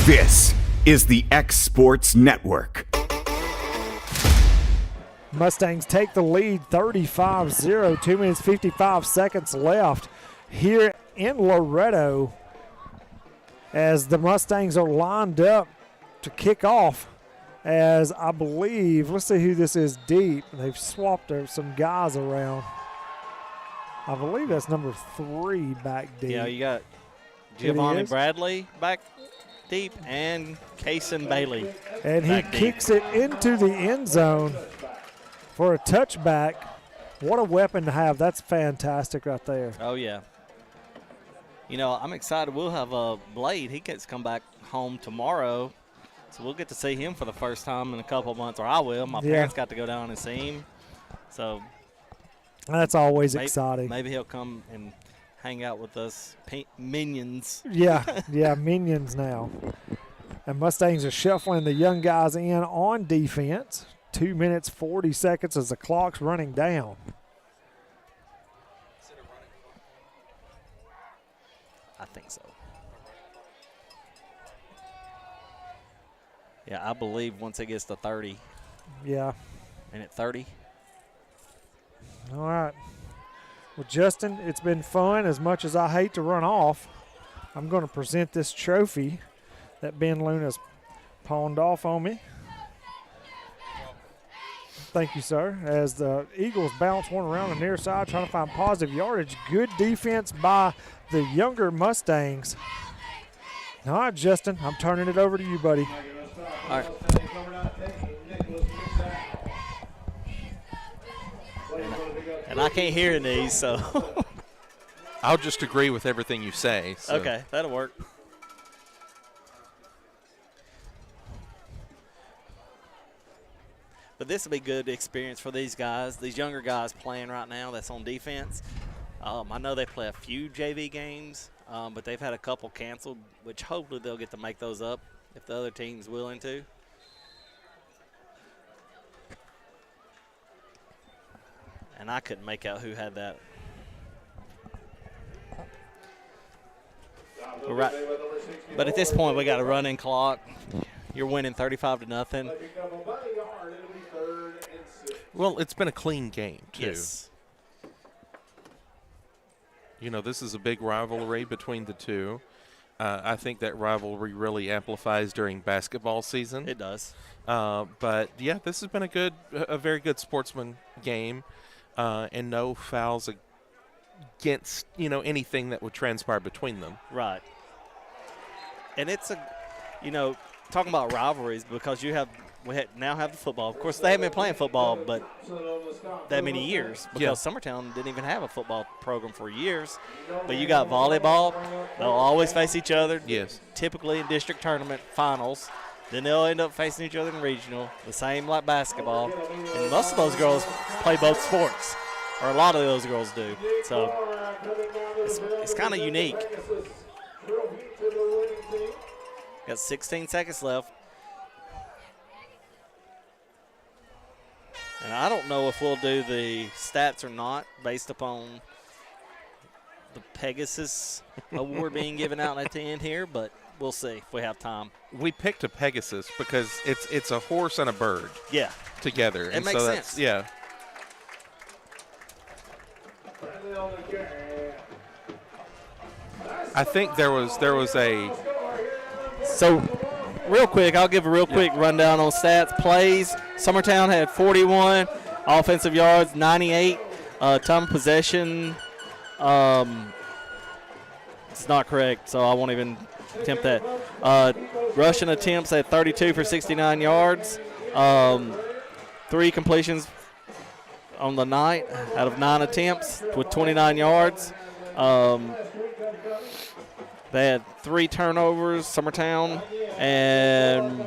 This is the X Sports Network. Mustangs take the lead 35-0, 2 minutes 55 seconds left here in Loretto as the Mustangs are lined up to kick off. As I believe, let's see who this is deep. They've swapped some guys around. I believe that's number 3 back deep. Yeah, you got Giovanni Bradley back deep and Kason Bailey. And he kicks it into the end zone for a touchback. What a weapon to have. That's fantastic right there. Oh, yeah. I'm excited. We'll have Blade. He gets to come back home tomorrow. So we'll get to see him for the first time in a couple of months, or I will. My parents got to go down and see him. So that's always exciting. Maybe he'll come and hang out with us minions. Yeah, minions now. And Mustangs are shuffling the young guys in on defense. 2 minutes, 40 seconds as the clock's running down. I think so. Yeah, I believe once it gets to 30. Yeah. And at 30. All right. Well, Justin, it's been fun. As much as I hate to run off, I'm going to present this trophy that Ben Luna's pawned off on me. Thank you, sir. As the Eagles bounce one around the near side, trying to find positive yardage. Good defense by the younger Mustangs. All right, Justin, I'm turning it over to you, buddy. All right. And I can't hear these, so. I'll just agree with everything you say. So. Okay, that'll work. But this will be good experience for these guys, these younger guys playing right now that's on defense. I know they play a few JV games, but they've had a couple canceled, which hopefully they'll get to make those up if the other team's willing to. And I couldn't make out who had that. But at this point, we got a running clock. You're winning 35-0. Well, it's been a clean game, too. Yes. This is a big rivalry between the two. I think that rivalry really amplifies during basketball season. It does. But, yeah, this has been a very good sportsman game, and no fouls against, anything that would transpire between them. Right. And it's talking about rivalries, because now have the football. Of course, they haven't been playing football but that many years, because Summertown didn't even have a football program for years. But you got volleyball. They'll always face each other. Yes. Typically in district tournament finals. Then they'll end up facing each other in regional, the same like basketball. And most of those girls play both sports, or a lot of those girls do. So it's kind of unique. Got 16 seconds left. And I don't know if we'll do the stats or not based upon the Pegasus award being given out at the end here, but we'll see if we have time. We picked a Pegasus because it's a horse and a bird. Yeah. Together. It makes sense. Yeah. I think there was a. So, real quick, I'll give a real quick rundown on stats. Plays, Summertown had 41, offensive yards 98, time of possession. It's not correct, so I won't even attempt that. Rushing attempts at 32 for 69 yards. 3 completions on the night out of 9 attempts with 29 yards. They had 3 turnovers, Summertown, and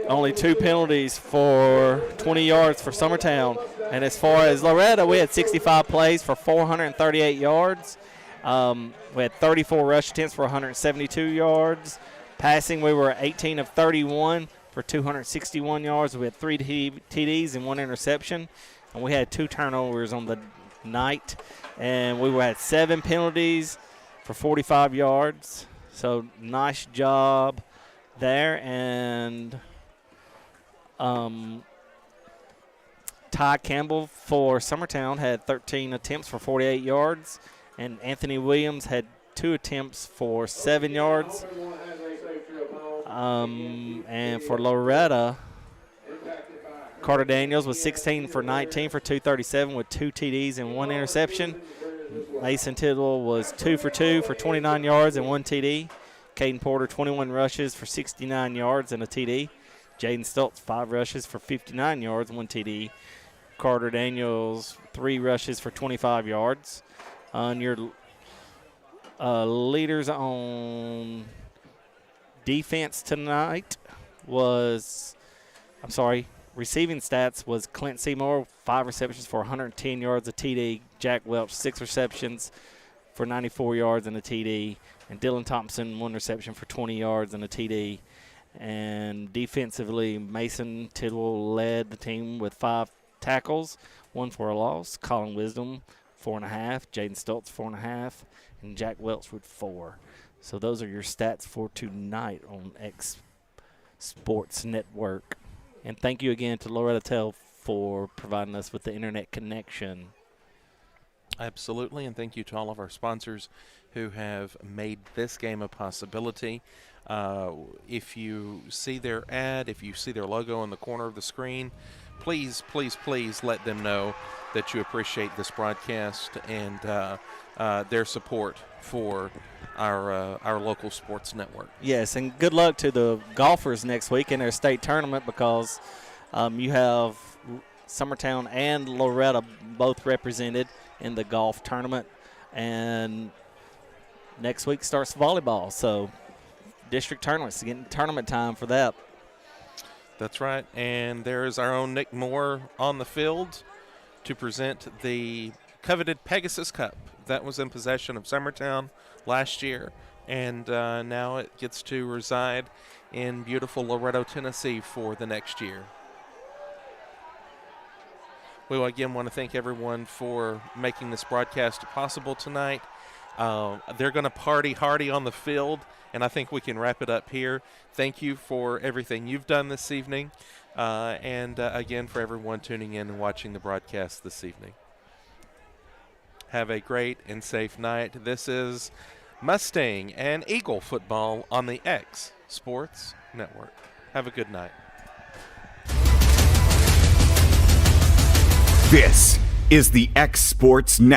only 2 penalties for 20 yards for Summertown. And as far as Loretto, we had 65 plays for 438 yards. We had 34 rush attempts for 172 yards. Passing, we were 18 of 31 for 261 yards. We had 3 TDs and 1 interception. And we had 2 turnovers on the night. And we had 7 penalties for 45 yards. So nice job there. And Ty Campbell for Summertown had 13 attempts for 48 yards. And Anthony Williams had 2 attempts for 7 yards. And for Loretto, Carter Daniels was 16 for 19 for 237 with 2 TDs and 1 interception. Mason Tittle was 2 for 2 for 29 yards and 1 TD. Caden Porter, 21 rushes for 69 yards and a TD. Jaden Stoltz, 5 rushes for 59 yards, 1 TD. Carter Daniels, 3 rushes for 25 yards. On your Leaders on defense tonight receiving stats was Clint Seymour, 5 receptions for 110 yards, a TD. Jack Welch, 6 receptions for 94 yards and a TD. And Dylan Thompson, 1 reception for 20 yards and a TD. And defensively, Mason Tidwell led the team with 5 tackles, 1 for a loss. Colin Wisdom, 4.5. Jaden Stoltz, 4.5. And Jack Welch with 4. So those are your stats for tonight on X Sports Network. And thank you again to Loretto for providing us with the internet connection. Absolutely, and thank you to all of our sponsors who have made this game a possibility. If you see their ad, if you see their logo in the corner of the screen, please, please, please let them know that you appreciate this broadcast and their support for our local sports network. Yes, and good luck to the golfers next week in their state tournament, because you have Summertown and Loretto both represented in the golf tournament, and next week starts volleyball, so district tournaments, getting tournament time for that. That's right, and there is our own Nick Moore on the field to present the coveted Pegasus Cup that was in possession of Summertown last year, and now it gets to reside in beautiful Loretto, Tennessee for the next year. We will again want to thank everyone for making this broadcast possible tonight. They're going to party hardy on the field, and I think we can wrap it up here. Thank you for everything you've done this evening, and again for everyone tuning in and watching the broadcast this evening. Have a great and safe night. This is Mustang and Eagle football on the X Sports Network. Have a good night. This is the X Sports Network.